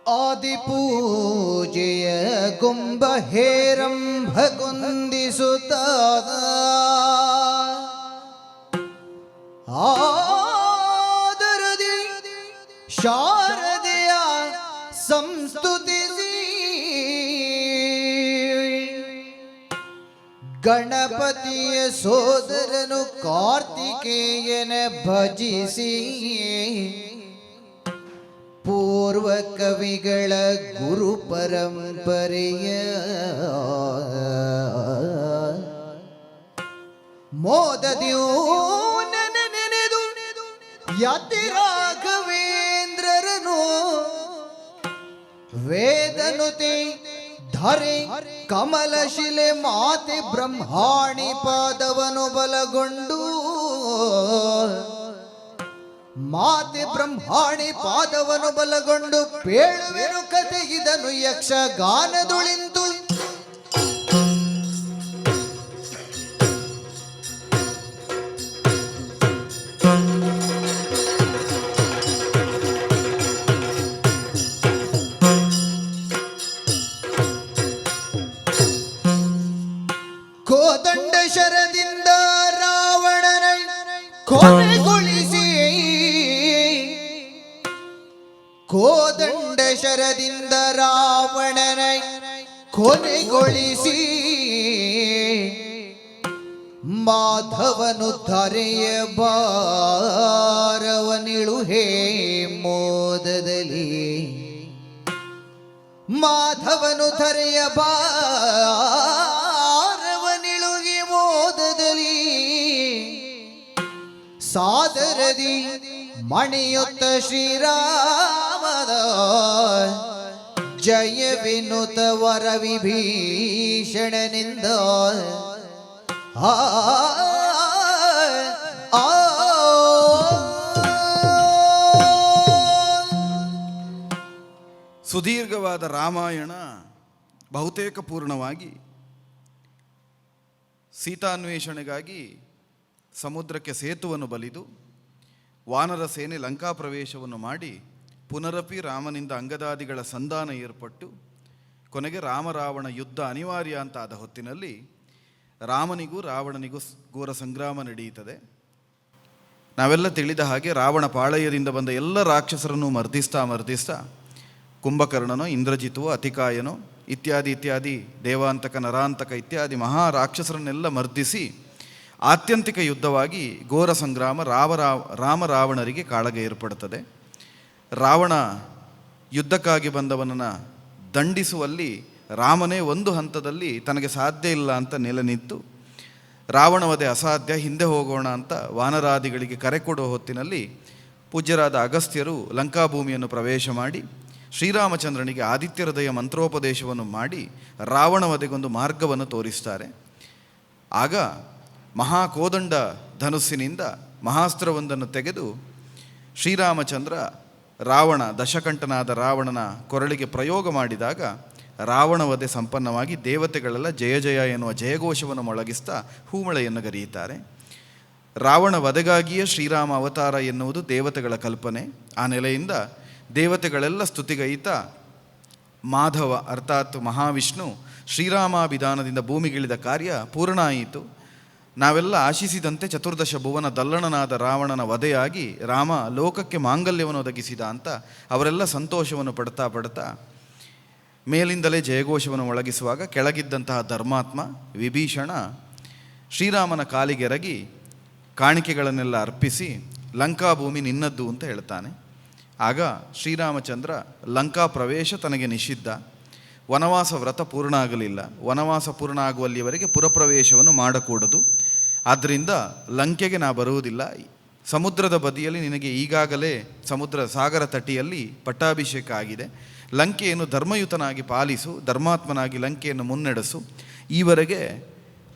ಆದಿಪೂಜೆಯ ಗೊಂಬ ಹೇರಂಭಗೊಂದಿಸುತ್ತ ಆದರದಿ ಶಾರದೆಯ ಸಂಸ್ತುತಿಸಿ ಗಣಪತಿಯ ಸೋದರನು ಕಾರ್ತಿಕೇಯನ ಭಜಿಸಿ ಪೂರ್ವ ಕವಿಗಳ ಗುರು ಪರಂಪರೆಯ ಮೋದದಿಯೂ ನೆನೆದು ಯತಿ ರಾಘವೇಂದ್ರರನು ವೇದನುತೆ ಧರೆ ಕಮಲಶಿಲೆ ಮಾತೆ ಬ್ರಹ್ಮಾಣಿ ಪಾದವನು ಬಲಗೊಂಡು ಮಾತೆ ಬ್ರಹ್ಮಾಣಿ ಪಾದವನು ಬಲಗೊಂಡು ಪೇಳುವೆನು ಕತೆ ಇದನು ಯಕ್ಷಗಾನದುಳಿಂತು ಕೋದಂಡ ಶರದಿಂದ ರಾವಣನ ಕೊನೆಗೊಳಿಸಿ ಕೋದಂಡ ಶರದಿಂದ ರಾವಣನ ಕೊನೆಗೊಳಿಸಿ ಮಾಧವನು ಧರೆಯ ಭಾರವನಿಳು ಹೇ ಮೋದದಲ್ಲಿ ಮಾಧವನು ಧರೆಯ ಭಾರವನಿಳುಗೆ ಮೋದದಲ್ಲಿ ಸಾದರದಿ ಮಣಿಯುತ್ತ ಶ್ರೀರಾಮದ ಜಯ ವಿನುತ ವರ ವಿಭೀಷಣನಿಂದ ಸುದೀರ್ಘವಾದ ರಾಮಾಯಣ ಬಹುತೇಕ ಪೂರ್ಣವಾಗಿ ಸೀತಾನ್ವೇಷಣೆಗಾಗಿ ಸಮುದ್ರಕ್ಕೆ ಸೇತುವನ್ನು ಬಲಿದು ವಾನರ ಸೇನೆ ಲಂಕಾ ಪ್ರವೇಶವನ್ನು ಮಾಡಿ ಪುನರಪಿ ರಾಮನಿಂದ ಅಂಗದಾದಿಗಳ ಸಂಧಾನ ಏರ್ಪಟ್ಟು ಕೊನೆಗೆ ರಾಮರಾವಣ ಯುದ್ಧ ಅನಿವಾರ್ಯ ಅಂತಾದ ಹೊತ್ತಿನಲ್ಲಿ ರಾಮನಿಗೂ ರಾವಣನಿಗೂ ಘೋರ ಸಂಗ್ರಾಮ ನಡೆಯುತ್ತದೆ. ನಾವೆಲ್ಲ ತಿಳಿದ ಹಾಗೆ ರಾವಣ ಪಾಳಯದಿಂದ ಬಂದ ಎಲ್ಲ ರಾಕ್ಷಸರನ್ನು ಮರ್ದಿಸ್ತಾ ಕುಂಭಕರ್ಣನೋ ಇಂದ್ರಜಿತುವೋ ಅತಿಕಾಯನೋ ಇತ್ಯಾದಿ ದೇವಾಂತಕ ನರಾಂತಕ ಇತ್ಯಾದಿ ಮಹಾ ರಾಕ್ಷಸರನ್ನೆಲ್ಲ ಮರ್ದಿಸಿ ಆತ್ಯಂತಿಕ ಯುದ್ಧವಾಗಿ ಘೋರ ಸಂಗ್ರಾಮ ರಾಮರಾವಣರಿಗೆ ಕಾಳಗ ಏರ್ಪಡುತ್ತದೆ. ರಾವಣ ಯುದ್ಧಕ್ಕಾಗಿ ಬಂದವನನ್ನು ದಂಡಿಸುವಲ್ಲಿ ರಾಮನೇ ಒಂದು ಹಂತದಲ್ಲಿ ತನಗೆ ಸಾಧ್ಯ ಇಲ್ಲ ಅಂತ ನೆಲೆ ನಿಂತು ರಾವಣವಧೆ ಅಸಾಧ್ಯ, ಹಿಂದೆ ಹೋಗೋಣ ಅಂತ ವಾನರಾದಿಗಳಿಗೆ ಕರೆ ಕೊಡುವ ಹೊತ್ತಿನಲ್ಲಿ ಪೂಜ್ಯರಾದ ಅಗಸ್ತ್ಯರು ಲಂಕಾಭೂಮಿಯನ್ನು ಪ್ರವೇಶ ಮಾಡಿ ಶ್ರೀರಾಮಚಂದ್ರನಿಗೆ ಆದಿತ್ಯ ಹೃದಯ ಮಂತ್ರೋಪದೇಶವನ್ನು ಮಾಡಿ ರಾವಣವಧೆಗೊಂದು ಮಾರ್ಗವನ್ನು ತೋರಿಸ್ತಾರೆ. ಆಗ ಮಹಾಕೋದಂಡ ಧನುಸ್ಸಿನಿಂದ ಮಹಾಸ್ತ್ರವೊಂದನ್ನು ತೆಗೆದು ಶ್ರೀರಾಮಚಂದ್ರ ದಶಕಂಠನಾದ ರಾವಣನ ಕೊರಳಿಗೆ ಪ್ರಯೋಗ ಮಾಡಿದಾಗ ರಾವಣವಧೆ ಸಂಪನ್ನವಾಗಿ ದೇವತೆಗಳೆಲ್ಲ ಜಯ ಜಯ ಎನ್ನುವ ಜಯಘೋಷವನ್ನು ಮೊಳಗಿಸ್ತಾ ಹೂಮಳೆಯನ್ನು ಗರಿಯುತ್ತಾರೆ. ರಾವಣ ವಧೆಗಾಗಿಯೇ ಶ್ರೀರಾಮ ಅವತಾರ ಎನ್ನುವುದು ದೇವತೆಗಳ ಕಲ್ಪನೆ. ಆ ನೆಲೆಯಿಂದ ದೇವತೆಗಳೆಲ್ಲ ಸ್ತುತಿಗೈತಾ ಮಾಧವ ಅರ್ಥಾತ್ ಮಹಾವಿಷ್ಣು ಶ್ರೀರಾಮಾಭಿಧಾನದಿಂದ ಭೂಮಿಗಿಳಿದ ಕಾರ್ಯ ಪೂರ್ಣ ಆಯಿತು. ನಾವೆಲ್ಲ ಆಶಿಸಿದಂತೆ ಚತುರ್ದಶ ಭುವನ ದಲ್ಲಣನಾದ ರಾವಣನ ವಧೆಯಾಗಿ ರಾಮ ಲೋಕಕ್ಕೆ ಮಾಂಗಲ್ಯವನ್ನು ಒದಗಿಸಿದ ಅಂತ ಅವರೆಲ್ಲ ಸಂತೋಷವನ್ನು ಪಡ್ತಾ ಮೇಲಿಂದಲೇ ಜಯಘೋಷವನ್ನು ಒಳಗಿಸುವಾಗ ಕೆಳಗಿದ್ದಂತಹ ಧರ್ಮಾತ್ಮ ವಿಭೀಷಣ ಶ್ರೀರಾಮನ ಕಾಲಿಗೆರಗಿ ಕಾಣಿಕೆಗಳನ್ನೆಲ್ಲ ಅರ್ಪಿಸಿ ಲಂಕಾಭೂಮಿ ನಿನ್ನದ್ದು ಅಂತ ಹೇಳ್ತಾನೆ. ಆಗ ಶ್ರೀರಾಮಚಂದ್ರ ಲಂಕಾ ಪ್ರವೇಶ ತನಗೆ ನಿಷಿದ್ಧ, ವನವಾಸ ವ್ರತ ಪೂರ್ಣ ಆಗಲಿಲ್ಲ, ವನವಾಸ ಪೂರ್ಣ ಆಗುವಲ್ಲಿಯವರೆಗೆ ಪುರಪ್ರವೇಶವನ್ನು ಮಾಡಕೂಡದು, ಆದ್ದರಿಂದ ಲಂಕೆಗೆ ನಾ ಬರುವುದಿಲ್ಲ, ಸಮುದ್ರದ ಬದಿಯಲ್ಲಿ ನಿನಗೆ ಈಗಾಗಲೇ ಸಮುದ್ರ ಸಾಗರ ತಟಿಯಲ್ಲಿ ಪಟ್ಟಾಭಿಷೇಕ ಆಗಿದೆ, ಲಂಕೆಯನ್ನು ಧರ್ಮಯುತನಾಗಿ ಪಾಲಿಸು, ಧರ್ಮಾತ್ಮನಾಗಿ ಲಂಕೆಯನ್ನು ಮುನ್ನಡೆಸು. ಈವರೆಗೆ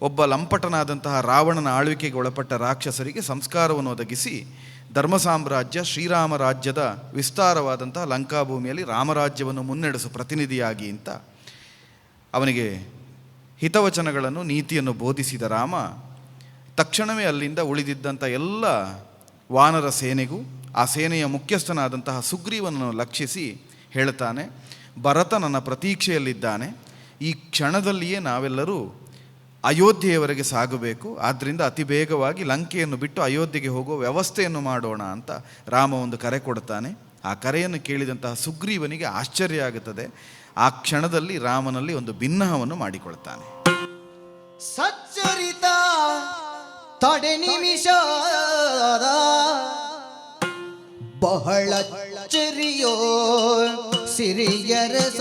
ಒಬ್ಬ ಲಂಪಟನಾದಂತಹ ರಾವಣನ ಆಳ್ವಿಕೆಗೆ ಒಳಪಟ್ಟ ರಾಕ್ಷಸರಿಗೆ ಸಂಸ್ಕಾರವನ್ನು ಒದಗಿಸಿ ಧರ್ಮ ಸಾಮ್ರಾಜ್ಯ ಶ್ರೀರಾಮ ರಾಜ್ಯದ ವಿಸ್ತಾರವಾದಂತಹ ಲಂಕಾಭೂಮಿಯಲ್ಲಿ ರಾಮರಾಜ್ಯವನ್ನು ಮುನ್ನಡೆಸು ಪ್ರತಿನಿಧಿಯಾಗಿ ಅಂತ ಅವನಿಗೆ ಹಿತವಚನಗಳನ್ನು ನೀತಿಯನ್ನು ಬೋಧಿಸಿದ ರಾಮ ತಕ್ಷಣವೇ ಅಲ್ಲಿಂದ ಉಳಿದಿದ್ದಂಥ ಎಲ್ಲ ವಾನರ ಸೇನೆಗೂ ಆ ಸೇನೆಯ ಮುಖ್ಯಸ್ಥನಾದಂತಹ ಸುಗ್ರೀವನನ್ನು ಲಕ್ಷಿಸಿ ಹೇಳ್ತಾನೆ, ಭರತ ನನ್ನ ಪ್ರತೀಕ್ಷೆಯಲ್ಲಿದ್ದಾನೆ, ಈ ಕ್ಷಣದಲ್ಲಿಯೇ ನಾವೆಲ್ಲರೂ ಅಯೋಧ್ಯೆಯವರೆಗೆ ಸಾಗಬೇಕು, ಆದ್ದರಿಂದ ಅತಿ ಬೇಗವಾಗಿ ಲಂಕೆಯನ್ನು ಬಿಟ್ಟು ಅಯೋಧ್ಯೆಗೆ ಹೋಗುವ ವ್ಯವಸ್ಥೆಯನ್ನು ಮಾಡೋಣ ಅಂತ ರಾಮ ಒಂದು ಕರೆ ಕೊಡ್ತಾನೆ. ಆ ಕರೆಯನ್ನು ಕೇಳಿದಂತಹ ಸುಗ್ರೀವನಿಗೆ ಆಶ್ಚರ್ಯ ಆಗುತ್ತದೆ. ಆ ಕ್ಷಣದಲ್ಲಿ ರಾಮನಲ್ಲಿ ಒಂದು ಭಿನ್ನಹವನ್ನು ಮಾಡಿಕೊಳ್ತಾನೆ. ಸಚ್ಚರಿತ ತಡೆ ನಿಮಿಷ ಬಹಳ ಚರಿಯೋ ಸಿರಿಯರಸ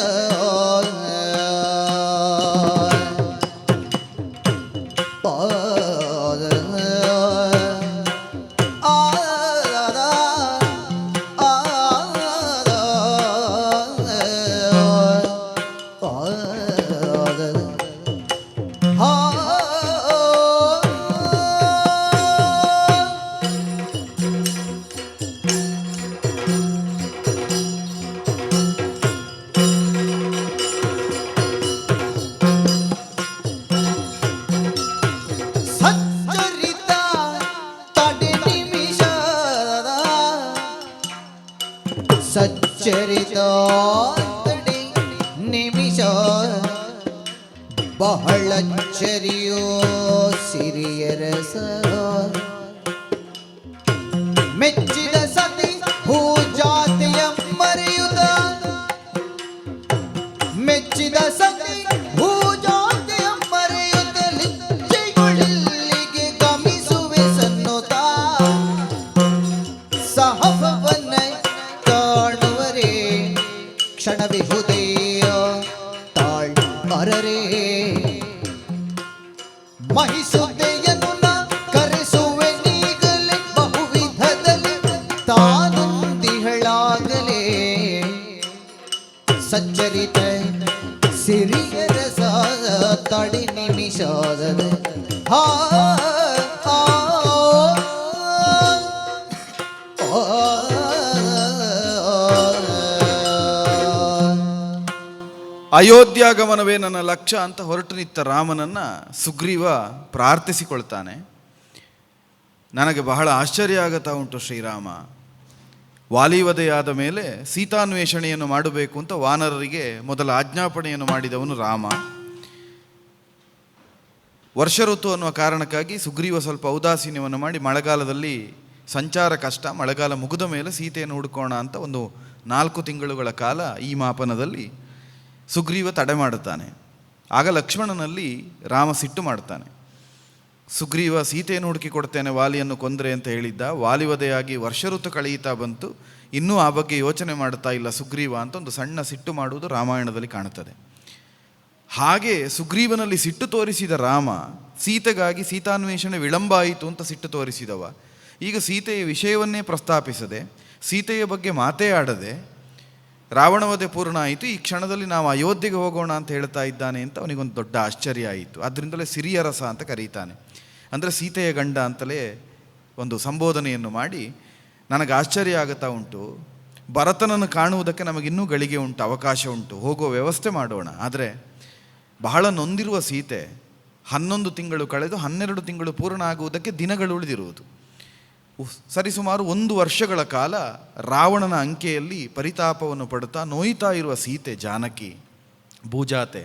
ಸಚ್ಚರಿತ ತಡೆ ನಿಮಿಷ ಬಹಳ ಚರಿಯೋ ಸಿರಿಯರಸ ಮೆಚ್ಚಿದ ಸತಿ ಹೂ ಜಾತಿಯ ಮರೆಯುತ್ತ ಮೆಚ್ಚಿದ ಸತಿ ಹೂ ಜಾತಿಯ ಮರೆಯುತ್ತಲಿಗೆ ಗಮಿಸುವೆ ಸನ್ನುತ ಸಹವನ್ನ ಕಾಣುವರೆ ಕ್ಷಣವಿಹುದೆಯ ತಾಳ್ ಅರರೆ ಮಹಿಸುತ್ತೆಯನ್ನು ನ ಕರೆಸುವೆ ನೀಗಲೇ ಬಹುವಿಧದಲ್ಲಿ ತಾನೊಂದಿಹಳಾಗಲೇ ಸಚ್ಚರಿತ ಸಿರಿಯರಸ ತಡೆ ನಿಮಿಷದ ಹಾ ಅಯೋಧ್ಯಾಗಮನವೇ ನನ್ನ ಲಕ್ಷ್ಯ ಅಂತ ಹೊರಟು ನಿಂತ ರಾಮನನ್ನು ಸುಗ್ರೀವ ಪ್ರಾರ್ಥಿಸಿಕೊಳ್ತಾನೆ. ನನಗೆ ಬಹಳ ಆಶ್ಚರ್ಯ ಆಗುತ್ತಾ ಉಂಟು ಶ್ರೀರಾಮ, ವಾಲಿವಧೆಯಾದ ಮೇಲೆ ಸೀತಾನ್ವೇಷಣೆಯನ್ನು ಮಾಡಬೇಕು ಅಂತ ವಾನರರಿಗೆ ಮೊದಲ ಆಜ್ಞಾಪನೆಯನ್ನು ಮಾಡಿದವನು ರಾಮ. ವರ್ಷ ಋತು ಅನ್ನುವ ಕಾರಣಕ್ಕಾಗಿ ಸುಗ್ರೀವ ಸ್ವಲ್ಪ ಔದಾಸೀನ್ಯವನ್ನು ಮಾಡಿ ಮಳೆಗಾಲದಲ್ಲಿ ಸಂಚಾರ ಕಷ್ಟ, ಮಳೆಗಾಲ ಮುಗಿದ ಮೇಲೆ ಸೀತೆಯನ್ನು ಹುಡುಕೋಣ ಅಂತ ಒಂದು 4 ತಿಂಗಳುಗಳ ಕಾಲ ಈ ಮಾಪನದಲ್ಲಿ ಸುಗ್ರೀವ ತಡೆ ಮಾಡುತ್ತಾನೆ. ಆಗ ಲಕ್ಷ್ಮಣನಲ್ಲಿ ರಾಮ ಸಿಟ್ಟು ಮಾಡ್ತಾನೆ. ಸುಗ್ರೀವ ಸೀತೆಯನ್ನು ಹುಡುಕಿ ಕೊಡ್ತೇನೆ, ವಾಲಿಯನ್ನು ಕೊಂದರೆ ಅಂತ ಹೇಳಿದ್ದ, ವಾಲಿವಧೆಯಾಗಿ ವರ್ಷ ಋತು ಕಳೆಯುತ್ತಾ ಬಂತು, ಇನ್ನೂ ಆ ಬಗ್ಗೆ ಯೋಚನೆ ಮಾಡ್ತಾ ಇಲ್ಲ ಸುಗ್ರೀವ ಅಂತ ಒಂದು ಸಣ್ಣ ಸಿಟ್ಟು ಮಾಡುವುದು ರಾಮಾಯಣದಲ್ಲಿ ಕಾಣುತ್ತದೆ. ಹಾಗೆ ಸುಗ್ರೀವನಲ್ಲಿ ಸಿಟ್ಟು ತೋರಿಸಿದ ರಾಮ ಸೀತೆಗಾಗಿ ಸೀತಾನ್ವೇಷಣೆ ವಿಳಂಬ ಆಯಿತು ಅಂತ ಸಿಟ್ಟು ತೋರಿಸಿದವ ಈಗ ಸೀತೆಯ ವಿಷಯವನ್ನೇ ಪ್ರಸ್ತಾಪಿಸದೆ, ಸೀತೆಯ ಬಗ್ಗೆ ಮಾತೇ ಆಡದೆ ರಾವಣವಧೆ ಪೂರ್ಣ ಆಯಿತು, ಈ ಕ್ಷಣದಲ್ಲಿ ನಾವು ಅಯೋಧ್ಯೆಗೆ ಹೋಗೋಣ ಅಂತ ಹೇಳ್ತಾ ಇದ್ದಾನೆ ಅಂತ ಅವನಿಗೊಂದು ದೊಡ್ಡ ಆಶ್ಚರ್ಯ ಆಯಿತು. ಅದರಿಂದಲೇ ಸಿರಿಯರಸ ಅಂತ ಕರೀತಾನೆ. ಅಂದರೆ ಸೀತೆಯ ಗಂಡ ಅಂತಲೇ ಒಂದು ಸಂಬೋಧನೆಯನ್ನು ಮಾಡಿ, ನನಗೆ ಆಶ್ಚರ್ಯ ಆಗುತ್ತಾ ಉಂಟು, ಭರತನನ್ನು ಕಾಣುವುದಕ್ಕೆ ನಮಗಿನ್ನೂ ಗಳಿಗೆ ಉಂಟು, ಅವಕಾಶ ಉಂಟು, ಹೋಗುವ ವ್ಯವಸ್ಥೆ ಮಾಡೋಣ. ಆದರೆ ಬಹಳ ನೊಂದಿರುವ ಸೀತೆ 11 ತಿಂಗಳು ಕಳೆದು 12 ತಿಂಗಳು ಪೂರ್ಣ ಆಗುವುದಕ್ಕೆ ದಿನಗಳು ಉಳಿದಿರುವುದು. ಸರಿಸುಮಾರು 1 ವರ್ಷಗಳ ಕಾಲ ರಾವಣನ ಅಂಕೆಯಲ್ಲಿ ಪರಿತಾಪವನ್ನು ಪಡುತ್ತಾ ನೋಯ್ತಾ ಇರುವ ಸೀತೆ ಜಾನಕಿ ಭೂಜಾತೆ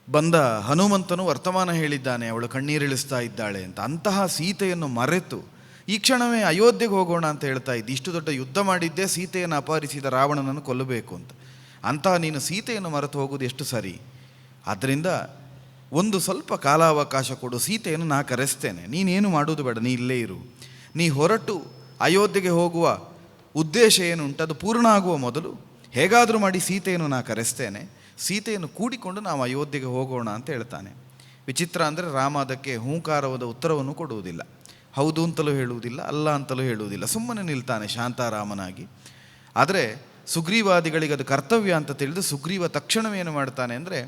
ಬಂದ ಹನುಮಂತನು ವರ್ತಮಾನ ಹೇಳಿದ್ದಾನೆ, ಅವಳು ಕಣ್ಣೀರಿಳಿಸ್ತಾ ಇದ್ದಾಳೆ ಅಂತ. ಅಂತಹ ಸೀತೆಯನ್ನು ಮರೆತು ಈ ಕ್ಷಣವೇ ಅಯೋಧ್ಯೆಗೆ ಹೋಗೋಣ ಅಂತ ಹೇಳ್ತಾ ಇದ್ದಿ. ಇಷ್ಟು ದೊಡ್ಡ ಯುದ್ಧ ಮಾಡಿದ್ದೇ ಸೀತೆಯನ್ನು ಅಪಹರಿಸಿದ ರಾವಣನನ್ನು ಕೊಲ್ಲಬೇಕು ಅಂತ. ಅಂತಹ ನೀನು ಸೀತೆಯನ್ನು ಮರೆತು ಹೋಗುವುದು ಎಷ್ಟು ಸರಿ? ಆದ್ದರಿಂದ ಒಂದು ಸ್ವಲ್ಪ ಕಾಲಾವಕಾಶ ಕೊಡು, ಸೀತೆಯನ್ನು ನಾ ಕರೆಸ್ತೇನೆ, ನೀನೇನು ಮಾಡುವುದು ಬೇಡ, ನೀ ಇಲ್ಲೇ ಇರು. ನೀ ಹೊರಟು ಅಯೋಧ್ಯೆಗೆ ಹೋಗುವ ಉದ್ದೇಶ ಏನುಂಟು ಅದು ಪೂರ್ಣ ಆಗುವ ಮೊದಲು ಹೇಗಾದರೂ ಮಾಡಿ ಸೀತೆಯನ್ನು ನಾ ಕರೆಸ್ತೇನೆ, ಸೀತೆಯನ್ನು ಕೂಡಿಕೊಂಡು ನಾವು ಅಯೋಧ್ಯೆಗೆ ಹೋಗೋಣ ಅಂತ ಹೇಳ್ತಾನೆ. ವಿಚಿತ್ರ ಅಂದರೆ ರಾಮ ಅದಕ್ಕೆ ಹೂಂಕಾರವಾದ ಉತ್ತರವನ್ನು ಕೊಡುವುದಿಲ್ಲ, ಹೌದು ಅಂತಲೂ ಹೇಳುವುದಿಲ್ಲ, ಅಲ್ಲ ಅಂತಲೂ ಹೇಳುವುದಿಲ್ಲ, ಸುಮ್ಮನೆ ನಿಲ್ತಾನೆ ಶಾಂತಾರಾಮನಾಗಿ. ಆದರೆ ಸುಗ್ರೀವಾದಿಗಳಿಗೆ ಅದು ಕರ್ತವ್ಯ ಅಂತ ತಿಳಿದು ಸುಗ್ರೀವ ತಕ್ಷಣವೇನು ಮಾಡ್ತಾನೆ ಅಂದರೆ,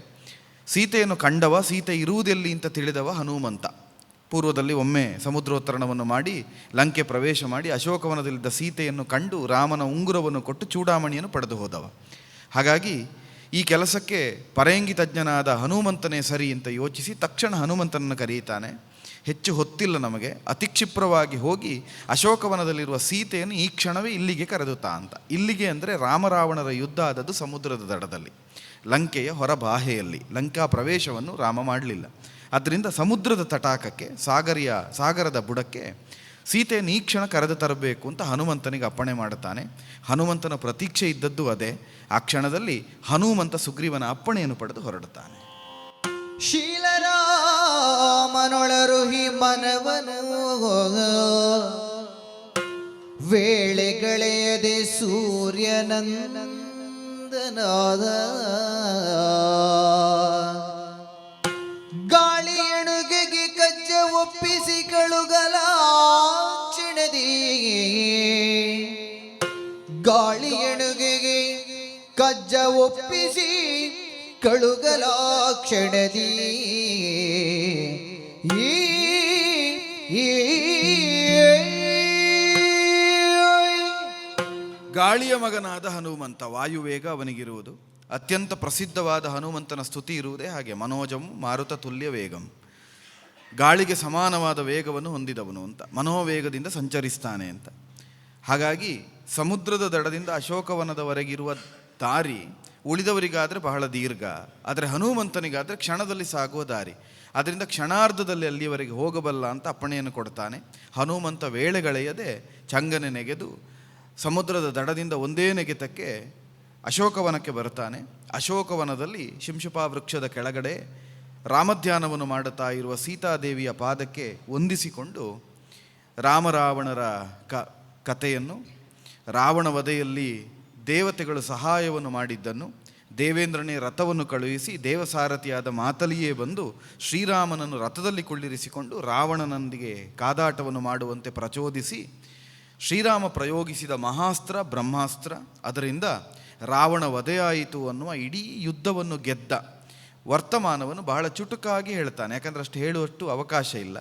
ಸೀತೆಯನ್ನು ಕಂಡವ, ಸೀತೆ ಇರುವುದೆಲ್ಲಿ ಅಂತ ತಿಳಿದವ ಹನುಮಂತ ಪೂರ್ವದಲ್ಲಿ ಒಮ್ಮೆ ಸಮುದ್ರೋತ್ತರಣವನ್ನು ಮಾಡಿ ಲಂಕೆ ಪ್ರವೇಶ ಮಾಡಿ ಅಶೋಕವನದಲ್ಲಿದ್ದ ಸೀತೆಯನ್ನು ಕಂಡು ರಾಮನ ಉಂಗುರವನ್ನು ಕೊಟ್ಟು ಚೂಡಾಮಣಿಯನ್ನು ಪಡೆದು ಹೋದವ. ಹಾಗಾಗಿ ಈ ಕೆಲಸಕ್ಕೆ ಪರಂಗಿ ತಜ್ಞನಾದ ಹನುಮಂತನೇ ಸರಿ ಅಂತ ಯೋಚಿಸಿ ತಕ್ಷಣ ಹನುಮಂತನನ್ನು ಕರೆಯುತ್ತಾನೆ. ಹೆಚ್ಚು ಹೊತ್ತಿಲ್ಲ ನಮಗೆ, ಅತಿಕ್ಷಿಪ್ರವಾಗಿ ಹೋಗಿ ಅಶೋಕವನದಲ್ಲಿರುವ ಸೀತೆಯನ್ನು ಈ ಕ್ಷಣವೇ ಇಲ್ಲಿಗೆ ಕರೆದುತ್ತಾ ಅಂತ. ಇಲ್ಲಿಗೆ ಅಂದರೆ ರಾಮರಾವಣರ ಯುದ್ಧ ಆದದ್ದು ಸಮುದ್ರದ ದಡದಲ್ಲಿ, ಲಂಕೆಯ ಹೊರಬಾಹೆಯಲ್ಲಿ. ಲಂಕಾ ಪ್ರವೇಶವನ್ನು ರಾಮ ಮಾಡಲಿಲ್ಲ. ಆದ್ದರಿಂದ ಸಮುದ್ರದ ತಟಾಕಕ್ಕೆ, ಸಾಗರದ ಬುಡಕ್ಕೆ ಸೀತೆಯನ್ನು ಈ ಕ್ಷಣ ಕರೆದು ತರಬೇಕು ಅಂತ ಹನುಮಂತನಿಗೆ ಅಪ್ಪಣೆ ಮಾಡುತ್ತಾನೆ. ಹನುಮಂತನ ಪ್ರತೀಕ್ಷೆ ಇದ್ದದ್ದು ಅದೇ. ಆ ಕ್ಷಣದಲ್ಲಿ ಹನುಮಂತ ಸುಗ್ರೀವನ ಅಪ್ಪಣೆಯನ್ನು ಪಡೆದು ಹೊರಡುತ್ತಾನೆ. ಶೀಲರಾಮನೊಳರುಹಿ ಮನವನು ವೇಳೆಗಳೆಯದೆ ಸೂರ್ಯನಂದನಾದ ಗಾಳಿ ಎಣುಗೆಗೆ ಕಜ್ಜ ಒಪ್ಪಿಸಿ ಕಳುಗಲ ಕ್ಷಣದಿ ಗಾಳಿ ಎಣುಗೆಗೆ ಕಜ್ಜ ಒಪ್ಪಿಸಿ ಕಳುಗಲ ಕ್ಷಣದಿ ಗಾಳಿಯ ಮಗನಾದ ಹನುಮಂತ, ವಾಯುವೇಗ ಅವನಿಗಿರುವುದು. ಅತ್ಯಂತ ಪ್ರಸಿದ್ಧವಾದ ಹನುಮಂತನ ಸ್ತುತಿ ಇರುವುದೇ ಹಾಗೆ, ಮನೋಜಂ ಮಾರುತ ತುಲ್ಯ ವೇಗಂ. ಗಾಳಿಗೆ ಸಮಾನವಾದ ವೇಗವನ್ನು ಹೊಂದಿದವನು ಅಂತ, ಮನೋವೇಗದಿಂದ ಸಂಚರಿಸ್ತಾನೆ ಅಂತ. ಹಾಗಾಗಿ ಸಮುದ್ರದ ದಡದಿಂದ ಅಶೋಕವನದವರೆಗಿರುವ ದಾರಿ ಉಳಿದವರಿಗಾದರೆ ಬಹಳ ದೀರ್ಘ, ಆದರೆ ಹನುಮಂತನಿಗಾದರೆ ಕ್ಷಣದಲ್ಲಿ ಸಾಗುವ ದಾರಿ. ಅದರಿಂದ ಕ್ಷಣಾರ್ಧದಲ್ಲಿ ಅಲ್ಲಿಯವರೆಗೆ ಹೋಗಬಲ್ಲ ಅಂತ ಅಪ್ಪಣೆಯನ್ನು ಕೊಡ್ತಾನೆ. ಹನುಮಂತ ವೇಳೆಗಳೆಯದೆ ಚಂಗನೆ ನೆಗೆದು ಸಮುದ್ರದ ದಡದಿಂದ ಒಂದೇ ನೆಗೆತಕ್ಕೆ ಅಶೋಕವನಕ್ಕೆ ಬರುತ್ತಾನೆ. ಅಶೋಕವನದಲ್ಲಿ ಶಿಂಶುಪಾ ವೃಕ್ಷದ ಕೆಳಗಡೆ ರಾಮಧ್ಯಾನವನ್ನು ಮಾಡುತ್ತಾ ಇರುವ ಸೀತಾದೇವಿಯ ಪಾದಕ್ಕೆ ವಂದಿಸಿಕೊಂಡು ರಾಮರಾವಣರ ಕಥೆಯನ್ನು, ರಾವಣ ವಧೆಯಲ್ಲಿ ದೇವತೆಗಳು ಸಹಾಯವನ್ನು ಮಾಡಿದ್ದನ್ನು, ದೇವೇಂದ್ರನೇ ರಥವನ್ನು ಕಳುಹಿಸಿ ದೇವಸಾರಥಿಯಾದ ಮಾತಲಿಯೇ ಬಂದು ಶ್ರೀರಾಮನನ್ನು ರಥದಲ್ಲಿ ಕುಳ್ಳಿರಿಸಿಕೊಂಡು ರಾವಣನೊಂದಿಗೆ ಕಾದಾಟವನ್ನು ಮಾಡುವಂತೆ ಪ್ರಚೋದಿಸಿ ಶ್ರೀರಾಮ ಪ್ರಯೋಗಿಸಿದ ಮಹಾಸ್ತ್ರ ಬ್ರಹ್ಮಾಸ್ತ್ರ, ಅದರಿಂದ ರಾವಣ ವಧೆಯಾಯಿತು ಅನ್ನುವ ಇಡೀ ಯುದ್ಧವನ್ನು ಗೆದ್ದ ವರ್ತಮಾನವನ್ನು ಬಹಳ ಚುಟುಕಾಗಿ ಹೇಳ್ತಾನೆ. ಯಾಕಂದರೆ ಅಷ್ಟು ಹೇಳುವಷ್ಟು ಅವಕಾಶ ಇಲ್ಲ.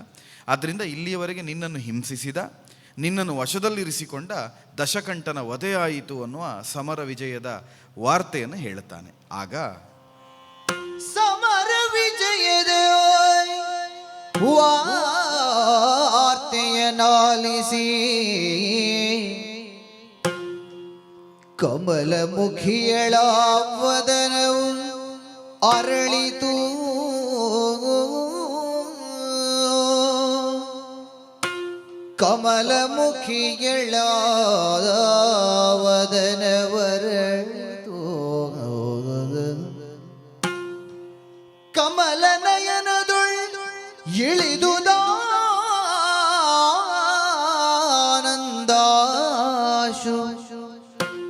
ಆದ್ದರಿಂದ ಇಲ್ಲಿಯವರೆಗೆ ನಿನ್ನನ್ನು ಹಿಂಸಿಸಿದ, ನಿನ್ನನ್ನು ವಶದಲ್ಲಿರಿಸಿಕೊಂಡ ದಶಕಂಠನ ವಧೆಯಾಯಿತು ಅನ್ನುವ ಸಮರ ವಿಜಯದ ವಾರ್ತೆಯನ್ನು ಹೇಳುತ್ತಾನೆ. ಆಗ ಸಮರ ವಿಜಯದ ವಾರ್ತೆಯನಾಲಿಸಿ ಕಮಲಮುಖಿಯಳ ವದನವು ಅರಳಿತು. ಕಮಲಮುಖಿಯಳ ವದನವರಳಿತು. ಕಮಲನಯನದೊಳ್ ಇಳಿದುದಾನಂದಾಶು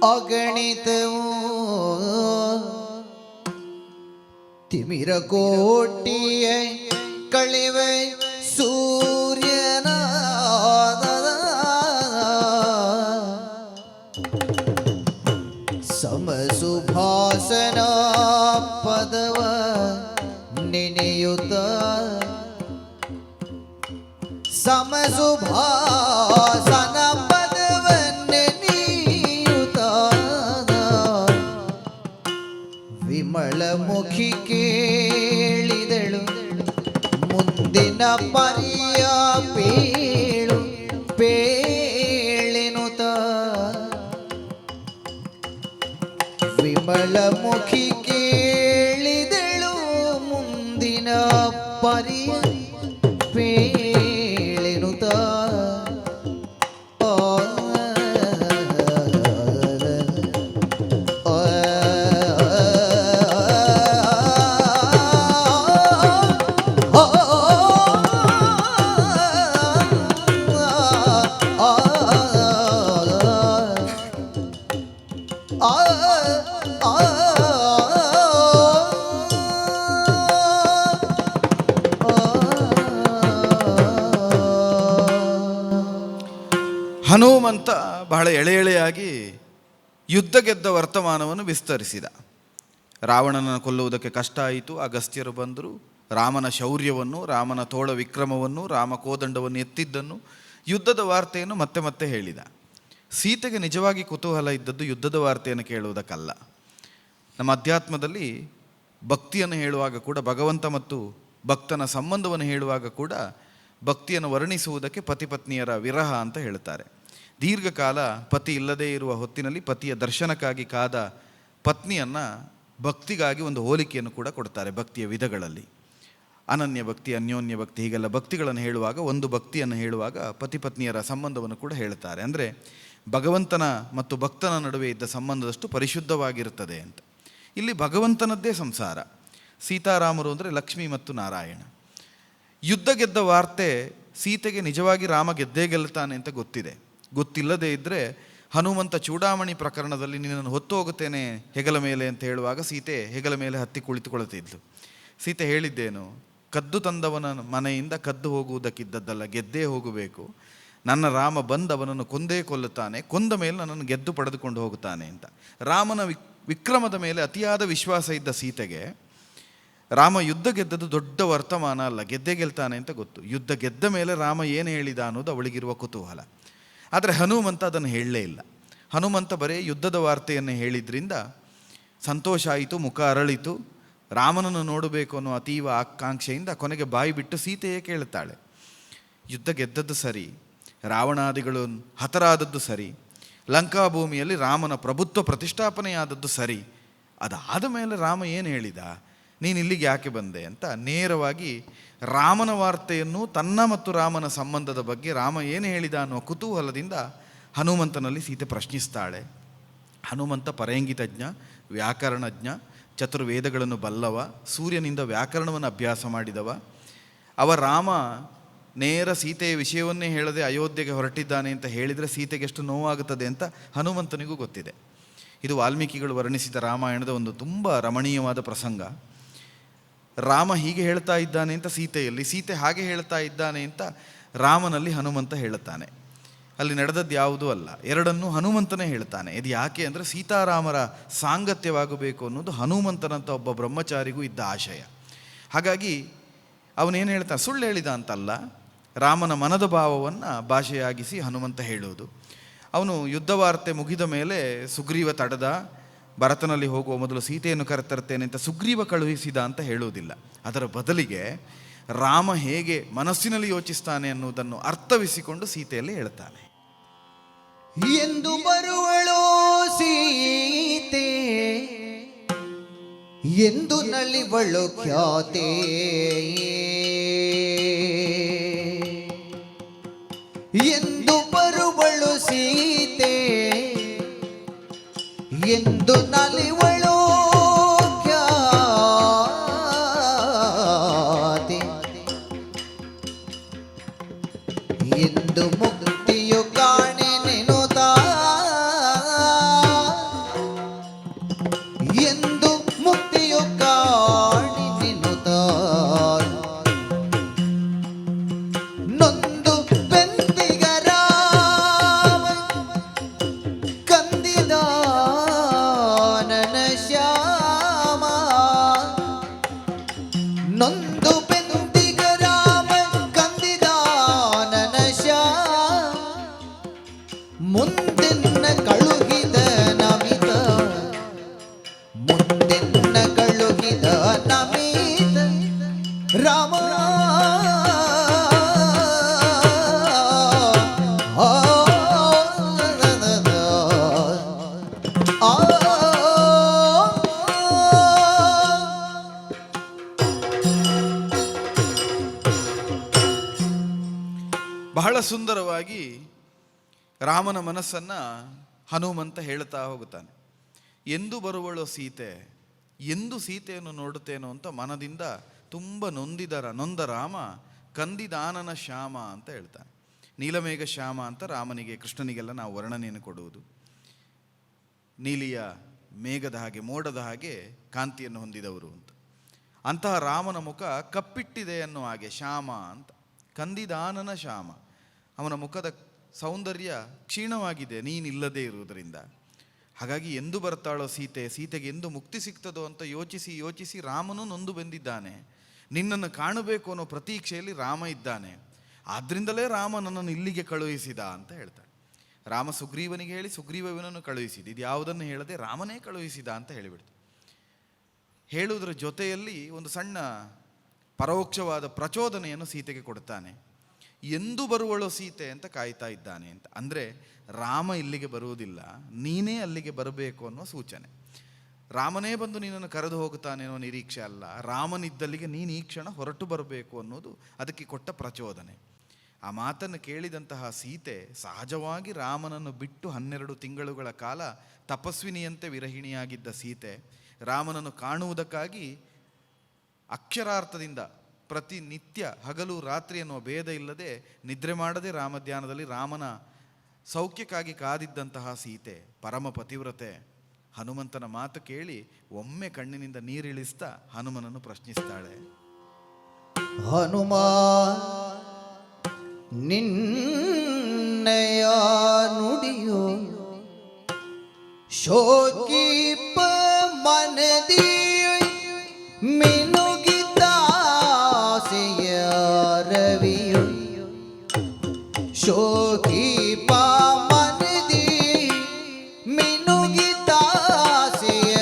ಅಗಣಿತವು. ತಿಮಿರ ಕೋಟಿಯ ಕಳಿವೆ ಸೂರ್ಯನ ಸಮಸುಭಾಸನ ಪದವ ನೆನೆಯುತ್ತ ಸಮಸುಭಾಸನ ಪದವ ನೆನೆಯುತ್ತ ವಿಮಲ ಮುಖಿ ಕೇಳಿದಳು ಮುಂದಿನ ಪರಿಯ ಪೇಳು ಪೇಳೆನುತ. ವಿಮಲ ಮುಖಿ ಕೇಳಿದಳು ಮುಂದಿನ ಪರಿಯ ಪೇಳೆನುತ. ಹನುಮಂತ ಬಹಳ ಎಳೆಯಾಗಿ ಯುದ್ಧ ಗೆದ್ದ ವರ್ತಮಾನವನ್ನು ವಿಸ್ತರಿಸಿದ. ರಾವಣನನ್ನು ಕೊಲ್ಲುವುದಕ್ಕೆ ಕಷ್ಟ ಆಯಿತು, ಅಗಸ್ತ್ಯರು ಬಂದರು. ರಾಮನ ಶೌರ್ಯವನ್ನು, ರಾಮನ ತೋಳ ವಿಕ್ರಮವನ್ನು, ರಾಮ ಕೋದಂಡವನ್ನು ಎತ್ತಿದ್ದನ್ನು, ಯುದ್ಧದ ವಾರ್ತೆಯನ್ನು ಮತ್ತೆ ಮತ್ತೆ ಹೇಳಿದ. ಸೀತೆಗೆ ನಿಜವಾಗಿ ಕುತೂಹಲ ಇದ್ದದ್ದು ಯುದ್ಧದ ವಾರ್ತೆಯನ್ನು ಕೇಳುವುದಕ್ಕಲ್ಲ. ನಮ್ಮ ಅಧ್ಯಾತ್ಮದಲ್ಲಿ ಭಕ್ತಿಯನ್ನು ಹೇಳುವಾಗ ಕೂಡ, ಭಗವಂತ ಮತ್ತು ಭಕ್ತನ ಸಂಬಂಧವನ್ನು ಹೇಳುವಾಗ ಕೂಡ ಭಕ್ತಿಯನ್ನು ವರ್ಣಿಸುವುದಕ್ಕೆ ಪತಿಪತ್ನಿಯರ ವಿರಹ ಅಂತ ಹೇಳ್ತಾರೆ. ದೀರ್ಘಕಾಲ ಪತಿ ಇಲ್ಲದೇ ಇರುವ ಹೊತ್ತಿನಲ್ಲಿ ಪತಿಯ ದರ್ಶನಕ್ಕಾಗಿ ಕಾದ ಪತ್ನಿಯನ್ನು ಭಕ್ತಿಗಾಗಿ ಒಂದು ಹೋಲಿಕೆಯನ್ನು ಕೂಡ ಕೊಡ್ತಾರೆ ಭಕ್ತಿಯ ವಿಧಗಳಲ್ಲಿ. ಅನನ್ಯ ಭಕ್ತಿ, ಅನ್ಯೋನ್ಯ ಭಕ್ತಿ, ಹೀಗೆಲ್ಲ ಭಕ್ತಿಗಳನ್ನು ಹೇಳುವಾಗ ಒಂದು ಭಕ್ತಿಯನ್ನು ಹೇಳುವಾಗ ಪತಿಪತ್ನಿಯರ ಸಂಬಂಧವನ್ನು ಕೂಡ ಹೇಳ್ತಾರೆ. ಅಂದರೆ ಭಗವಂತನ ಮತ್ತು ಭಕ್ತನ ನಡುವೆ ಇದ್ದ ಸಂಬಂಧದಷ್ಟು ಪರಿಶುದ್ಧವಾಗಿರುತ್ತದೆ ಅಂತ. ಇಲ್ಲಿ ಭಗವಂತನದ್ದೇ ಸಂಸಾರ. ಸೀತಾರಾಮರು ಅಂದರೆ ಲಕ್ಷ್ಮಿ ಮತ್ತು ನಾರಾಯಣ. ಯುದ್ಧ ಗೆದ್ದ ವಾರ್ತೆ ಸೀತೆಗೆ ನಿಜವಾಗಿ ರಾಮ ಗೆದ್ದೇ ಗೆಲ್ತಾನೆ ಅಂತ ಗೊತ್ತಿದೆ. ಗೊತ್ತಿಲ್ಲದೇ ಇದ್ದರೆ ಹನುಮಂತ ಚೂಡಾಮಣಿ ಪ್ರಕರಣದಲ್ಲಿ ನಿನ್ನನ್ನು ಹೊತ್ತು ಹೋಗುತ್ತೇನೆ ಹೆಗಲ ಮೇಲೆ ಅಂತ ಹೇಳುವಾಗ ಸೀತೆ ಹೆಗಲ ಮೇಲೆ ಹತ್ತಿ ಕುಳಿತುಕೊಳ್ಳುತ್ತಿದ್ಲು. ಸೀತೆ ಹೇಳಿದ್ದೇನು? ಕದ್ದು ತಂದವನ ಮನೆಯಿಂದ ಕದ್ದು ಹೋಗುವುದಕ್ಕಿದ್ದದ್ದಲ್ಲ, ಗೆದ್ದೇ ಹೋಗಬೇಕು. ನನ್ನ ರಾಮ ಬಂದವನನ್ನು ಕೊಂದೇ ಕೊಲ್ಲುತ್ತಾನೆ, ಕೊಂದ ಮೇಲೆ ನನ್ನನ್ನು ಗೆದ್ದು ಪಡೆದುಕೊಂಡು ಹೋಗುತ್ತಾನೆ ಅಂತ. ರಾಮನ ವಿಕ್ರಮದ ಮೇಲೆ ಅತಿಯಾದ ವಿಶ್ವಾಸ ಇದ್ದ ಸೀತೆಗೆ ರಾಮ ಯುದ್ಧ ಗೆದ್ದದ್ದು ದೊಡ್ಡ ವರ್ತಮಾನ ಅಲ್ಲ, ಗೆದ್ದೇ ಗೆಲ್ತಾನೆ ಅಂತ ಗೊತ್ತು. ಯುದ್ಧ ಗೆದ್ದ ಮೇಲೆ ರಾಮ ಏನು ಹೇಳಿದ ಅನ್ನೋದು ಅವಳಿಗಿರುವ ಕುತೂಹಲ. ಆದರೆ ಹನುಮಂತ ಅದನ್ನು ಹೇಳಲೇ ಇಲ್ಲ. ಹನುಮಂತ ಬರೀ ಯುದ್ಧದ ವಾರ್ತೆಯನ್ನು ಹೇಳಿದ್ರಿಂದ ಸಂತೋಷ ಆಯಿತು, ಮುಖ ಅರಳಿತು. ರಾಮನನ್ನು ನೋಡಬೇಕು ಅನ್ನೋ ಅತೀವ ಆಕಾಂಕ್ಷೆಯಿಂದ ಕೊನೆಗೆ ಬಾಯಿ ಬಿಟ್ಟು ಸೀತೆಯೇ ಕೇಳುತ್ತಾಳೆ, ಯುದ್ಧ ಗೆದ್ದದ್ದು ಸರಿ, ರಾವಣಾದಿಗಳು ಹತರಾದದ್ದು ಸರಿ, ಲಂಕಾಭೂಮಿಯಲ್ಲಿ ರಾಮನ ಪ್ರಭುತ್ವ ಪ್ರತಿಷ್ಠಾಪನೆಯಾದದ್ದು ಸರಿ, ಅದಾದ ಮೇಲೆ ರಾಮ ಏನು ಹೇಳಿದ, ನೀನು ಇಲ್ಲಿಗೆ ಯಾಕೆ ಬಂದೆ ಅಂತ ನೇರವಾಗಿ ರಾಮನ ವಾರ್ತೆಯನ್ನು, ತನ್ನ ಮತ್ತು ರಾಮನ ಸಂಬಂಧದ ಬಗ್ಗೆ ರಾಮ ಏನು ಹೇಳಿದ ಅನ್ನೋ ಕುತೂಹಲದಿಂದ ಹನುಮಂತನಲ್ಲಿ ಸೀತೆ ಪ್ರಶ್ನಿಸ್ತಾಳೆ. ಹನುಮಂತ ಪರೇಂಗಿತಜ್ಞ, ವ್ಯಾಕರಣಜ್ಞ, ಚತುರ್ವೇದಗಳನ್ನು ಬಲ್ಲವ, ಸೂರ್ಯನಿಂದ ವ್ಯಾಕರಣವನ್ನು ಅಭ್ಯಾಸ ಮಾಡಿದವ. ರಾಮ ನೇರ ಸೀತೆಯ ವಿಷಯವನ್ನೇ ಹೇಳದೆ ಅಯೋಧ್ಯೆಗೆ ಹೊರಟಿದ್ದಾನೆ ಅಂತ ಹೇಳಿದರೆ ಸೀತೆಗೆ ಎಷ್ಟು ನೋವಾಗುತ್ತದೆ ಅಂತ ಹನುಮಂತನಿಗೂ ಗೊತ್ತಿದೆ. ಇದು ವಾಲ್ಮೀಕಿಗಳು ವರ್ಣಿಸಿದ ರಾಮಾಯಣದ ಒಂದು ತುಂಬ ರಮಣೀಯವಾದ ಪ್ರಸಂಗ. ರಾಮ ಹೀಗೆ ಹೇಳ್ತಾ ಇದ್ದಾನೆ ಅಂತ ಸೀತೆಯಲ್ಲಿ, ಸೀತೆ ಹಾಗೆ ಹೇಳ್ತಾ ಇದ್ದಾನೆ ಅಂತ ರಾಮನಲ್ಲಿ ಹನುಮಂತ ಹೇಳುತ್ತಾನೆ. ಅಲ್ಲಿ ನಡೆದದ್ದು ಯಾವುದೂ ಅಲ್ಲ, ಎರಡನ್ನೂ ಹನುಮಂತನೇ ಹೇಳ್ತಾನೆ. ಇದು ಯಾಕೆ ಅಂದರೆ ಸೀತಾರಾಮರ ಸಾಂಗತ್ಯವಾಗಬೇಕು ಅನ್ನೋದು ಹನುಮಂತನಂತ ಒಬ್ಬ ಬ್ರಹ್ಮಚಾರಿಗೂ ಇದ್ದ ಆಶಯ. ಹಾಗಾಗಿ ಅವನೇನು ಹೇಳ್ತಾನೆ, ಸುಳ್ಳು ಹೇಳಿದ ಅಂತಲ್ಲ, ರಾಮನ ಮನದ ಭಾವವನ್ನು ಭಾಷೆಯಾಗಿಸಿ ಹನುಮಂತ ಹೇಳುವುದು. ಅವನು ಯುದ್ಧ ವಾರ್ತೆ ಮುಗಿದ ಮೇಲೆ ಸುಗ್ರೀವ ತಡೆದ, ಭರತನಲ್ಲಿ ಹೋಗುವ ಮೊದಲು ಸೀತೆಯನ್ನು ಕರೆತರ್ತೇನೆ ಅಂತ ಸುಗ್ರೀವ ಕಳುಹಿಸಿದ ಅಂತ ಹೇಳುವುದಿಲ್ಲ. ಅದರ ಬದಲಿಗೆ ರಾಮ ಹೇಗೆ ಮನಸ್ಸಿನಲ್ಲಿ ಯೋಚಿಸ್ತಾನೆ ಅನ್ನುವುದನ್ನು ಅರ್ಥವಿಸಿಕೊಂಡು ಸೀತೆಯಲ್ಲಿ ಹೇಳ್ತಾನೆ. ಎಂದು ಬರುವಳೋ ಸೀತೆ, ಎಂದು ನಲಿವಳು ಖ್ಯಾತೆ, ಎಂದು ಬರುವಳು ಸೀತೆ, ಎಂದು ನಲಿವಳು ಖ್ಯಾತೆ, ಎಂದು ಮುಕ್ತಿಯು ಕಾಣೆ ನೆನುತ, ಎಂದು ಮುಕ್ತಿಯು ಕಾಣೆ ನೆನುತ, ನೊಂದು ಬೆಂದಿಗರ ಕಂದಿದ ನನ್ನ ಶ್ಯಾಮ, ನೊಂದು ಬೆಂದಿಗರ ಕಂದಿದ ನನ್ನ ಶ್ಯಾಮ, ಮುಂದೆನ್ನ ಕಳುಹಿದ ನಮಿತ, ಮುಂದೆನ್ನ ಕಳುಹಿದ ನಮಿತ ರಾಮ. ಬಹಳ ಸುಂದರವಾಗಿ ರಾಮನ ಮನಸ್ಸನ್ನು ಹನುಮಂತ ಹೇಳ್ತಾ ಹೋಗುತ್ತಾನೆ. ಎಂದು ಬರುವಳು ಸೀತೆ, ಎಂದು ಸೀತೆಯನ್ನು ನೋಡುತ್ತೇನೋ ಅಂತ ಮನದಿಂದ ತುಂಬ ನೊಂದ ರಾಮ ಕಂದಿದಾನನ ಶ್ಯಾಮ ಅಂತ ಹೇಳ್ತಾನೆ. ನೀಲಮೇಘ ಶ್ಯಾಮ ಅಂತ ರಾಮನಿಗೆ ಕೃಷ್ಣನಿಗೆಲ್ಲ ನಾವು ವರ್ಣನೆಯನ್ನು ಕೊಡುವುದು. ನೀಲಿಯ ಮೇಘದ ಹಾಗೆ, ಮೋಡದ ಹಾಗೆ ಕಾಂತಿಯನ್ನು ಹೊಂದಿದವರು ಅಂತ. ಅಂತಹ ರಾಮನ ಮುಖ ಕಪ್ಪಿಟ್ಟಿದೆ ಅನ್ನೋ ಹಾಗೆ ಶ್ಯಾಮ ಅಂತ, ಕಂದಿದಾನನ ಶ್ಯಾಮ. ಅವನ ಮುಖದ ಸೌಂದರ್ಯ ಕ್ಷೀಣವಾಗಿದೆ ನೀನಿಲ್ಲದೇ ಇರುವುದರಿಂದ. ಹಾಗಾಗಿ ಎಂದು ಬರ್ತಾಳೋ ಸೀತೆ, ಸೀತೆಗೆ ಎಂದು ಮುಕ್ತಿ ಸಿಗ್ತದೋ ಅಂತ ಯೋಚಿಸಿ ಯೋಚಿಸಿ ರಾಮನು ನೊಂದು ಬೆಂದಿದ್ದಾನೆ. ನಿನ್ನನ್ನು ಕಾಣಬೇಕು ಅನ್ನೋ ಪ್ರತೀಕ್ಷೆಯಲ್ಲಿ ರಾಮ ಇದ್ದಾನೆ. ಆದ್ದರಿಂದಲೇ ರಾಮ ನನ್ನನ್ನು ಇಲ್ಲಿಗೆ ಕಳುಹಿಸಿದ ಅಂತ ಹೇಳ್ತಾನೆ. ರಾಮ ಸುಗ್ರೀವನಿಗೆ ಹೇಳಿ ಸುಗ್ರೀವ ಇವನನ್ನು ಕಳುಹಿಸಿದ, ಇದು ಯಾವುದನ್ನು ಹೇಳದೆ ರಾಮನೇ ಕಳುಹಿಸಿದ ಅಂತ ಹೇಳಿಬಿಡ್ತು. ಹೇಳುವುದರ ಜೊತೆಯಲ್ಲಿ ಒಂದು ಸಣ್ಣ ಪರೋಕ್ಷವಾದ ಪ್ರಚೋದನೆಯನ್ನು ಸೀತೆಗೆ ಕೊಡ್ತಾನೆ. ಎಂದು ಬರುವಳು ಸೀತೆ ಅಂತ ಕಾಯ್ತಾ ಇದ್ದಾನೆ ಅಂತ. ಅಂದರೆ ರಾಮ ಇಲ್ಲಿಗೆ ಬರುವುದಿಲ್ಲ, ನೀನೇ ಅಲ್ಲಿಗೆ ಬರಬೇಕು ಅನ್ನೋ ಸೂಚನೆ. ರಾಮನೇ ಬಂದು ನಿನ್ನನ್ನು ಕರೆದು ಹೋಗುತ್ತಾನೆ ಅನ್ನೋ ನಿರೀಕ್ಷೆ ಅಲ್ಲ, ರಾಮನಿದ್ದಲ್ಲಿಗೆ ನೀನು ಈ ಕ್ಷಣ ಹೊರಟು ಬರಬೇಕು ಅನ್ನೋದು ಅದಕ್ಕೆ ಕೊಟ್ಟ ಪ್ರಚೋದನೆ. ಆ ಮಾತನ್ನು ಕೇಳಿದಂತಹ ಸೀತೆ ಸಹಜವಾಗಿ ರಾಮನನ್ನು ಬಿಟ್ಟು 12 ತಿಂಗಳುಗಳ ಕಾಲ ತಪಸ್ವಿನಿಯಂತೆ ವಿರಹಿಣಿಯಾಗಿದ್ದ ಸೀತೆ ರಾಮನನ್ನು ಕಾಣುವುದಕ್ಕಾಗಿ ಅಕ್ಷರಾರ್ಥದಿಂದ ಪ್ರತಿನಿತ್ಯ ಹಗಲು ರಾತ್ರಿ ಅನ್ನುವ ಭೇದ ಇಲ್ಲದೆ ನಿದ್ರೆ ಮಾಡದೆ ರಾಮಧ್ಯಾನದಲ್ಲಿ ರಾಮನ ಸೌಖ್ಯಕ್ಕಾಗಿ ಕಾದಿದ್ದಂತಹ ಸೀತೆ ಪರಮ ಪತಿವ್ರತೆ ಹನುಮಂತನ ಮಾತು ಕೇಳಿ ಒಮ್ಮೆ ಕಣ್ಣಿನಿಂದ ನೀರಿಳಿಸ್ತಾ ಹನುಮನನ್ನು ಪ್ರಶ್ನಿಸ್ತಾಳೆ. ಹನುಮ ನಿನ್ನಯ ನುಡಿಯೋ ಶೋಕಿಪ ಮನದಿ ಮಿನುಗಿದಾಸೆಯ ರವಿಯು ಶೋಕಿಪ ಮನದಿ ಮಿನುಗಿದಾಸೆಯ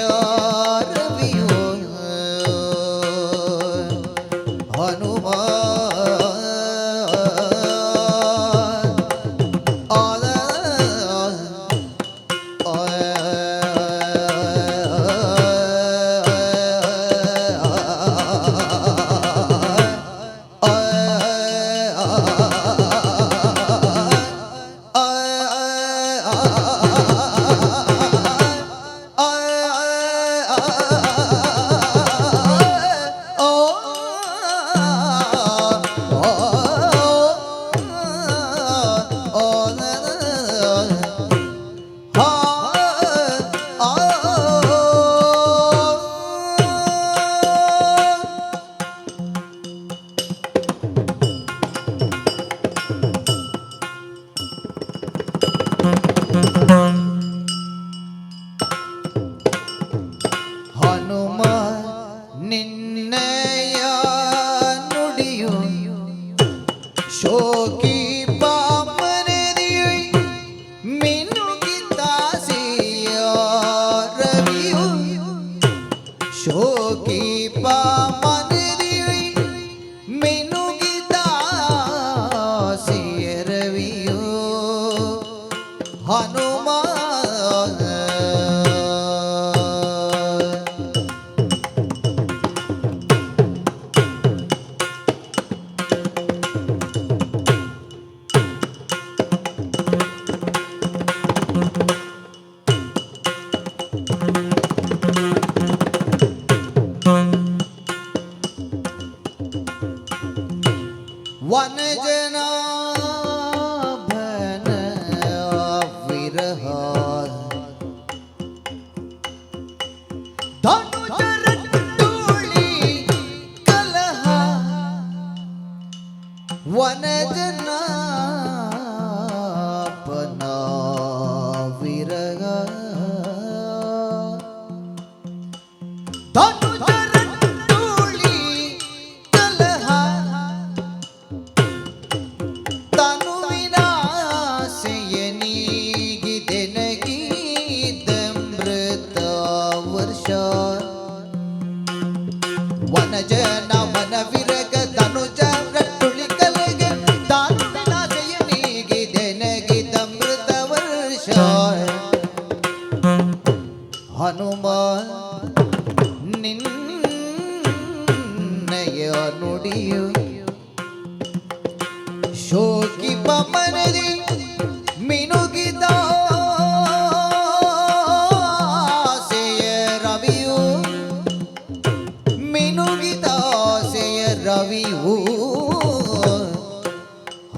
ರವಿಯು ಹನುಮ ಹನುಮ ನಿನ್ನಯ ನುಡಿಯು ಶೋಕಿ ಪಾಮನದಿ ಮಿನುಗಿದಾಸೆಯ ರವಿಯು ಶೋಕಿ ಪಾಮನದಿ ಮಿನುಗಿದಾಸೆಯ ರವಿಯು ಹನುಮ ವನಜನಾಭನ ವಿರಹ ಧನುಜರಟ್ಟುಳಿ ಕಲಹ ವನಜನಾಭನ ವಿರಹ ಧನುಜರಟ್ಟುಳಿ ಕಲಹ ವನಜನ ಮನ ವಿರಗ ಧನುಜ ರಟ್ಟುಳಿ ಕಲಗ ತಾನು ವಿಲಾಸೆಯನಿಗಿದೆ ನಗಿದಮೃತ ವರ್ಷ ಹನುಮ ನಿನ್ನಯ ನುಡಿಯು ಶೋಕಿ ಪಮನದಿ ಮಿನುಗಿದಾಸೆಯ ರವಿಯು ಮಿನುಗಿದಾಸೆಯ ರವಿಯು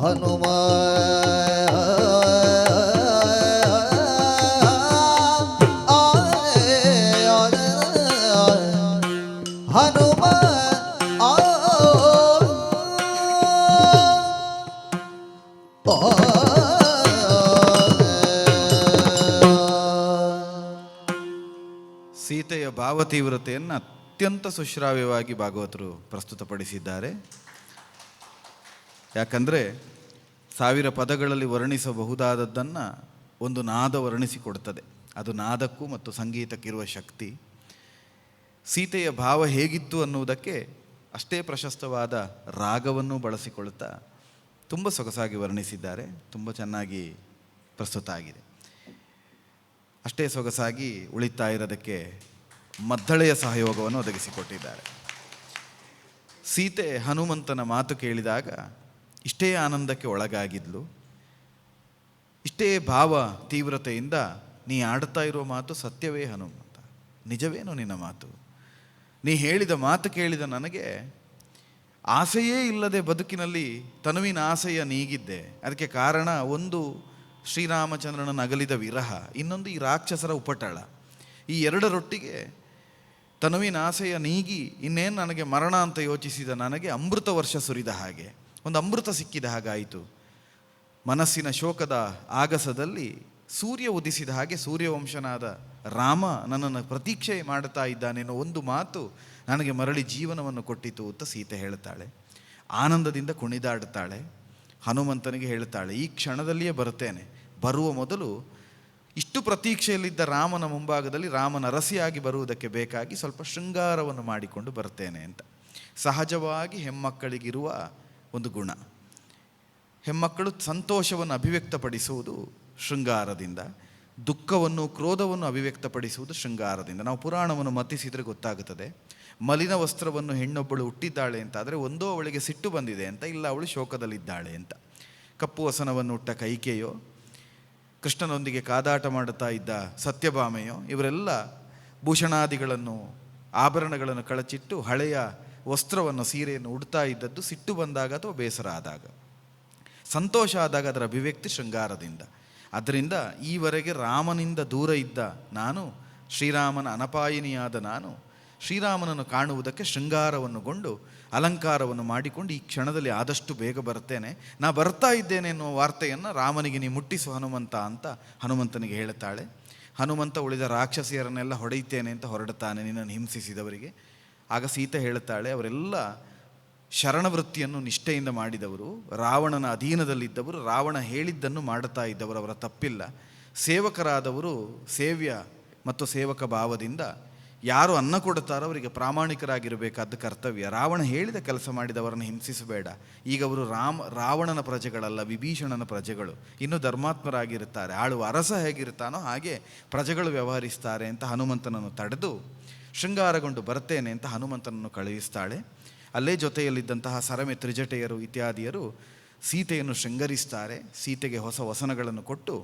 ಹನುಮ ಹನುಮ ಸೀತೆಯ ಭಾವತೀವ್ರತೆಯನ್ನು ಅತ್ಯಂತ ಸುಶ್ರಾವ್ಯವಾಗಿ ಭಾಗವತರು ಪ್ರಸ್ತುತಪಡಿಸಿದ್ದಾರೆ. ಯಾಕಂದರೆ 1000 ಪದಗಳಲ್ಲಿ ವರ್ಣಿಸಬಹುದಾದದ್ದನ್ನು ಒಂದು ನಾದ ವರ್ಣಿಸಿಕೊಡ್ತದೆ. ಅದು ನಾದಕ್ಕೂ ಮತ್ತು ಸಂಗೀತಕ್ಕಿರುವ ಶಕ್ತಿ. ಸೀತೆಯ ಭಾವ ಹೇಗಿತ್ತು ಅನ್ನುವುದಕ್ಕೆ ಅಷ್ಟೇ ಪ್ರಶಸ್ತವಾದ ರಾಗವನ್ನು ಬಳಸಿಕೊಳ್ತಾ ತುಂಬ ಸೊಗಸಾಗಿ ವರ್ಣಿಸಿದ್ದಾರೆ, ತುಂಬ ಚೆನ್ನಾಗಿ ಪ್ರಸ್ತುತ ಆಗಿದೆ. ಅಷ್ಟೇ ಸೊಗಸಾಗಿ ಉಳಿತಾ ಇರೋದಕ್ಕೆ ಮದ್ದಳೆಯ ಸಹಯೋಗವನ್ನು ಒದಗಿಸಿಕೊಟ್ಟಿದ್ದಾರೆ. ಸೀತೆ ಹನುಮಂತನ ಮಾತು ಕೇಳಿದಾಗ ಇಷ್ಟೇ ಆನಂದಕ್ಕೆ ಒಳಗಾಗಿದ್ಲು, ಇಷ್ಟೇ ಭಾವ ತೀವ್ರತೆಯಿಂದ ನೀ ಆಡ್ತಾ ಇರೋ ಮಾತು ಸತ್ಯವೇ ಹನುಮಂತ, ನಿಜವೇನು ನಿನ್ನ ಮಾತು? ನೀ ಹೇಳಿದ ಮಾತು ಕೇಳಿದ ನನಗೆ ಆಸೆಯೇ ಇಲ್ಲದೆ ಬದುಕಿನಲ್ಲಿ ತನುವಿನ ಆಸೆಯ ನೀಗಿದ್ದೆ. ಅದಕ್ಕೆ ಕಾರಣ ಒಂದು ಶ್ರೀರಾಮಚಂದ್ರನ ಅಗಲಿದ ವಿರಹ, ಇನ್ನೊಂದು ಈ ರಾಕ್ಷಸರ ಉಪಟಳ. ಈ ಎರಡರೊಟ್ಟಿಗೆ ತನುವಿನ ಆಸೆಯ ನೀಗಿ ಇನ್ನೇನು ನನಗೆ ಮರಣ ಅಂತ ಯೋಚಿಸಿದ ನನಗೆ ಅಮೃತ ವರ್ಷ ಸುರಿದ ಹಾಗೆ, ಒಂದು ಅಮೃತ ಸಿಕ್ಕಿದ ಹಾಗಾಯಿತು. ಮನಸ್ಸಿನ ಶೋಕದ ಆಗಸದಲ್ಲಿ ಸೂರ್ಯ ಉದಿಸಿದ ಹಾಗೆ ಸೂರ್ಯವಂಶನಾದ ರಾಮ ನನ್ನನ್ನು ಪ್ರತೀಕ್ಷೆ ಮಾಡುತ್ತಾ ಇದ್ದಾನೆನ್ನೋ ಒಂದು ಮಾತು ನನಗೆ ಮರಳಿ ಜೀವನವನ್ನು ಕೊಟ್ಟಿತು ಅಂತ ಸೀತೆ ಹೇಳ್ತಾಳೆ. ಆನಂದದಿಂದ ಕುಣಿದಾಡುತ್ತಾಳೆ. ಹನುಮಂತನಿಗೆ ಹೇಳ್ತಾಳೆ, ಈ ಕ್ಷಣದಲ್ಲಿಯೇ ಬರುತ್ತೇನೆ, ಬರುವ ಮೊದಲು ಇಷ್ಟು ಪ್ರತೀಕ್ಷೆಯಲ್ಲಿದ್ದ ರಾಮನ ಮುಂಭಾಗದಲ್ಲಿ ರಾಮನ ಅರಸಿಯಾಗಿ ಬರುವುದಕ್ಕೆ ಬೇಕಾಗಿ ಸ್ವಲ್ಪ ಶೃಂಗಾರವನ್ನು ಮಾಡಿಕೊಂಡು ಬರ್ತೇನೆ ಅಂತ. ಸಹಜವಾಗಿ ಹೆಮ್ಮಕ್ಕಳಿಗಿರುವ ಒಂದು ಗುಣ, ಹೆಮ್ಮಕ್ಕಳು ಸಂತೋಷವನ್ನು ಅಭಿವ್ಯಕ್ತಪಡಿಸುವುದು ಶೃಂಗಾರದಿಂದ, ದುಃಖವನ್ನು ಕ್ರೋಧವನ್ನು ಅಭಿವ್ಯಕ್ತಪಡಿಸುವುದು ಶೃಂಗಾರದಿಂದ. ನಾವು ಪುರಾಣವನ್ನು ಮತಿಸಿದರೆ ಗೊತ್ತಾಗುತ್ತದೆ. ಮಲಿನ ವಸ್ತ್ರವನ್ನು ಹೆಣ್ಣೊಬ್ಬಳು ಹುಟ್ಟಿದ್ದಾಳೆ ಅಂತಾದರೆ ಒಂದೋ ಅವಳಿಗೆ ಸಿಟ್ಟು ಬಂದಿದೆ ಅಂತ, ಇಲ್ಲ ಅವಳು ಶೋಕದಲ್ಲಿದ್ದಾಳೆ ಅಂತ. ಕಪ್ಪು ವಸನವನ್ನು ಹುಟ್ಟ ಕೈಕೆಯೋ, ಕೃಷ್ಣನೊಂದಿಗೆ ಕಾದಾಟ ಮಾಡುತ್ತಾ ಇದ್ದ ಸತ್ಯಭಾಮೆಯೋ, ಇವರೆಲ್ಲ ಭೂಷಣಾದಿಗಳನ್ನು ಆಭರಣಗಳನ್ನು ಕಳಚಿಟ್ಟು ಹಳೆಯ ವಸ್ತ್ರವನ್ನು ಸೀರೆಯನ್ನು ಉಡ್ತಾ ಇದ್ದದ್ದು ಸಿಟ್ಟು ಬಂದಾಗ ಅಥವಾ ಬೇಸರ ಆದಾಗ. ಸಂತೋಷ ಆದಾಗ ಅದರ ಅಭಿವ್ಯಕ್ತಿ ಶೃಂಗಾರದಿಂದ. ಅದರಿಂದ ಈವರೆಗೆ ರಾಮನಿಂದ ದೂರ ಇದ್ದ ನಾನು, ಶ್ರೀರಾಮನ ಅನಪಾಯಿನಿಯಾದ ನಾನು, ಶ್ರೀರಾಮನನ್ನು ಕಾಣುವುದಕ್ಕೆ ಶೃಂಗಾರವನ್ನುಗೊಂಡು ಅಲಂಕಾರವನ್ನು ಮಾಡಿಕೊಂಡು ಈ ಕ್ಷಣದಲ್ಲಿ ಆದಷ್ಟು ಬೇಗ ಬರ್ತೇನೆ, ನಾ ಬರ್ತಾ ಇದ್ದೇನೆ ಎನ್ನುವ ವಾರ್ತೆಯನ್ನು ರಾಮನಿಗೆ ನೀ ಮುಟ್ಟಿಸು ಹನುಮಂತ ಅಂತ ಹನುಮಂತನಿಗೆ ಹೇಳ್ತಾಳೆ. ಹನುಮಂತ ಉಳಿದ ರಾಕ್ಷಸಿಯರನ್ನೆಲ್ಲ ಹೊಡೆಯುತ್ತೇನೆ ಅಂತ ಹೊರಡುತ್ತಾನೆ, ನಿನ್ನನ್ನು ಹಿಂಸಿಸಿದವರಿಗೆ. ಆಗ ಸೀತೆ ಹೇಳ್ತಾಳೆ, ಅವರೆಲ್ಲ ಶರಣವೃತ್ತಿಯನ್ನು ನಿಷ್ಠೆಯಿಂದ ಮಾಡಿದವರು, ರಾವಣನ ಅಧೀನದಲ್ಲಿದ್ದವರು, ರಾವಣ ಹೇಳಿದ್ದನ್ನು ಮಾಡುತ್ತಾ ಇದ್ದವರು, ಅವರ ತಪ್ಪಿಲ್ಲ. ಸೇವಕರಾದವರು ಸೇವ್ಯ ಮತ್ತು ಸೇವಕ ಭಾವದಿಂದ ಯಾರು ಅನ್ನ ಕೊಡುತ್ತಾರೋ ಅವರಿಗೆ ಪ್ರಾಮಾಣಿಕರಾಗಿರಬೇಕಾದ ಕರ್ತವ್ಯ. ರಾವಣ ಹೇಳಿದ ಕೆಲಸ ಮಾಡಿದವರನ್ನು ಹಿಂಸಿಸಬೇಡ. ಈಗ ಅವರು ರಾವಣನ ಪ್ರಜೆಗಳಲ್ಲ, ವಿಭೀಷಣನ ಪ್ರಜೆಗಳು, ಇನ್ನೂ ಧರ್ಮಾತ್ಮರಾಗಿರುತ್ತಾರೆ. ಆಳುವ ಅರಸ ಹೇಗಿರ್ತಾನೋ ಹಾಗೆ ಪ್ರಜೆಗಳು ವ್ಯವಹರಿಸ್ತಾರೆ ಅಂತ ಹನುಮಂತನನ್ನು ತಡೆದು ಶೃಂಗಾರಗೊಂಡು ಬರ್ತೇನೆ ಅಂತ ಹನುಮಂತನನ್ನು ಕಳುಹಿಸ್ತಾಳೆ. ಅಲ್ಲೇ ಜೊತೆಯಲ್ಲಿದ್ದಂತಹ ಸರಮೆ ತ್ರಿಜಟೆಯರು ಇತ್ಯಾದಿಯರು ಸೀತೆಯನ್ನು ಶೃಂಗರಿಸ್ತಾರೆ. ಸೀತೆಗೆ ಹೊಸ ವಸನಗಳನ್ನು ಕೊಟ್ಟು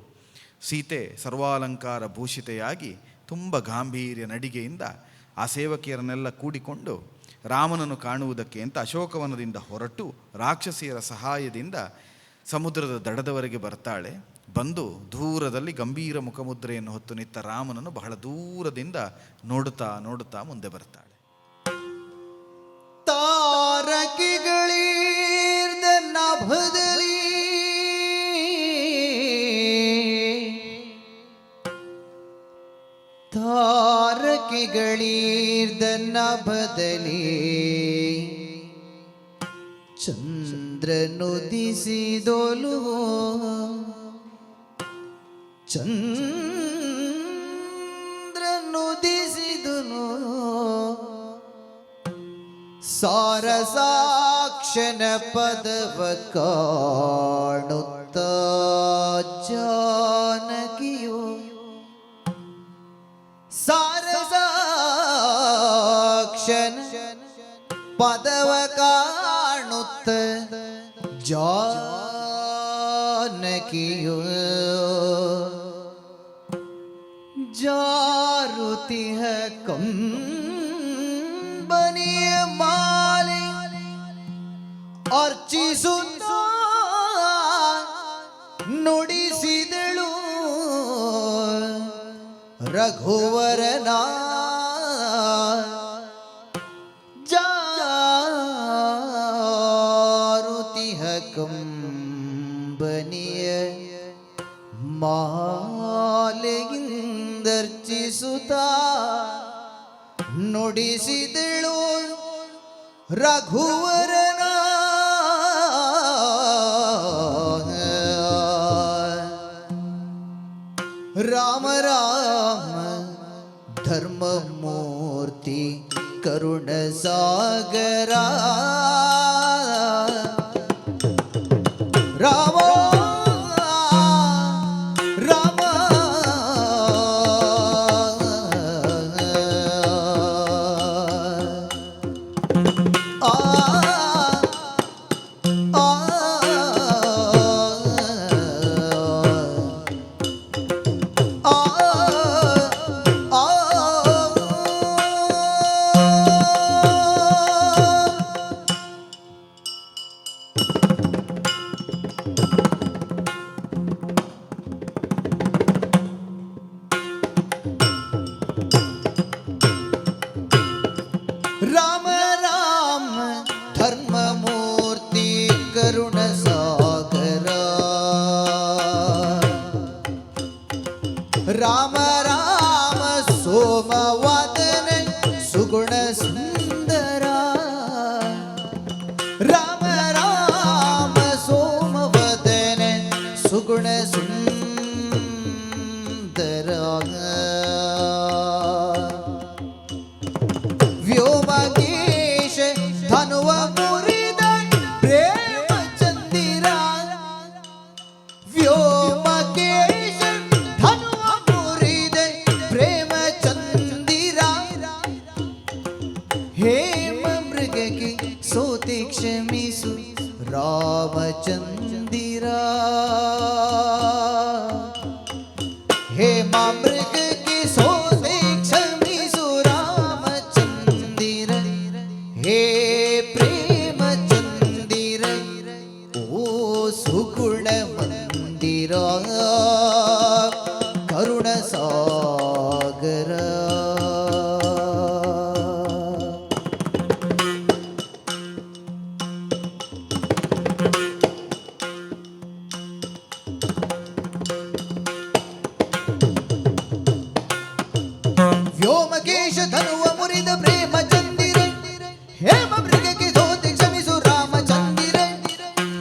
ಸೀತೆ ಸರ್ವಾಲಂಕಾರ ಭೂಷಿತೆಯಾಗಿ ತುಂಬ ಗಾಂಭೀರ್ಯ ನಡಿಗೆಯಿಂದ ಆ ಸೇವಕಿಯರನ್ನೆಲ್ಲ ಕೂಡಿಕೊಂಡು ರಾಮನನ್ನು ಕಾಣುವುದಕ್ಕೆ ಅಂತ ಅಶೋಕವನದಿಂದ ಹೊರಟು ರಾಕ್ಷಸಿಯರ ಸಹಾಯದಿಂದ ಸಮುದ್ರದ ದಡದವರೆಗೆ ಬರ್ತಾಳೆ. ಬಂದು ದೂರದಲ್ಲಿ ಗಂಭೀರ ಮುಖಮುದ್ರೆಯನ್ನು ಹೊತ್ತು ನಿಂತ ರಾಮನನ್ನು ಬಹಳ ದೂರದಿಂದ ನೋಡುತ್ತಾ ನೋಡುತ್ತಾ ಮುಂದೆ ಬರ್ತಾಳೆ. ತಾರಕಿಗಳೀರ್ದ ನಭದಲ್ಲಿ ತಾರಕಿಗಳೀರ್ದ ನಭದಲ್ಲಿ ಚಂದ್ರನುದಿಸಿದೊಲು ಚಂದ್ರನುದಿಸಿದನು ಸಾರಸಾಕ್ಷನ ಪದವ ಕಾಣುತ್ತ ಜಾನಕಿಯು ಸಾರಸಾಕ್ಷನ ಪದವ ಕಾಣುತ್ತ ಜಾನಕಿಯು ಜಾರುತಿಹ ಕಂಬನಿಯ ಮಾಲೆ ಅರ್ಚಿಸುತ್ತ ನುಡಿಸಿದಳು ರಘುವರನ ಜಾರುತಿಹ ಕಂಬನಿಯ ಮಾಲೆಯಿಂದರ್ಚಿಸುತ್ತ ನುಡಿಸಿದಳು ರಘುವರನ ರಾಮ ರಾಮ ಧರ್ಮಮೂರ್ತಿ ಕರುಣ ಸಾಗರ ರಾಮ ರಾಮ ಆ ರಾಮ ರಾಮ ಧರ್ಮಮೂರ್ತಿ ಕರುಣ ಸಾಗರ ರಾಮ ರಾಮ ಸೋಮವಾದನ ಸುಗುಣ ಸುಂದರ ರಾಮ ರಾಮ ಸೋಮವಾದನ ಸುಗುಣ ಸುಂದರ ವ್ಯೋಮಕೇಶ ಧನುವ ಮುರಿದ ಪ್ರೇಮ ಚಂದಿರ ವ್ಯೋಮಕೇಶ ಧನುವ ಮುರಿದ ಪ್ರೇಮ ಚಂದಿರ ಹೇಮ ಮೃಗಕ್ಕೆ ಸೋತೆ ಕ್ಷಮಿಸು ರಾಮಚಂದಿರ ಹೇಮ ಮೃಗಕ್ಕೆ ಸೋತೆ ಕ್ಷಮಿಸು ರಾಮಚಂದಿರ ಹೇ ಪ್ರೇಮ ಚಂದಿರ ಓ ಸುಗುಣ ಮಂದಿರ ಕರುಣ ಸಾಗರ ವ್ಯೋಮಕೇಶ ಧನುವ ಮುರಿದ ಪ್ರೇಮ ಚಂದಿರ ಹೇಮ ಮೃಗಕ್ಕೆ ಸೋತೆ ಕ್ಷಮಿಸು ರಾಮಚಂದಿರ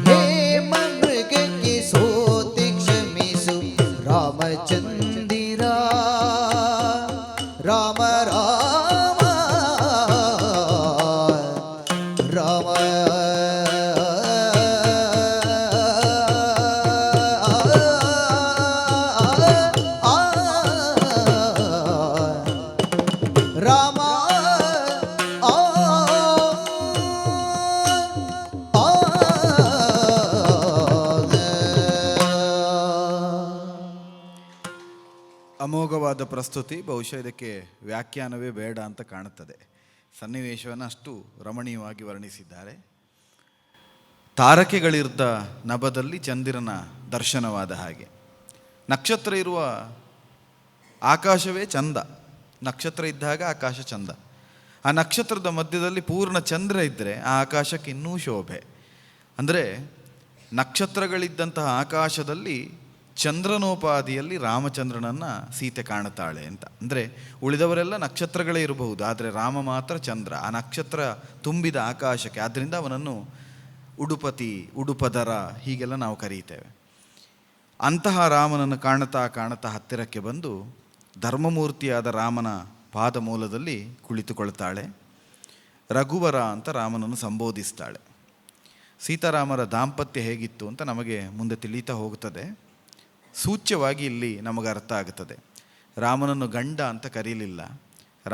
ಹೇಮ ಮೃಗಕ್ಕೆ ಸೋತೆ ಕ್ಷಮಿಸು ರಾಮಚಂದಿರ ರಾಮ ರಾಮ ರಾಮ ರಾಮ ಅಮೋಘವಾದ ಪ್ರಸ್ತುತಿ. ಬಹುಶಃ ಇದಕ್ಕೆ ವ್ಯಾಖ್ಯಾನವೇ ಬೇಡ ಅಂತ ಕಾಣುತ್ತದೆ. ಸನ್ನಿವೇಶವನ್ನು ಅಷ್ಟು ರಮಣೀಯವಾಗಿ ವರ್ಣಿಸಿದ್ದಾರೆ. ತಾರಕೆಗಳಿರ್ದ ನಭದಲ್ಲಿ ಚಂದಿರನ ದರ್ಶನವಾದ ಹಾಗೆ. ನಕ್ಷತ್ರ ಇರುವ ಆಕಾಶವೇ ಚಂದ. ನಕ್ಷತ್ರ ಇದ್ದಾಗ ಆಕಾಶ ಚಂದ. ಆ ನಕ್ಷತ್ರದ ಮಧ್ಯದಲ್ಲಿ ಪೂರ್ಣ ಚಂದ್ರ ಇದ್ದರೆ ಆ ಆಕಾಶಕ್ಕೆ ಇನ್ನೂ ಶೋಭೆ. ಅಂದರೆ ನಕ್ಷತ್ರಗಳಿದ್ದಂತಹ ಆಕಾಶದಲ್ಲಿ ಚಂದ್ರನೋಪಾದಿಯಲ್ಲಿ ರಾಮಚಂದ್ರನನ್ನು ಸೀತೆ ಕಾಣುತ್ತಾಳೆ ಅಂತ. ಅಂದರೆ ಉಳಿದವರೆಲ್ಲ ನಕ್ಷತ್ರಗಳೇ ಇರಬಹುದು, ಆದರೆ ರಾಮ ಮಾತ್ರ ಚಂದ್ರ. ಆ ನಕ್ಷತ್ರ ತುಂಬಿದ ಆಕಾಶಕ್ಕೆ, ಆದ್ದರಿಂದ ಅವನನ್ನು ಉಡುಪತಿ, ಉಡುಪದರ ಹೀಗೆಲ್ಲ ನಾವು ಕರೀತೇವೆ. ಅಂತಹ ರಾಮನನ್ನು ಕಾಣುತ್ತಾ ಕಾಣುತ್ತಾ ಹತ್ತಿರಕ್ಕೆ ಬಂದು ಧರ್ಮಮೂರ್ತಿಯಾದ ರಾಮನ ಪಾದ ಮೂಲದಲ್ಲಿ ಕುಳಿತುಕೊಳ್ತಾಳೆ. ರಘುವರ ಅಂತ ರಾಮನನ್ನು ಸಂಬೋಧಿಸ್ತಾಳೆ. ಸೀತಾರಾಮರ ದಾಂಪತ್ಯ ಹೇಗಿತ್ತು ಅಂತ ನಮಗೆ ಮುಂದೆ ತಿಳಿತಾ ಹೋಗುತ್ತದೆ. ಸೂಚ್ಯವಾಗಿ ಇಲ್ಲಿ ನಮಗೆ ಅರ್ಥ ಆಗುತ್ತದೆ. ರಾಮನನ್ನು ಗಂಡ ಅಂತ ಕರೀಲಿಲ್ಲ,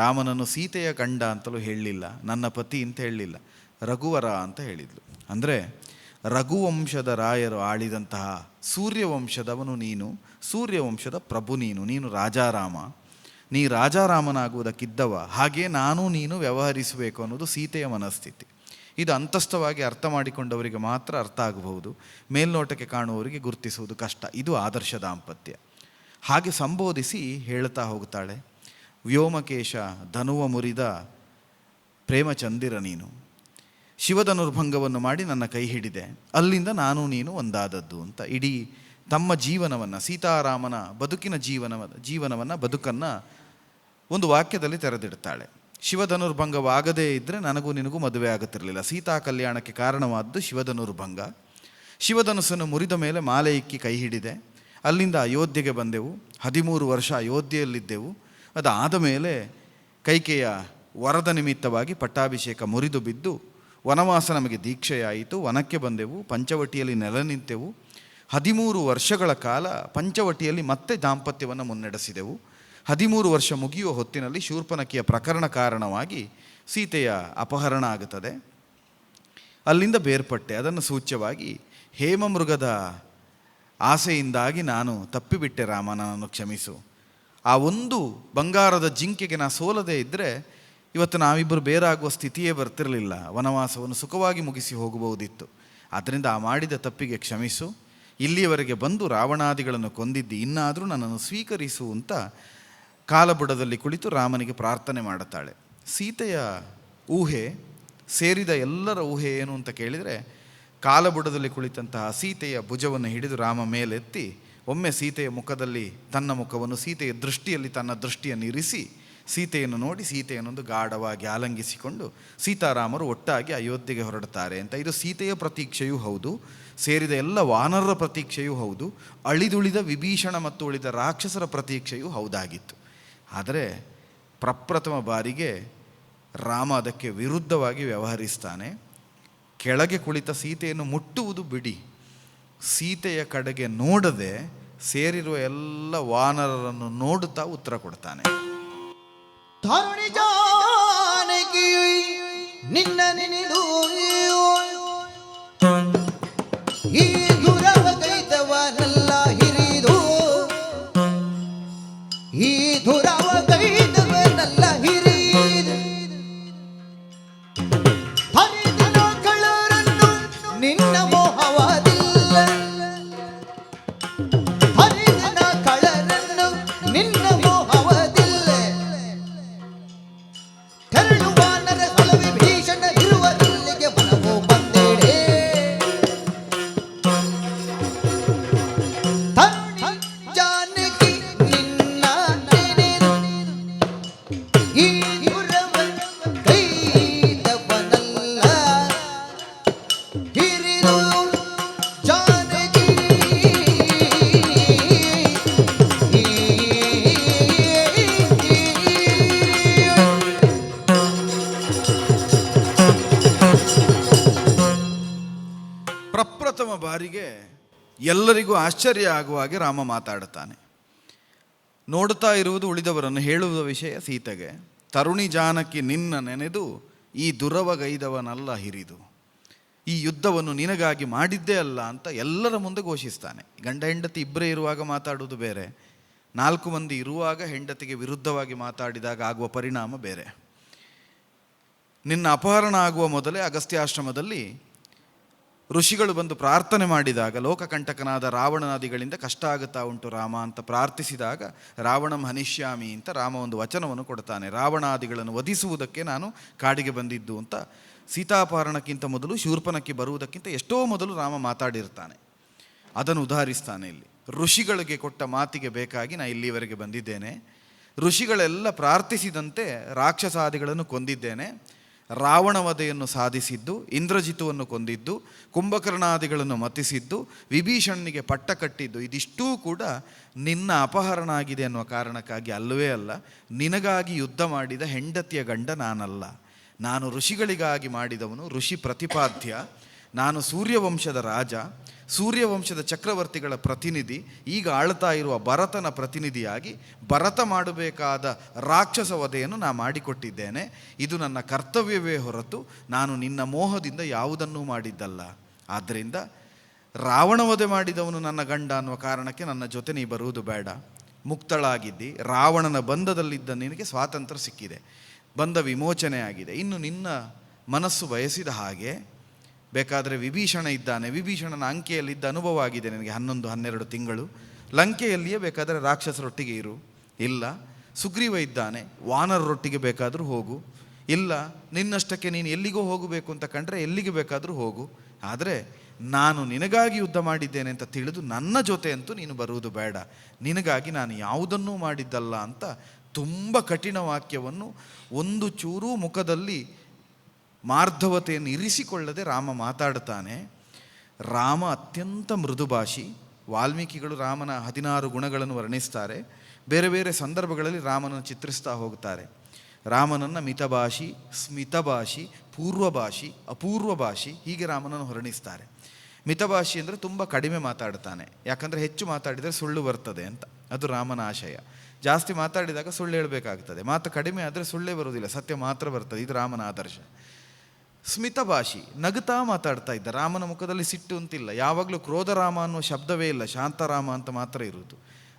ರಾಮನನ್ನು ಸೀತೆಯ ಗಂಡ ಅಂತಲೂ ಹೇಳಲಿಲ್ಲ, ನನ್ನ ಪತಿ ಅಂತ ಹೇಳಲಿಲ್ಲ, ರಘುವರ ಅಂತ ಹೇಳಿದ್ಲು. ಅಂದರೆ ರಘುವಂಶದ ರಾಯರು ಆಳಿದಂತಹ ಸೂರ್ಯವಂಶದವನು ನೀನು, ಸೂರ್ಯವಂಶದ ಪ್ರಭು ನೀನು, ನೀನು ರಾಜಾರಾಮ, ನೀ ರಾಜಾರಾಮನಾಗುವುದಕ್ಕಿದ್ದವ, ಹಾಗೆ ನಾನು ನೀನು ವ್ಯವಹರಿಸಬೇಕು ಅನ್ನೋದು ಸೀತೆಯ ಮನಸ್ಥಿತಿ. ಇದು ಅಂತಸ್ಥವಾಗಿ ಅರ್ಥ ಮಾಡಿಕೊಂಡವರಿಗೆ ಮಾತ್ರ ಅರ್ಥ ಆಗಬಹುದು, ಮೇಲ್ನೋಟಕ್ಕೆ ಕಾಣುವವರಿಗೆ ಗುರುತಿಸುವುದು ಕಷ್ಟ. ಇದು ಆದರ್ಶ ದಾಂಪತ್ಯ. ಹಾಗೆ ಸಂಬೋಧಿಸಿ ಹೇಳ್ತಾ ಹೋಗ್ತಾಳೆ, ವ್ಯೋಮಕೇಶ ಧನುವ ಮುರಿದ ಪ್ರೇಮಚಂದಿರ ನೀನು, ಶಿವಧನುರ್ಭಂಗವನ್ನು ಮಾಡಿ ನನ್ನ ಕೈ ಹಿಡಿದೆ, ಅಲ್ಲಿಂದ ನಾನು ನೀನು ಒಂದಾದದ್ದು ಅಂತ ಇಡೀ ತಮ್ಮ ಜೀವನವನ್ನು, ಸೀತಾರಾಮನ ಬದುಕಿನ ಬದುಕನ್ನು ಒಂದು ವಾಕ್ಯದಲ್ಲಿ ತೆರೆದಿಡ್ತಾಳೆ. ಶಿವಧನುರ್ಭಂಗವಾಗದೇ ಇದ್ದರೆ ನನಗೂ ನಿನಗೂ ಮದುವೆ ಆಗುತ್ತಿರಲಿಲ್ಲ. ಸೀತಾ ಕಲ್ಯಾಣಕ್ಕೆ ಕಾರಣವಾದ್ದು ಶಿವಧನುರ್ಭಂಗ. ಶಿವಧನುಸ್ಸನ್ನು ಮುರಿದ ಮೇಲೆ ಮಾಲೆ ಇಕ್ಕಿ ಕೈ ಹಿಡಿದೆ, ಅಲ್ಲಿಂದ ಅಯೋಧ್ಯೆಗೆ ಬಂದೆವು, 13 ವರ್ಷ ಅಯೋಧ್ಯೆಯಲ್ಲಿದ್ದೆವು. ಅದಾದ ಮೇಲೆ ಕೈಕೆಯ ವರದ ನಿಮಿತ್ತವಾಗಿ ಪಟ್ಟಾಭಿಷೇಕ ಮುರಿದು ಬಿದ್ದು ವನವಾಸ ನಮಗೆ ದೀಕ್ಷೆಯಾಯಿತು, ವನಕ್ಕೆ ಬಂದೆವು, ಪಂಚವಟಿಯಲ್ಲಿ ನೆಲೆ ನಿಂತೆವು. 13 ವರ್ಷಗಳ ಕಾಲ ಪಂಚವಟಿಯಲ್ಲಿ ಮತ್ತೆ ದಾಂಪತ್ಯವನ್ನು ಮುನ್ನಡೆಸಿದೆವು. 13 ವರ್ಷ ಮುಗಿಯುವ ಹೊತ್ತಿನಲ್ಲಿ ಶೂರ್ಪನಖಿಯ ಪ್ರಕರಣ ಕಾರಣವಾಗಿ ಸೀತೆಯ ಅಪಹರಣ ಆಗುತ್ತದೆ. ಅಲ್ಲಿಂದ ಬೇರ್ಪಟ್ಟೆ. ಅದನ್ನು ಸೂಚ್ಯವಾಗಿ ಹೇಮಮೃಗದ ಆಸೆಯಿಂದಾಗಿ ನಾನು ತಪ್ಪಿಬಿಟ್ಟೆ ರಾಮ, ನನ್ನನ್ನು ಕ್ಷಮಿಸು. ಆ ಒಂದು ಬಂಗಾರದ ಜಿಂಕೆಗೆ ನಾ ಸೋಲದೇ ಇದ್ದರೆ ಇವತ್ತು ನಾವಿಬ್ಬರು ಬೇರಾಗುವ ಸ್ಥಿತಿಯೇ ಬರ್ತಿರಲಿಲ್ಲ. ವನವಾಸವನ್ನು ಸುಖವಾಗಿ ಮುಗಿಸಿ ಹೋಗಬಹುದಿತ್ತು. ಆದ್ದರಿಂದ ಆ ಮಾಡಿದ ತಪ್ಪಿಗೆ ಕ್ಷಮಿಸು. ಇಲ್ಲಿಯವರೆಗೆ ಬಂದು ರಾವಣಾದಿಗಳನ್ನು ಕೊಂದಿದ್ದಿ, ಇನ್ನಾದರೂ ನನ್ನನ್ನು ಸ್ವೀಕರಿಸು ಅಂತ ಕಾಲಬುಡದಲ್ಲಿ ಕುಳಿತು ರಾಮನಿಗೆ ಪ್ರಾರ್ಥನೆ ಮಾಡುತ್ತಾಳೆ. ಸೀತೆಯ ಊಹೆ, ಸೇರಿದ ಎಲ್ಲರ ಊಹೆ ಏನು ಅಂತ ಕೇಳಿದರೆ, ಕಾಲಬುಡದಲ್ಲಿ ಕುಳಿತಂತಹ ಸೀತೆಯ ಭುಜವನ್ನು ಹಿಡಿದು ರಾಮ ಮೇಲೆತ್ತಿ ಒಮ್ಮೆ ಸೀತೆಯ ಮುಖದಲ್ಲಿ ತನ್ನ ಮುಖವನ್ನು, ಸೀತೆಯ ದೃಷ್ಟಿಯಲ್ಲಿ ತನ್ನ ದೃಷ್ಟಿಯನ್ನು ಇರಿಸಿ ಸೀತೆಯನ್ನು ನೋಡಿ ಸೀತೆಯನ್ನೊಂದು ಗಾಢವಾಗಿ ಆಲಂಗಿಸಿಕೊಂಡು ಸೀತಾರಾಮರು ಒಟ್ಟಾಗಿ ಅಯೋಧ್ಯೆಗೆ ಹೊರಡುತ್ತಾರೆ ಅಂತ. ಇದು ಸೀತೆಯ ಪ್ರತೀಕ್ಷೆಯೂ ಹೌದು, ಸೇರಿದ ಎಲ್ಲ ವಾನರರ ಪ್ರತೀಕ್ಷೆಯೂ ಹೌದು, ಅಳಿದುಳಿದ ವಿಭೀಷಣ ಮತ್ತು ಉಳಿದ ರಾಕ್ಷಸರ ಪ್ರತೀಕ್ಷೆಯೂ ಹೌದಾಗಿತ್ತು. ಆದರೆ ಪ್ರಪ್ರಥಮ ಬಾರಿಗೆ ರಾಮ ಅದಕ್ಕೆ ವಿರುದ್ಧವಾಗಿ ವ್ಯವಹರಿಸ್ತಾನೆ. ಕೆಳಗೆ ಕುಳಿತ ಸೀತೆಯನ್ನು ಮುಟ್ಟುವುದು ಬಿಡಿ, ಸೀತೆಯ ಕಡೆಗೆ ನೋಡದೆ ಸೇರಿರುವ ಎಲ್ಲ ವಾನರರನ್ನು ನೋಡುತ್ತಾ ಉತ್ತರ ಕೊಡ್ತಾನೆ. ತರುಣಿ ಜಾನಕಿ ನಿನ್ನ ನೆನೆದು ಈ ದುರವ ಗೈದವನಲ್ಲ ಹಿರಿದು, ಈ ದುರವ ಗೈದವನಲ್ಲ ಹಿರಿದು, ಹರಿದಿನ ಕಳ್ಳರನ್ನು ನಿನ್ನ ಮೋಹವಾದಿಲ್ಲ, ಹರಿದಿನ ಕಳ್ಳರನ್ನು ನಿನ್ನ ಮೋಹವಾದಿಲ್ಲ, ಕರಳು ವಾನರ ಹಲವಿ ಭೀಷಣ ಇರುವ ಇಲ್ಲಿಗೆ ಮನವೋ ಬಂದೇಡೆ, ತರುಣಿ ಜಾನಕಿ ನಿನ್ನ ನೆನೆದು ಈ ದುರವ ಗೈದವನಲ್ಲ ಹಿರಿದು ಜಾನಕಿ. ಪ್ರಪ್ರಥಮ ಬಾರಿಗೆ ಎಲ್ಲರಿಗೂ ಆಶ್ಚರ್ಯ ಆಗುವ ಹಾಗೆ ರಾಮ ಮಾತಾಡುತ್ತಾನೆ. ನೋಡುತ್ತಾ ಇರುವುದು ಉಳಿದವರನ್ನು, ಹೇಳುವ ವಿಷಯ ಸೀತೆಗೆ. ತರುಣಿ ಜಾನಕಿ ನಿನ್ನ ನೆನೆದು ಈ ದುರವಗೈದವನಲ್ಲ ಹಿರಿದು, ಈ ಯುದ್ಧವನ್ನು ನಿನಗಾಗಿ ಮಾಡಿದ್ದೇ ಅಲ್ಲ ಅಂತ ಎಲ್ಲರ ಮುಂದೆ ಘೋಷಿಸ್ತಾನೆ. ಗಂಡ ಹೆಂಡತಿ ಇಬ್ಬರೇ ಇರುವಾಗ ಮಾತಾಡುವುದು ಬೇರೆ, 4 ಮಂದಿ ಇರುವಾಗ ಹೆಂಡತಿಗೆ ವಿರುದ್ಧವಾಗಿ ಮಾತಾಡಿದಾಗ ಆಗುವ ಪರಿಣಾಮ ಬೇರೆ. ನಿನ್ನ ಅಪಹರಣ ಆಗುವ ಮೊದಲೇ ಅಗಸ್ತ್ಯಾಶ್ರಮದಲ್ಲಿ ಋಷಿಗಳು ಬಂದು ಪ್ರಾರ್ಥನೆ ಮಾಡಿದಾಗ, ಲೋಕಕಂಟಕನಾದ ರಾವಣನಾದಿಗಳಿಂದ ಕಷ್ಟ ಆಗುತ್ತಾ ಉಂಟು ರಾಮ ಅಂತ ಪ್ರಾರ್ಥಿಸಿದಾಗ, ರಾವಣಂ ಹನಿಷ್ಯಾಮಿ ಅಂತ ರಾಮ ಒಂದು ವಚನವನ್ನು ಕೊಡ್ತಾನೆ. ರಾವಣಾದಿಗಳನ್ನು ವಧಿಸುವುದಕ್ಕೆ ನಾನು ಕಾಡಿಗೆ ಬಂದಿದ್ದು ಅಂತ ಸೀತಾಪಹರಣಕ್ಕಿಂತ ಮೊದಲು, ಶೂರ್ಪನಖಿ ಬರುವುದಕ್ಕಿಂತ ಎಷ್ಟೋ ಮೊದಲು ರಾಮ ಮಾತಾಡಿರ್ತಾನೆ. ಅದನ್ನು ಉದಾಹರಿಸ್ತಾನೆ ಇಲ್ಲಿ. ಋಷಿಗಳಿಗೆ ಕೊಟ್ಟ ಮಾತಿಗೆ ಬೇಕಾಗಿ ನಾನು ಇಲ್ಲಿವರೆಗೆ ಬಂದಿದ್ದೇನೆ, ಋಷಿಗಳೆಲ್ಲ ಪ್ರಾರ್ಥಿಸಿದಂತೆ ರಾಕ್ಷಸಾದಿಗಳನ್ನು ಕೊಂದಿದ್ದೇನೆ, ರಾವಣವಧೆಯನ್ನು ಸಾಧಿಸಿದ್ದು, ಇಂದ್ರಜಿತುವನ್ನು ಕೊಂದಿದ್ದು, ಕುಂಭಕರ್ಣಾದಿಗಳನ್ನು ಮತಿಸಿದ್ದು, ವಿಭೀಷಣನಿಗೆ ಪಟ್ಟ ಕಟ್ಟಿದ್ದು, ಇದಿಷ್ಟೂ ಕೂಡ ನಿನ್ನ ಅಪಹರಣ ಆಗಿದೆ ಅನ್ನುವ ಕಾರಣಕ್ಕಾಗಿ ಅಲ್ಲವೇ ಅಲ್ಲ. ನಿನಗಾಗಿ ಯುದ್ಧ ಮಾಡಿದ ಹೆಂಡತಿಯ ಗಂಡ ನಾನಲ್ಲ. ನಾನು ಋಷಿಗಳಿಗಾಗಿ ಮಾಡಿದವನು, ಋಷಿ ಪ್ರತಿಪಾದ್ಯ. ನಾನು ಸೂರ್ಯವಂಶದ ರಾಜ, ಸೂರ್ಯವಂಶದ ಚಕ್ರವರ್ತಿಗಳ ಪ್ರತಿನಿಧಿ. ಈಗ ಆಳ್ತಾ ಇರುವ ಭರತನ ಪ್ರತಿನಿಧಿಯಾಗಿ ಭರತ ಮಾಡಬೇಕಾದ ರಾಕ್ಷಸ ವಧೆಯನ್ನು ನಾನು ಮಾಡಿಕೊಟ್ಟಿದ್ದೇನೆ. ಇದು ನನ್ನ ಕರ್ತವ್ಯವೇ ಹೊರತು ನಾನು ನಿನ್ನ ಮೋಹದಿಂದ ಯಾವುದನ್ನೂ ಮಾಡಿದ್ದಲ್ಲ. ಆದ್ದರಿಂದ ರಾವಣ ವಧೆ ಮಾಡಿದವನು ನನ್ನ ಗಂಡ ಅನ್ನುವ ಕಾರಣಕ್ಕೆ ನನ್ನ ಜೊತೆ ನೀ ಬರುವುದು ಬೇಡ. ಮುಕ್ತಳಾಗಿದ್ದಿ, ರಾವಣನ ಬಂಧದಲ್ಲಿದ್ದ ನಿನಗೆ ಸ್ವಾತಂತ್ರ್ಯ ಸಿಕ್ಕಿದೆ, ಬಂಧ ವಿಮೋಚನೆ ಆಗಿದೆ. ಇನ್ನು ನಿನ್ನ ಮನಸ್ಸು ಬಯಸಿದ ಹಾಗೆ ಬೇಕಾದರೆ ವಿಭೀಷಣ ಇದ್ದಾನೆ, ವಿಭೀಷಣನ ಅಂಕೆಯಲ್ಲಿದ್ದ ಅನುಭವ ಆಗಿದೆ ನಿನಗೆ 11-12 ತಿಂಗಳು, ಲಂಕೆಯಲ್ಲಿಯೇ ಬೇಕಾದರೆ ರಾಕ್ಷಸರೊಟ್ಟಿಗೆ ಇರು. ಇಲ್ಲ, ಸುಗ್ರೀವ ಇದ್ದಾನೆ, ವಾನರರೊಟ್ಟಿಗೆ ಬೇಕಾದರೂ ಹೋಗು. ಇಲ್ಲ, ನಿನ್ನಷ್ಟಕ್ಕೆ ನೀನು ಎಲ್ಲಿಗೋ ಹೋಗಬೇಕು ಅಂತ ಕಂಡ್ರೆ ಎಲ್ಲಿಗೆ ಬೇಕಾದರೂ ಹೋಗು. ಆದರೆ ನಾನು ನಿನಗಾಗಿ ಯುದ್ಧ ಮಾಡಿದ್ದೇನೆ ಅಂತ ತಿಳಿದು ನನ್ನ ಜೊತೆ ಅಂತೂ ನೀನು ಬರುವುದು ಬೇಡ. ನಿನಗಾಗಿ ನಾನು ಯಾವುದನ್ನೂ ಮಾಡಿದ್ದಲ್ಲ ಅಂತ ತುಂಬ ಕಠಿಣ ವಾಕ್ಯವನ್ನು ಒಂದು ಚೂರೂ ಮುಖದಲ್ಲಿ ಮಾರ್ಧವತೆಯನ್ನು ಇರಿಸಿಕೊಳ್ಳದೆ ರಾಮ ಮಾತಾಡ್ತಾನೆ. ರಾಮ ಅತ್ಯಂತ ಮೃದುಭಾಷಿ. ವಾಲ್ಮೀಕಿಗಳು ರಾಮನ 16 ಗುಣಗಳನ್ನು ವರ್ಣಿಸ್ತಾರೆ. ಬೇರೆ ಬೇರೆ ಸಂದರ್ಭಗಳಲ್ಲಿ ರಾಮನನ್ನು ಚಿತ್ರಿಸ್ತಾ ಹೋಗ್ತಾರೆ. ರಾಮನನ್ನು ಮಿತಭಾಷಿ, ಸ್ಮಿತಭಾಷಿ, ಪೂರ್ವಭಾಷಿ, ಅಪೂರ್ವಭಾಷಿ ಹೀಗೆ ರಾಮನನ್ನು ವರ್ಣಿಸ್ತಾರೆ. ಮಿತಭಾಷಿ ಅಂದರೆ ತುಂಬ ಕಡಿಮೆ ಮಾತಾಡ್ತಾನೆ, ಯಾಕಂದರೆ ಹೆಚ್ಚು ಮಾತಾಡಿದರೆ ಸುಳ್ಳು ಬರ್ತದೆ ಅಂತ, ಅದು ರಾಮನ ಆಶಯ. ಜಾಸ್ತಿ ಮಾತಾಡಿದಾಗ ಸುಳ್ಳು ಹೇಳಬೇಕಾಗ್ತದೆ, ಮಾತು ಕಡಿಮೆ ಆದರೆ ಸುಳ್ಳೇ ಬರುವುದಿಲ್ಲ, ಸತ್ಯ ಮಾತ್ರ ಬರ್ತದೆ, ಇದು ರಾಮನ ಆದರ್ಶ. ಸ್ಮಿತಭಾಷಿ, ನಗುತ್ತಾ ಮಾತಾಡ್ತಾ ಇದ್ದ. ರಾಮನ ಮುಖದಲ್ಲಿ ಸಿಟ್ಟು ಅಂತಿಲ್ಲ, ಯಾವಾಗಲೂ ಕ್ರೋಧರಾಮ ಅನ್ನುವ ಶಬ್ದವೇ ಇಲ್ಲ, ಶಾಂತರಾಮ ಅಂತ ಮಾತ್ರ ಇರುವುದು,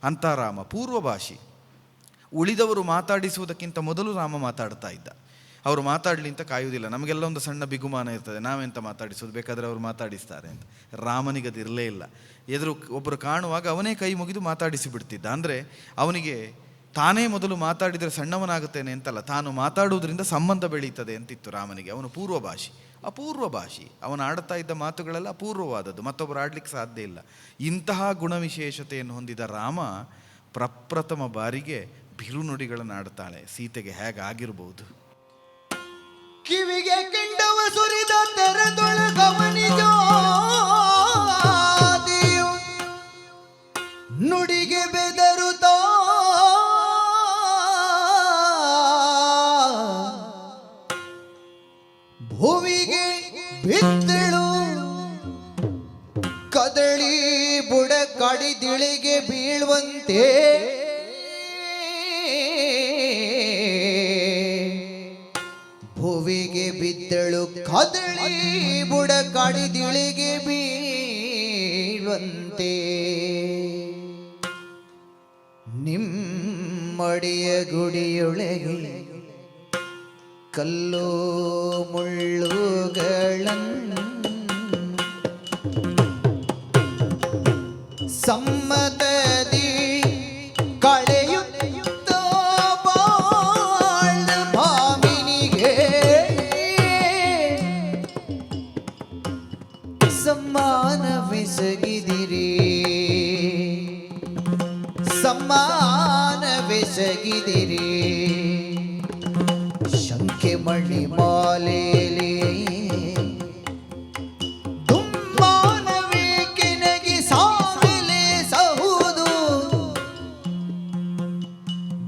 ಅಂಥ ರಾಮ. ಪೂರ್ವಭಾಷಿ, ಉಳಿದವರು ಮಾತಾಡಿಸುವುದಕ್ಕಿಂತ ಮೊದಲು ರಾಮ ಮಾತಾಡ್ತಾ ಇದ್ದ. ಅವರು ಮಾತಾಡಲಿ ಅಂತ ಕಾಯುವುದಿಲ್ಲ. ನಮಗೆಲ್ಲ ಒಂದು ಸಣ್ಣ ಬಿಗುಮಾನ ಇರ್ತದೆ, ನಾವೆಂತ ಮಾತಾಡಿಸೋದು, ಬೇಕಾದರೆ ಅವರು ಮಾತಾಡಿಸ್ತಾರೆ ಅಂತ. ರಾಮನಿಗದಿರಲೇ ಇಲ್ಲ. ಎದುರು ಒಬ್ಬರು ಕಾಣುವಾಗ ಅವನೇ ಕೈ ಮುಗಿದು ಮಾತಾಡಿಸಿ ಬಿಡ್ತಿದ್ದ. ಅಂದರೆ ಅವನಿಗೆ ತಾನೇ ಮೊದಲು ಮಾತಾಡಿದರೆ ಸಣ್ಣವನಾಗುತ್ತೇನೆ ಅಂತಲ್ಲ, ತಾನು ಮಾತಾಡುವುದರಿಂದ ಸಂಬಂಧ ಬೆಳೀತದೆ ಅಂತಿತ್ತು ರಾಮನಿಗೆ. ಅವನು ಪೂರ್ವಭಾಷಿ. ಅಪೂರ್ವಭಾಷಿ, ಅವನು ಆಡ್ತಾ ಇದ್ದ ಮಾತುಗಳೆಲ್ಲ ಅಪೂರ್ವವಾದದ್ದು, ಮತ್ತೊಬ್ಬರು ಆಡ್ಲಿಕ್ಕೆ ಸಾಧ್ಯ ಇಲ್ಲ. ಇಂತಹ ಗುಣವಿಶೇಷತೆಯನ್ನು ಹೊಂದಿದ ರಾಮ ಪ್ರಪ್ರಥಮ ಬಾರಿಗೆ ಬಿರುನುಡಿಗಳನ್ನು ಆಡ್ತಾಳೆ. ಸೀತೆಗೆ ಹೇಗಾಗಿರ್ಬೋದು? ಕಿವಿಗೆ ಕೆಂಡವ ಸುರಿದ ತೆರೆದೊಳಗವನಿಜಾದಿಯು ನುಡಿಗೆ ಬೆದರುತ್ತ ಭುವಿಗೆ ಬಿದ್ದಳು ಕದಳಿ ಬುಡ ಕಡಿದಿಳಿಗೆ ಬೀಳುವಂತೆ ಭುವಿಗೆ ಬಿದ್ದಳು ಕದಳಿ ಬುಡ ಕಡಿದಿಳಿಗೆ ಬೀಳುವಂತೆ ನಿಮ್ಮಡಿಯ ಗುಡಿಯೊಳಗೆ ಕಲ್ಲು ಮುಳ್ಳುಗಳನ್ನು ಸಮ್ಮತದಿ ಕಳೆಯುತ್ತ ಬಾಳ ಭಾಮಿನಿಗೆ ಸಮ್ಮಾನವೆಸಗಿದಿರಿ, ಸಮ್ಮಾನವೆಸಗಿದಿರಿ. ಶಂಕೆ ಮಣಿ ಮಾಲೇಲಿ ದುಮ್ಮಾನವೇ ಕೆನಗಿ ಸಾವಿಲೆ ಸಹುದು,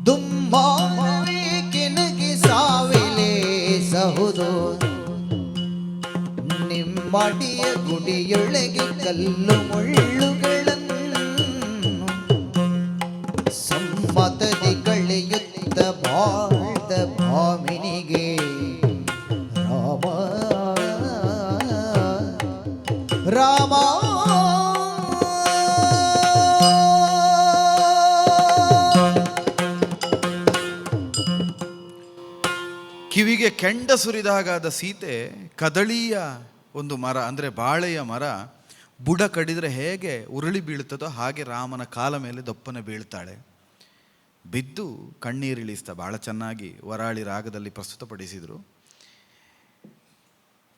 ದುಮ್ಮಾನವೇ ಕೆನಗಿ ಸಾವಿಲೆ ಸಹುದು. ನಿಮ್ಮಡಿಯ ಗುಡಿಯೊಳಗೆ ಕಲ್ಲು ಮುಳ್ಳುಗಳನ್ನು ಸಮ್ಮತದಿ ಕಳೆಯುತ್ತ ಬಾಳ್ದ ಭಾಮಿನಿಗೆ ರಾಮ ರಾಮ ಕಿವಿಗೆ ಕೆಂಡ ಸುರಿದಾಗಾದ ಸೀತೆ ಕದಳಿಯ ಒಂದು ಮರ, ಅಂದರೆ ಬಾಳೆಯ ಮರ ಬುಡ ಕಡಿದರೆ ಹೇಗೆ ಉರುಳಿ ಬೀಳ್ತದೋ ಹಾಗೆ ರಾಮನ ಕಾಲ ಮೇಲೆ ದೊಪ್ಪನೆ ಬೀಳ್ತಾಳೆ. ಬಿದ್ದು ಕಣ್ಣೀರಿಳಿಸ್ತಾ ಭಾಳ ಚೆನ್ನಾಗಿ ವರಾಳಿ ರಾಗದಲ್ಲಿ ಪ್ರಸ್ತುತಪಡಿಸಿದರು.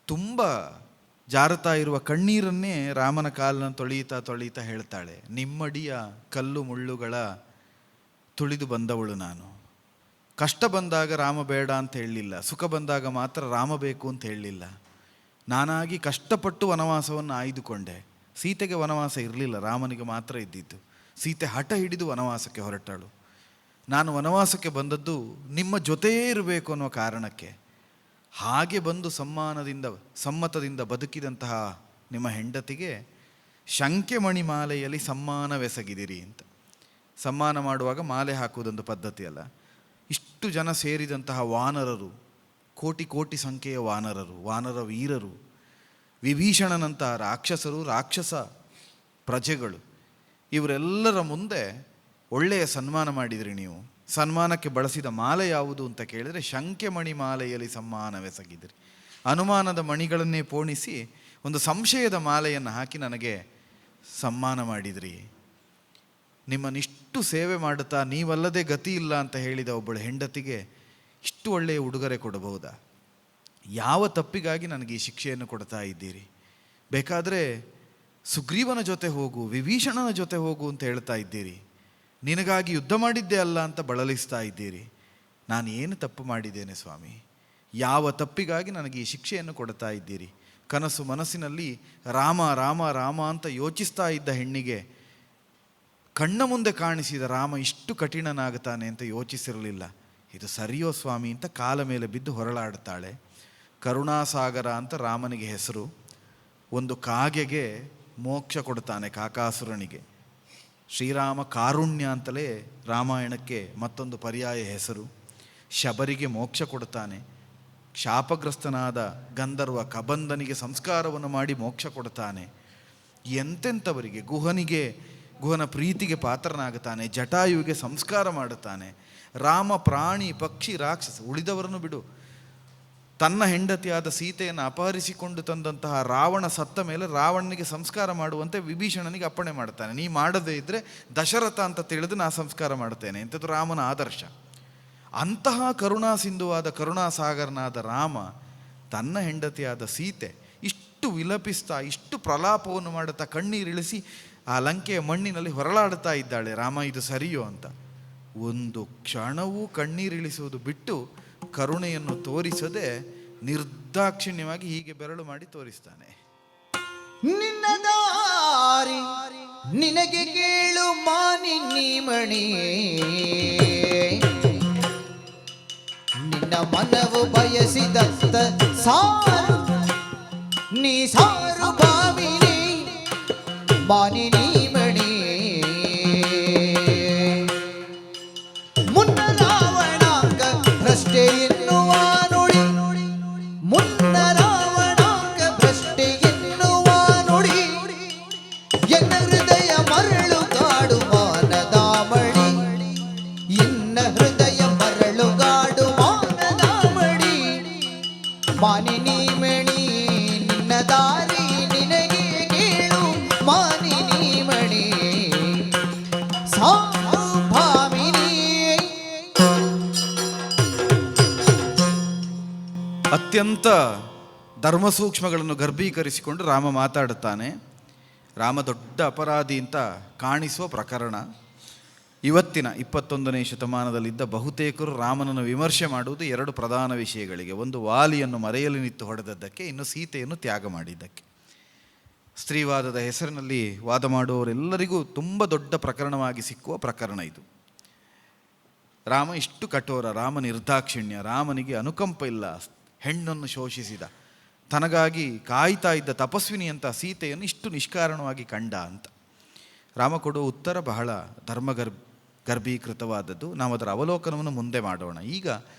ತುಂಬ ಜಾರುತ್ತಾ ಇರುವ ಕಣ್ಣೀರನ್ನೇ ರಾಮನ ಕಾಲನ್ನು ತೊಳೆಯುತ್ತಾ ತೊಳೆಯುತ್ತಾ ಹೇಳ್ತಾಳೆ, ನಿಮ್ಮಡಿಯ ಕಲ್ಲು ಮುಳ್ಳುಗಳ ತುಳಿದು ಬಂದವಳು ನಾನು. ಕಷ್ಟ ಬಂದಾಗ ರಾಮ ಬೇಡ ಅಂತ ಹೇಳಲಿಲ್ಲ, ಸುಖ ಬಂದಾಗ ಮಾತ್ರ ರಾಮ ಬೇಕು ಅಂತ ಹೇಳಲಿಲ್ಲ. ನಾನಾಗಿ ಕಷ್ಟಪಟ್ಟು ವನವಾಸವನ್ನು ಆಯ್ದುಕೊಂಡೆ. ಸೀತೆಗೆ ವನವಾಸ ಇರಲಿಲ್ಲ, ರಾಮನಿಗೆ ಮಾತ್ರ ಇದ್ದಿದ್ದು. ಸೀತೆ ಹಠ ಹಿಡಿದು ವನವಾಸಕ್ಕೆ ಹೊರಟಳು. ನಾನು ವನವಾಸಕ್ಕೆ ಬಂದದ್ದು ನಿಮ್ಮ ಜೊತೆಯೇ ಇರಬೇಕು ಅನ್ನೋ ಕಾರಣಕ್ಕೆ. ಹಾಗೆ ಬಂದು ಸಮ್ಮತದಿಂದ ಬದುಕಿದಂತಹ ನಿಮ್ಮ ಹೆಂಡತಿಗೆ ಶಂಕೆ ಮಣಿ ಮಾಲೆಯಲ್ಲಿ ಸಮ್ಮಾನವೆಸಗಿದಿರಿ ಅಂತ. ಸಮ್ಮಾನ ಮಾಡುವಾಗ ಮಾಲೆ ಹಾಕುವುದೊಂದು ಪದ್ಧತಿ ಅಲ್ಲ. ಇಷ್ಟು ಜನ ಸೇರಿದಂತಹ ವಾನರರು, ಕೋಟಿ ಕೋಟಿ ಸಂಖ್ಯೆಯ ವಾನರರು, ವಾನರ ವೀರರು, ವಿಭೀಷಣನಂತಹ ರಾಕ್ಷಸರು, ರಾಕ್ಷಸ ಪ್ರಜೆಗಳು, ಇವರೆಲ್ಲರ ಮುಂದೆ ಒಳ್ಳೆಯ ಸನ್ಮಾನ ಮಾಡಿದ್ರಿ ನೀವು. ಸನ್ಮಾನಕ್ಕೆ ಬಳಸಿದ ಮಾಲೆ ಯಾವುದು ಅಂತ ಕೇಳಿದರೆ ಶಂಕೆ ಮಣಿ ಮಾಲೆಯಲ್ಲಿ ಸಮ್ಮಾನವೆಸಗಿದಿರಿ. ಅನುಮಾನದ ಮಣಿಗಳನ್ನೇ ಪೋಣಿಸಿ ಒಂದು ಸಂಶಯದ ಮಾಲೆಯನ್ನು ಹಾಕಿ ನನಗೆ ಸಮ್ಮಾನ ಮಾಡಿದ್ರಿ. ನಿಮ್ಮನ್ನಿಷ್ಟು ಸೇವೆ ಮಾಡುತ್ತಾ ನೀವಲ್ಲದೆ ಗತಿ ಇಲ್ಲ ಅಂತ ಹೇಳಿದ ಒಬ್ಬಳು ಹೆಂಡತಿಗೆ ಇಷ್ಟು ಒಳ್ಳೆಯ ಉಡುಗೊರೆ ಕೊಡಬಹುದಾ? ಯಾವ ತಪ್ಪಿಗಾಗಿ ನನಗೆ ಈ ಶಿಕ್ಷೆಯನ್ನು ಕೊಡ್ತಾ ಇದ್ದೀರಿ? ಬೇಕಾದರೆ ಸುಗ್ರೀವನ ಜೊತೆ ಹೋಗು, ವಿಭೀಷಣನ ಜೊತೆ ಹೋಗು ಅಂತ ಹೇಳ್ತಾ ಇದ್ದೀರಿ. ನಿನಗಾಗಿ ಯುದ್ಧ ಮಾಡಿದ್ದೇ ಅಲ್ಲ ಅಂತ ಬಳಲಿಸ್ತಾ ಇದ್ದೀರಿ. ನಾನು ಏನು ತಪ್ಪು ಮಾಡಿದ್ದೇನೆ ಸ್ವಾಮಿ? ಯಾವ ತಪ್ಪಿಗಾಗಿ ನನಗೆ ಈ ಶಿಕ್ಷೆಯನ್ನು ಕೊಡ್ತಾ ಇದ್ದೀರಿ? ಕನಸು ಮನಸ್ಸಿನಲ್ಲಿ ರಾಮ ರಾಮ ರಾಮ ಅಂತ ಯೋಚಿಸ್ತಾ ಇದ್ದ ಹೆಣ್ಣಿಗೆ ಕಣ್ಣ ಮುಂದೆ ಕಾಣಿಸಿದ ರಾಮ ಇಷ್ಟು ಕಠಿಣನಾಗುತ್ತಾನೆ ಅಂತ ಯೋಚಿಸಿರಲಿಲ್ಲ. ಇದು ಸರಿಯೋ ಸ್ವಾಮಿ ಅಂತ ಕಾಲ ಮೇಲೆ ಬಿದ್ದು ಹೊರಳಾಡ್ತಾಳೆ. ಕರುಣಾಸಾಗರ ಅಂತ ರಾಮನಿಗೆ ಹೆಸರು. ಒಂದು ಕಾಗೆಗೆ ಮೋಕ್ಷ ಕೊಡ್ತಾನೆ, ಕಾಕಾಸುರನಿಗೆ. ಶ್ರೀರಾಮ ಕಾರುಣ್ಯ ಅಂತಲೇ ರಾಮಾಯಣಕ್ಕೆ ಮತ್ತೊಂದು ಪರ್ಯಾಯ ಹೆಸರು. ಶಬರಿಗೆ ಮೋಕ್ಷ ಕೊಡ್ತಾನೆ. ಶಾಪಗ್ರಸ್ತನಾದ ಗಂಧರ್ವ ಕಬಂಧನಿಗೆ ಸಂಸ್ಕಾರವನ್ನು ಮಾಡಿ ಮೋಕ್ಷ ಕೊಡ್ತಾನೆ. ಎಂತೆಂಥವರಿಗೆ, ಗುಹನ ಪ್ರೀತಿಗೆ ಪಾತ್ರನಾಗುತ್ತಾನೆ. ಜಟಾಯುವಿಗೆ ಸಂಸ್ಕಾರ ಮಾಡುತ್ತಾನೆ. ರಾಮ ಪ್ರಾಣಿ ಪಕ್ಷಿ ರಾಕ್ಷಸ ಉಳಿದವರನ್ನು ಬಿಡು, ತನ್ನ ಹೆಂಡತಿಯಾದ ಸೀತೆಯನ್ನು ಅಪಹರಿಸಿಕೊಂಡು ತಂದಂತಹ ರಾವಣ ಸತ್ತ ಮೇಲೆ ರಾವಣನಿಗೆ ಸಂಸ್ಕಾರ ಮಾಡುವಂತೆ ವಿಭೀಷಣನಿಗೆ ಅಪ್ಪಣೆ ಮಾಡ್ತಾನೆ. ನೀ ಮಾಡದೇ ಇದ್ದರೆ ದಶರಥ ಅಂತ ತಿಳಿದು ನಾ ಸಂಸ್ಕಾರ ಮಾಡ್ತೇನೆ. ಇಂಥದ್ದು ರಾಮನ ಆದರ್ಶ. ಅಂತಹ ಕರುಣಾ ಸಿಂಧುವಾದ ಕರುಣಾಸಾಗರನಾದ ರಾಮ ತನ್ನ ಹೆಂಡತಿಯಾದ ಸೀತೆ ಇಷ್ಟು ವಿಲಪಿಸ್ತಾ, ಇಷ್ಟು ಪ್ರಲಾಪವನ್ನು ಮಾಡುತ್ತಾ, ಕಣ್ಣೀರಿಳಿಸಿ ಆ ಲಂಕೆಯ ಮಣ್ಣಿನಲ್ಲಿ ಹೊರಳಾಡುತ್ತಾ ಇದ್ದಾಳೆ. ರಾಮ ಇದು ಸರಿಯೋ ಅಂತ. ಒಂದು ಕ್ಷಣವೂ ಕಣ್ಣೀರಿಳಿಸುವುದು ಬಿಟ್ಟು ಕರುಣೆಯನ್ನು ತೋರಿಸದೆ ನಿರ್ದಾಕ್ಷಿಣ್ಯವಾಗಿ ಹೀಗೆ ಬೆರಳು ಮಾಡಿ ತೋರಿಸ್ತಾನೆ. ನಿನ್ನ ದಾರಿ ನಿನಗೆ ಕೇಳು ಮಾನಿನ್ನಿ ಮಣಿ, ನಿನ್ನ ಮನವು ಬಯಸಿದಂತ ಸಾರು ನೀ ಸಾರು ಬಾವಿನಿ ಮಾನಿನಿ ಮಣಿ. ಮುನ್ನ ರಾವಣಾಂಗ ಭ್ರಷ್ಟೆ ಎನ್ನುವ ನುಡಿ, ಮುನ್ನ ರಾವಣಾಂಗ ಭ್ರಷ್ಟೆ ಎನ್ನುವ ನುಡಿ, ಎನ್ನ ಹೃದಯ ಮರಳು ಕಾಡು ಮಾನದಾಮಣಿ, ಎನ್ನ ಹೃದಯ ಮರಳುಗಾಡು ಮಾನದಾಮಣಿ ಮಾನಿನಿ ಮಣಿ. ನಿನ್ನ ದಾರಿ ನಿನಗೆ ಕೇಳು ಮಾನಿನಿ ಮಣಿ ಸಾರು ಭಾಮಿನಿ. ಅತ್ಯಂತ ಧರ್ಮಸೂಕ್ಷ್ಮಗಳನ್ನು ಗರ್ಭೀಕರಿಸಿಕೊಂಡು ರಾಮ ಮಾತಾಡುತ್ತಾನೆ. ರಾಮ ದೊಡ್ಡ ಅಪರಾಧಿ ಅಂತ ಕಾಣಿಸುವ ಪ್ರಕರಣ. ಇವತ್ತಿನ 21ನೇ ಶತಮಾನದಲ್ಲಿದ್ದ ಬಹುತೇಕರು ರಾಮನನ್ನು ವಿಮರ್ಶೆ ಮಾಡುವುದು ಎರಡು ಪ್ರಧಾನ ವಿಷಯಗಳಿಗೆ. ಒಂದು, ವಾಲಿಯನ್ನು ಮರೆಯಲು ನಿಂತು ಹೊಡೆದದ್ದಕ್ಕೆ, ಇನ್ನು ಸೀತೆಯನ್ನು ತ್ಯಾಗ ಮಾಡಿದ್ದಕ್ಕೆ. ಸ್ತ್ರೀವಾದದ ಹೆಸರಿನಲ್ಲಿ ವಾದ ಮಾಡುವವರೆಲ್ಲರಿಗೂ ತುಂಬ ದೊಡ್ಡ ಪ್ರಕರಣವಾಗಿ ಸಿಕ್ಕುವ ಪ್ರಕರಣ ಇದು. ರಾಮ ಇಷ್ಟು ಕಠೋರ, ರಾಮ ನಿರ್ದಾಕ್ಷಿಣ್ಯ, ರಾಮನಿಗೆ ಅನುಕಂಪ ಇಲ್ಲ, ಹೆಣ್ಣನ್ನು ಶೋಷಿಸಿದ, ತನಗಾಗಿ ಕಾಯ್ತಾ ಇದ್ದ ತಪಸ್ವಿನಿ ಅಂತ ಸೀತೆಯನ್ನು ಇಷ್ಟು ನಿಷ್ಕಾರಣವಾಗಿ ಕಂಡ ಅಂತ. ರಾಮ ಕೊಡುವ ಉತ್ತರ ಬಹಳ ಗರ್ಭೀಕೃತವಾದದ್ದು. ನಾವು ಅದರ ಅವಲೋಕನವನ್ನು ಮುಂದೆ ಮಾಡೋಣ. ಈಗ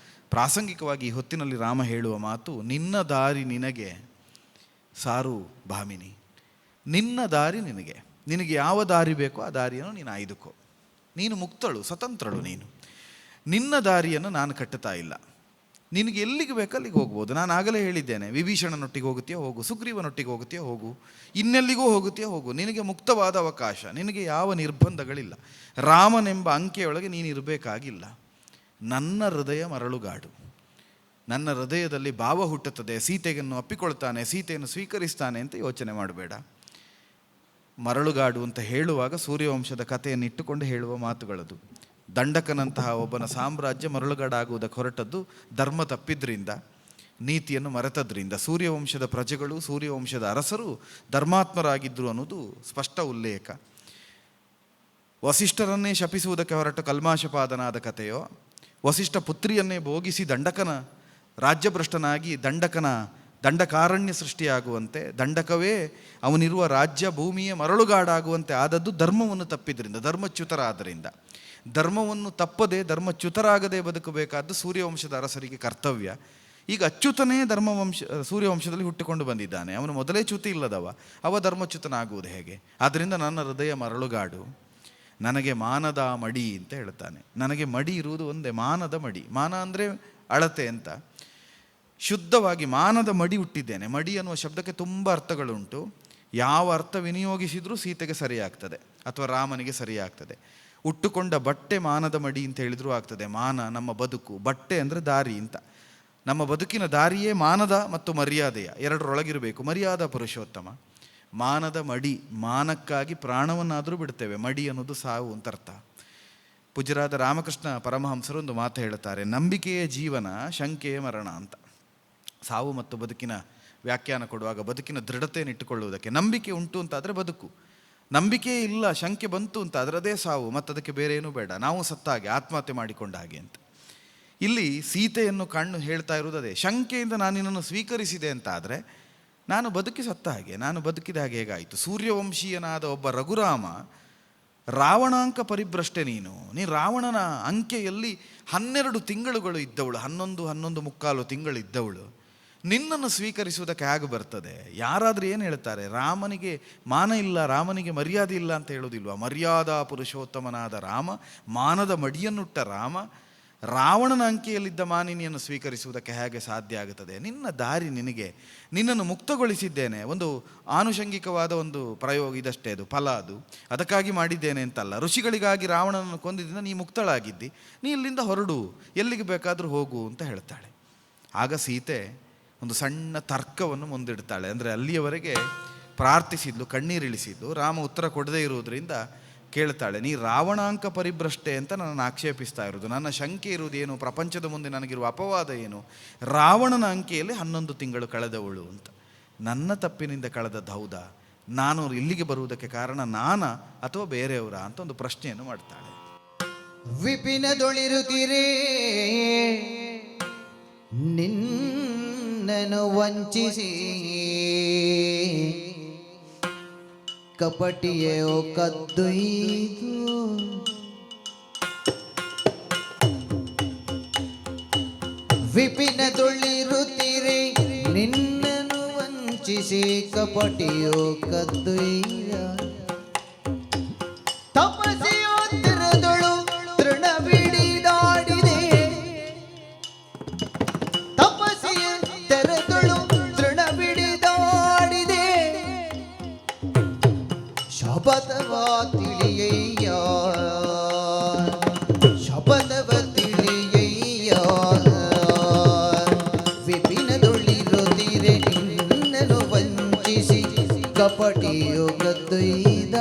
ಪ್ರಾಸಂಗಿಕವಾಗಿ ಈ ಹೊತ್ತಿನಲ್ಲಿ ರಾಮ ಹೇಳುವ ಮಾತು, ನಿನ್ನ ದಾರಿ ನಿನಗೆ ಸಾರು ಭಾಮಿನಿ. ನಿನ್ನ ದಾರಿ ನಿನಗೆ, ನಿನಗೆ ಯಾವ ದಾರಿ ಬೇಕೋ ಆ ದಾರಿಯನ್ನು ನೀನು ಆಯ್ದುಕೋ. ನೀನು ಮುಕ್ತಳು, ಸ್ವತಂತ್ರಳು ನೀನು. ನಿನ್ನ ದಾರಿಯನ್ನು ನಾನು ಕಟ್ಟುತ್ತಾ ಇಲ್ಲ. ನಿನಗೆ ಎಲ್ಲಿಗೆ ಬೇಕೋ ಅಲ್ಲಿಗೆ ಹೋಗ್ಬೋದು. ನಾನು ಆಗಲೇ ಹೇಳಿದ್ದೇನೆ, ವಿಭೀಷಣನೊಟ್ಟಿಗೆ ಹೋಗುತ್ತೀಯೋ ಹೋಗು, ಸುಗ್ರೀವನೊಟ್ಟಿಗೆ ಹೋಗುತ್ತೀಯೋ ಹೋಗು, ಇನ್ನೆಲ್ಲಿಗೂ ಹೋಗುತ್ತೀಯೋ ಹೋಗು. ನಿನಗೆ ಮುಕ್ತವಾದ ಅವಕಾಶ, ನಿನಗೆ ಯಾವ ನಿರ್ಬಂಧಗಳಿಲ್ಲ. ರಾಮನೆಂಬ ಅಂಕೆಯೊಳಗೆ ನೀನು ಇರಬೇಕಾಗಿಲ್ಲ. ನನ್ನ ಹೃದಯ ಮರಳುಗಾಡು, ನನ್ನ ಹೃದಯದಲ್ಲಿ ಭಾವ ಹುಟ್ಟುತ್ತದೆ. ಸೀತೆಯನ್ನು ಅಪ್ಪಿಕೊಳ್ತಾನೆ, ಸೀತೆಯನ್ನು ಸ್ವೀಕರಿಸ್ತಾನೆ ಅಂತ ಯೋಚನೆ ಮಾಡಬೇಡ. ಮರಳುಗಾಡು ಅಂತ ಹೇಳುವಾಗ ಸೂರ್ಯವಂಶದ ಕಥೆಯನ್ನು ಇಟ್ಟುಕೊಂಡು ಹೇಳುವ ಮಾತುಗಳದು. ದಂಡಕನಂತಹ ಒಬ್ಬನ ಸಾಮ್ರಾಜ್ಯ ಮರಳುಗಾಡಾಗುವುದಕ್ಕೆ ಹೊರಟದ್ದು ಧರ್ಮ ತಪ್ಪಿದ್ರಿಂದ, ನೀತಿಯನ್ನು ಮರೆತದ್ರಿಂದ. ಸೂರ್ಯವಂಶದ ಪ್ರಜೆಗಳು, ಸೂರ್ಯವಂಶದ ಅರಸರು ಧರ್ಮಾತ್ಮರಾಗಿದ್ದರು ಅನ್ನೋದು ಸ್ಪಷ್ಟ ಉಲ್ಲೇಖ. ವಸಿಷ್ಠರನ್ನೇ ಶಪಿಸುವುದಕ್ಕೆ ಹೊರಟ ಕಲ್ಮಾಶಪಾದನಾದ ಕಥೆಯೋ, ವಸಿಷ್ಠ ಪುತ್ರಿಯನ್ನೇ ಭೋಗಿಸಿ ದಂಡಕನ ರಾಜ್ಯಭ್ರಷ್ಟನಾಗಿ ದಂಡಕಾರಣ್ಯ ಸೃಷ್ಟಿಯಾಗುವಂತೆ, ದಂಡಕವೇ ಅವನಿರುವ ರಾಜ್ಯ ಭೂಮಿಯ ಮರಳುಗಾಡಾಗುವಂತೆ ಆದದ್ದು ಧರ್ಮವನ್ನು ತಪ್ಪಿದ್ರಿಂದ, ಧರ್ಮಚ್ಯುತರಾದ್ದರಿಂದ. ಧರ್ಮವನ್ನು ತಪ್ಪದೆ ಧರ್ಮಚ್ಯುತರಾಗದೆ ಬದುಕಬೇಕಾದ್ದು ಸೂರ್ಯವಂಶದ ಅರಸರಿಗೆ ಕರ್ತವ್ಯ. ಈಗ ಅಚ್ಯುತನೇ ಸೂರ್ಯವಂಶದಲ್ಲಿ ಹುಟ್ಟಿಕೊಂಡು ಬಂದಿದ್ದಾನೆ. ಅವನು ಮೊದಲೇ ಚ್ಯುತಿ ಇಲ್ಲದವ, ಅವ ಧರ್ಮಚ್ಯುತನಾಗುವುದು ಹೇಗೆ? ಆದ್ದರಿಂದ ನನ್ನ ಹೃದಯ ಮರಳುಗಾಡು, ನನಗೆ ಮಾನದ ಮಡಿ ಅಂತ ಹೇಳ್ತಾನೆ. ನನಗೆ ಮಡಿ ಇರುವುದು ಒಂದೇ, ಮಾನದ ಮಡಿ. ಮಾನ ಅಂದರೆ ಅಳತೆ ಅಂತ. ಶುದ್ಧವಾಗಿ ಮಾನದ ಮಡಿ ಹುಟ್ಟಿದ್ದೇನೆ. ಮಡಿ ಅನ್ನುವ ಶಬ್ದಕ್ಕೆ ತುಂಬ ಅರ್ಥಗಳುಂಟು. ಯಾವ ಅರ್ಥ ವಿನಿಯೋಗಿಸಿದರೂ ಸೀತೆಗೆ ಸರಿಯಾಗ್ತದೆ ಅಥವಾ ರಾಮನಿಗೆ ಸರಿಯಾಗ್ತದೆ. ಉಟ್ಟುಕೊಂಡ ಬಟ್ಟೆ ಮಾನದ ಮಡಿ ಅಂತ ಹೇಳಿದರೂ ಆಗ್ತದೆ. ಮಾನ ನಮ್ಮ ಬದುಕು, ಬಟ್ಟೆ ಅಂದರೆ ದಾರಿ ಅಂತ. ನಮ್ಮ ಬದುಕಿನ ದಾರಿಯೇ ಮಾನದ ಮತ್ತು ಮರ್ಯಾದೆಯ ಎರಡರೊಳಗಿರಬೇಕು. ಮರ್ಯಾದಾ ಪುರುಷೋತ್ತಮ. ಮಾನದ ಮಡಿ, ಮಾನಕ್ಕಾಗಿ ಪ್ರಾಣವನ್ನಾದರೂ ಬಿಡ್ತೇವೆ. ಮಡಿ ಅನ್ನೋದು ಸಾವು ಅಂತ ಅರ್ಥ. ಪೂಜ್ಯರಾದ ರಾಮಕೃಷ್ಣ ಪರಮಹಂಸರು ಒಂದು ಮಾತು ಹೇಳುತ್ತಾರೆ, ನಂಬಿಕೆಯೇ ಜೀವನ, ಶಂಕೆಯೇ ಮರಣ ಅಂತ. ಸಾವು ಮತ್ತು ಬದುಕಿನ ವ್ಯಾಖ್ಯಾನ ಕೊಡುವಾಗ ಬದುಕಿನ ದೃಢತೆಯನ್ನು ಇಟ್ಟುಕೊಳ್ಳುವುದಕ್ಕೆ, ನಂಬಿಕೆ ಉಂಟು ಅಂತಾದರೆ ಬದುಕು, ನಂಬಿಕೆ ಇಲ್ಲ ಶಂಕೆ ಬಂತು ಅಂತ ಅದರದೇ ಸಾವು, ಮತ್ತು ಅದಕ್ಕೆ ಬೇರೆ ಏನೂ ಬೇಡ, ನಾವು ಸತ್ತ ಹಾಗೆ, ಆತ್ಮಹತ್ಯೆ ಮಾಡಿಕೊಂಡ ಹಾಗೆ ಅಂತ. ಇಲ್ಲಿ ಸೀತೆಯನ್ನು ಕಣ್ಣು ಹೇಳ್ತಾ ಇರುವುದು ಅದೇ, ಶಂಕೆಯಿಂದ ನಾನು ನಿನ್ನನ್ನು ಸ್ವೀಕರಿಸಿದೆ ಅಂತ ಆದರೆ ನಾನು ಬದುಕಿ ಸತ್ತ ಹಾಗೆ, ನಾನು ಬದುಕಿದ ಹಾಗೆ ಹೇಗಾಯಿತು? ಸೂರ್ಯವಂಶೀಯನಾದ ಒಬ್ಬ ರಘುರಾಮ ರಾವಣಾಂಕ ಪರಿಭ್ರಷ್ಟೆ ನೀನು ರಾವಣನ ಅಂಕೆಯಲ್ಲಿ 12 ತಿಂಗಳುಗಳು ಇದ್ದವಳು, 11 ಮುಕ್ಕಾಲು ತಿಂಗಳು ಇದ್ದವಳು, ನಿನ್ನನ್ನು ಸ್ವೀಕರಿಸುವುದಕ್ಕೆ ಹೇಗೆ ಬರ್ತದೆ? ಯಾರಾದರೂ ಏನು ಹೇಳ್ತಾರೆ? ರಾಮನಿಗೆ ಮಾನ ಇಲ್ಲ, ರಾಮನಿಗೆ ಮರ್ಯಾದೆ ಇಲ್ಲ ಅಂತ ಹೇಳೋದಿಲ್ವ? ಮರ್ಯಾದಾ ಪುರುಷೋತ್ತಮನಾದ ರಾಮ, ಮಾನದ ಮಡಿಯನ್ನುಟ್ಟ ರಾಮ, ರಾವಣನ ಅಂಕೆಯಲ್ಲಿದ್ದ ಮಾನಿನಿಯನ್ನು ಸ್ವೀಕರಿಸುವುದಕ್ಕೆ ಹೇಗೆ ಸಾಧ್ಯ ಆಗುತ್ತದೆ? ನಿನ್ನ ದಾರಿ ನಿನಗೆ, ನಿನ್ನನ್ನು ಮುಕ್ತಗೊಳಿಸಿದ್ದೇನೆ. ಒಂದು ಆನುಷಂಗಿಕವಾದ ಒಂದು ಪ್ರಯೋಗ ಇದಷ್ಟೇ, ಅದು ಫಲ, ಅದು ಅದಕ್ಕಾಗಿ ಮಾಡಿದ್ದೇನೆ ಅಂತಲ್ಲ. ಋಷಿಗಳಿಗಾಗಿ ರಾವಣನನ್ನು ಕೊಂದಿದ್ದರಿಂದ ನೀ ಮುಕ್ತಳಾಗಿದ್ದಿ, ನೀ ಇಲ್ಲಿಂದ ಹೊರಡು, ಎಲ್ಲಿಗೆ ಬೇಕಾದರೂ ಹೋಗು ಅಂತ ಹೇಳ್ತಾಳೆ. ಆಗ ಸೀತೆ ಒಂದು ಸಣ್ಣ ತರ್ಕವನ್ನು ಮುಂದಿಡ್ತಾಳೆ. ಅಂದರೆ ಅಲ್ಲಿಯವರೆಗೆ ಪ್ರಾರ್ಥಿಸಿದ್ಲು, ಕಣ್ಣೀರಿಳಿಸಿದ್ಲು. ರಾಮ ಉತ್ತರ ಕೊಡದೇ ಇರುವುದರಿಂದ ಕೇಳ್ತಾಳೆ, ನೀ ರಾವಣಾಂಕ ಪರಿಭ್ರಷ್ಟೆ ಅಂತ ನನ್ನನ್ನು ಆಕ್ಷೇಪಿಸ್ತಾ ಇರೋದು, ನನ್ನ ಶಂಕೆ ಇರುವುದೇನು, ಪ್ರಪಂಚದ ಮುಂದೆ ನನಗಿರುವ ಅಪವಾದ ಏನು? ರಾವಣನ ಅಂಕೆಯಲ್ಲಿ 11 ತಿಂಗಳು ಕಳೆದವಳು ಅಂತ. ನನ್ನ ತಪ್ಪಿನಿಂದ ಕಳೆದದ್ದು ಹೌದಾ? ನಾನು ಇಲ್ಲಿಗೆ ಬರುವುದಕ್ಕೆ ಕಾರಣ ನಾನಾ ಅಥವಾ ಬೇರೆಯವರ ಅಂತ ಒಂದು ಪ್ರಶ್ನೆಯನ್ನು ಮಾಡ್ತಾಳೆ. ವಿಪಿನದೊಳಿರುತ್ತೀರೇ ನಿನ್ನನ್ನು ವಂಚಿಸಿ ಕಪಟಿಯೋ ಕದ್ದೊಯ್ದು ವಿಪಿನದೊಳಿರುತ್ತೀರೆ ನಿನ್ನನ್ನು ವಂಚಿಸಿ ಕಪಟಿಯೋ ಕದ್ದೊಯ್ದ ತಪಸ್ಸಿಯೋ ತಿರದೊಳು ತೃಣವಿಡಿದಾಡಿದೆ ತಪಸ್ಸಿಯ ತೆರೆದೊಳು ತೃಣವಿಡಿದಾಡಿದೆ ಶಪಥವ ತಿಳಿಯಯ್ಯ ಶಪಥವ ತಿಳಿಯಯ್ಯ ವಿಪಿನದೊಳಿರುತ್ತೀರೆ ನಿನ್ನನ್ನು ವಂಚಿಸಿ ಕಪಟಿಯೋ ಕದ್ದೊಯ್ದ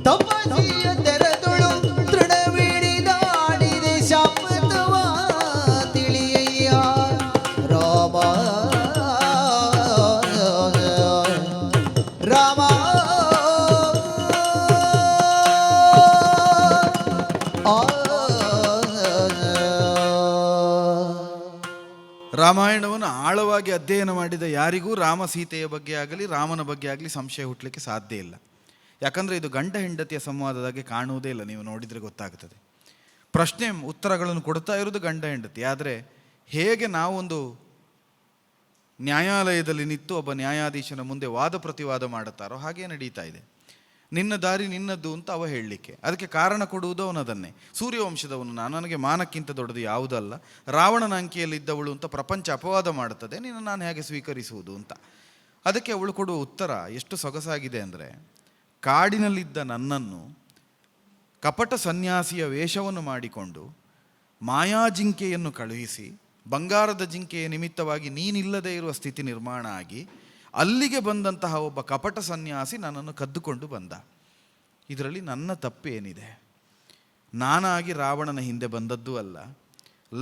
ತಪಸ್ಸಿಯ ತೆರೆದೊಳು ತೃಣವಿಡಿದಾಡಿದೆ ಶಪಥವ ತಿಳಿಯಯ್ಯ ರಾಮ ರಾಮ ರಾಮಾಯಣವನ್ನು ಆಳವಾಗಿ ಅಧ್ಯಯನ ಮಾಡಿದ ಯಾರಿಗೂ ರಾಮ ಸೀತೆಯ ಬಗ್ಗೆ ಆಗಲಿ ರಾಮನ ಬಗ್ಗೆ ಆಗಲಿ ಸಂಶಯ ಹುಟ್ಟಲಿಕ್ಕೆ ಸಾಧ್ಯ ಇಲ್ಲ. ಯಾಕಂದರೆ ಇದು ಗಂಡ ಹೆಂಡತಿಯ ಸಂವಾದದಾಗೆ ಕಾಣುವುದೇ ಇಲ್ಲ. ನೀವು ನೋಡಿದರೆ ಗೊತ್ತಾಗ್ತದೆ. ಪ್ರಶ್ನೆ ಉತ್ತರಗಳನ್ನು ಕೊಡ್ತಾ ಇರೋದು ಗಂಡ ಹೆಂಡತಿ. ಆದರೆ ಹೇಗೆ ನಾವೊಂದು ನ್ಯಾಯಾಲಯದಲ್ಲಿ ನಿಂತು ಒಬ್ಬ ನ್ಯಾಯಾಧೀಶನ ಮುಂದೆ ವಾದ ಪ್ರತಿವಾದ ಮಾಡುತ್ತಾರೋ ಹಾಗೇ ನಡೀತಾ ಇದೆ. ನಿನ್ನ ದಾರಿ ನಿನ್ನದ್ದು ಅಂತ ಅವ ಹೇಳಲಿಕ್ಕೆ, ಅದಕ್ಕೆ ಕಾರಣ ಕೊಡುವುದು ಅವನದನ್ನೇ. ಸೂರ್ಯವಂಶದವನು ನಾನು, ನನಗೆ ಮಾನಕ್ಕಿಂತ ದೊಡ್ಡದು ಯಾವುದಲ್ಲ, ರಾವಣನ ಅಂಕೆಯಲ್ಲಿದ್ದವಳು ಅಂತ ಪ್ರಪಂಚ ಅಪವಾದ ಮಾಡುತ್ತದೆ, ನಿನ್ನ ನಾನು ಹೇಗೆ ಸ್ವೀಕರಿಸುವುದು ಅಂತ. ಅದಕ್ಕೆ ಅವಳು ಕೊಡುವ ಉತ್ತರ ಎಷ್ಟು ಸೊಗಸಾಗಿದೆ ಅಂದರೆ, ಕಾಡಿನಲ್ಲಿದ್ದ ನನ್ನನ್ನು ಕಪಟ ಸನ್ಯಾಸಿಯ ವೇಷವನ್ನು ಮಾಡಿಕೊಂಡು ಮಾಯಾಜಿಂಕೆಯನ್ನು ಕಳುಹಿಸಿ ಬಂಗಾರದ ಜಿಂಕೆಯ ನಿಮಿತ್ತವಾಗಿ ನೀನಿಲ್ಲದೆ ಇರುವ ಸ್ಥಿತಿ ನಿರ್ಮಾಣ ಆಗಿ ಅಲ್ಲಿಗೆ ಬಂದಂತಹ ಒಬ್ಬ ಕಪಟ ಸನ್ಯಾಸಿ ನನ್ನನ್ನು ಕದ್ದುಕೊಂಡು ಬಂದ. ಇದರಲ್ಲಿ ನನ್ನ ತಪ್ಪೇನಿದೆ? ನಾನಾಗಿ ರಾವಣನ ಹಿಂದೆ ಬಂದದ್ದೂ ಅಲ್ಲ,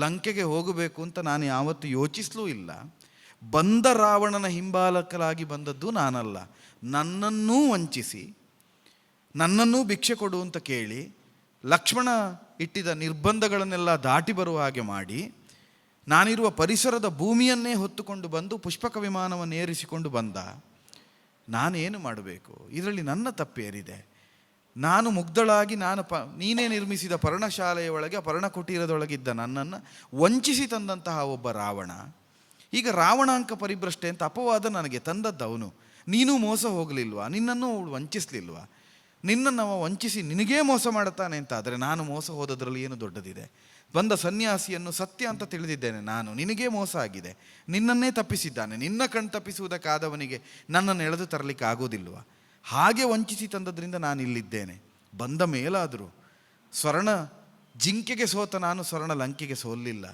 ಲಂಕೆಗೆ ಹೋಗಬೇಕು ಅಂತ ನಾನು ಯಾವತ್ತೂ ಯೋಚಿಸಲೂ ಇಲ್ಲ. ಬಂದ ರಾವಣನ ಹಿಂಬಾಲಕಲಾಗಿ ಬಂದದ್ದು ನಾನಲ್ಲ. ನನ್ನನ್ನೂ ವಂಚಿಸಿ ನನ್ನನ್ನೂ ಭಿಕ್ಷೆ ಕೊಡು ಅಂತ ಕೇಳಿ ಲಕ್ಷ್ಮಣ ಇಟ್ಟಿದ ನಿರ್ಬಂಧಗಳನ್ನೆಲ್ಲ ದಾಟಿ ಬರುವ ಹಾಗೆ ಮಾಡಿ ನಾನಿರುವ ಪರಿಸರದ ಭೂಮಿಯನ್ನೇ ಹೊತ್ತುಕೊಂಡು ಬಂದು ಪುಷ್ಪಕ ವಿಮಾನವನ್ನು ಏರಿಸಿಕೊಂಡು ಬಂದ. ನಾನೇನು ಮಾಡಬೇಕು? ಇದರಲ್ಲಿ ನನ್ನ ತಪ್ಪೇರಿದೆ? ನಾನು ಮುಗ್ಧಳಾಗಿ ನೀನೇ ನಿರ್ಮಿಸಿದ ಪರ್ಣಶಾಲೆಯ ಒಳಗೆ, ಪರ್ಣಕುಟೀರದೊಳಗಿದ್ದ ನನ್ನನ್ನು ವಂಚಿಸಿ ತಂದಂತಹ ಒಬ್ಬ ರಾವಣ. ಈಗ ರಾವಣಾಂಕ ಪರಿಭ್ರಷ್ಟೆ ಅಂತ ಅಪವಾದ ನನಗೆ ತಂದದ್ದು ಅವನು. ನೀನೂ ಮೋಸ ಹೋಗಲಿಲ್ವಾ? ನಿನ್ನನ್ನು ಅವಳು ವಂಚಿಸಲಿಲ್ವಾ? ನಿನ್ನನ್ನು ಅವ ವಂಚಿಸಿ ನಿನಗೇ ಮೋಸ ಮಾಡುತ್ತಾನೆ ಅಂತ ಆದರೆ ನಾನು ಮೋಸ ಹೋದದ್ರಲ್ಲಿ ಏನು ದೊಡ್ಡದಿದೆ? ಬಂದ ಸನ್ಯಾಸಿಯನ್ನು ಸತ್ಯ ಅಂತ ತಿಳಿದಿದ್ದೇನೆ ನಾನು, ನಿನಗೇ ಮೋಸ ಆಗಿದೆ, ನಿನ್ನನ್ನೇ ತಪ್ಪಿಸಿದ್ದಾನೆ. ನಿನ್ನ ಕಣ್ ತಪ್ಪಿಸುವುದಕ್ಕಾದವನಿಗೆ ನನ್ನನ್ನು ಎಳೆದು ತರಲಿಕ್ಕೆ ಆಗೋದಿಲ್ವ? ಹಾಗೆ ವಂಚಿಸಿ ತಂದದ್ರಿಂದ ನಾನು ಇಲ್ಲಿದ್ದೇನೆ. ಬಂದ ಮೇಲಾದರೂ ಸ್ವರ್ಣ ಜಿಂಕೆಗೆ ಸೋತ ನಾನು ಸ್ವರ್ಣ ಲಂಕೆಗೆ ಸೋಲಿಲ್ಲ.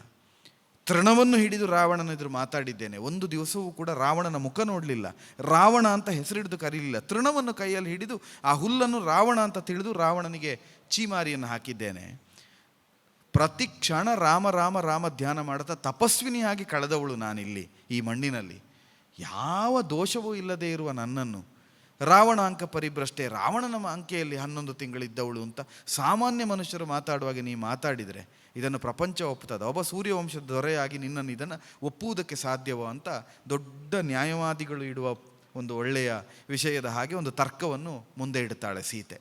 ತೃಣವನ್ನು ಹಿಡಿದು ರಾವಣನ ಎದುರು ಮಾತಾಡಿದ್ದೇನೆ. ಒಂದು ದಿವಸವೂ ಕೂಡ ರಾವಣನ ಮುಖ ನೋಡಲಿಲ್ಲ, ರಾವಣ ಅಂತ ಹೆಸರಿಡಿದು ಕರೀಲಿಲ್ಲ. ತೃಣವನ್ನು ಕೈಯಲ್ಲಿ ಹಿಡಿದು ಆ ಹುಲ್ಲನ್ನು ರಾವಣ ಅಂತ ತಿಳಿದು ರಾವಣನಿಗೆ ಚೀಮಾರಿಯನ್ನು ಹಾಕಿದ್ದೇನೆ. ಪ್ರತಿ ಕ್ಷಣ ರಾಮ ರಾಮ ರಾಮ ಧ್ಯಾನ ಮಾಡುತ್ತಾ ತಪಸ್ವಿನಿಯಾಗಿ ಕಳೆದವಳು ನಾನಿಲ್ಲಿ ಈ ಮಣ್ಣಿನಲ್ಲಿ. ಯಾವ ದೋಷವೂ ಇಲ್ಲದೆ ಇರುವ ನನ್ನನ್ನು ರಾವಣ ಅಂಕ ಪರಿಭ್ರಷ್ಟೆ, ರಾವಣನ ಅಂಕೆಯಲ್ಲಿ 11 ತಿಂಗಳಿದ್ದವಳು ಅಂತ ಸಾಮಾನ್ಯ ಮನುಷ್ಯರು ಮಾತಾಡುವಾಗ ನೀ ಮಾತಾಡಿದರೆ ಇದನ್ನು ಪ್ರಪಂಚ ಒಪ್ಪುತ್ತದೆ. ಒಬ್ಬ ಸೂರ್ಯವಂಶದ ದೊರೆಯಾಗಿ ನಿನ್ನನ್ನು ಇದನ್ನು ಒಪ್ಪುವುದಕ್ಕೆ ಸಾಧ್ಯವೋ ಅಂತ ದೊಡ್ಡ ನ್ಯಾಯವಾದಿಗಳು ಇಡುವ ಒಂದು ಒಳ್ಳೆಯ ವಿಷಯದ ಹಾಗೆ ಒಂದು ತರ್ಕವನ್ನು ಮುಂದೆ ಇಡುತ್ತಾಳೆ ಸೀತೆ.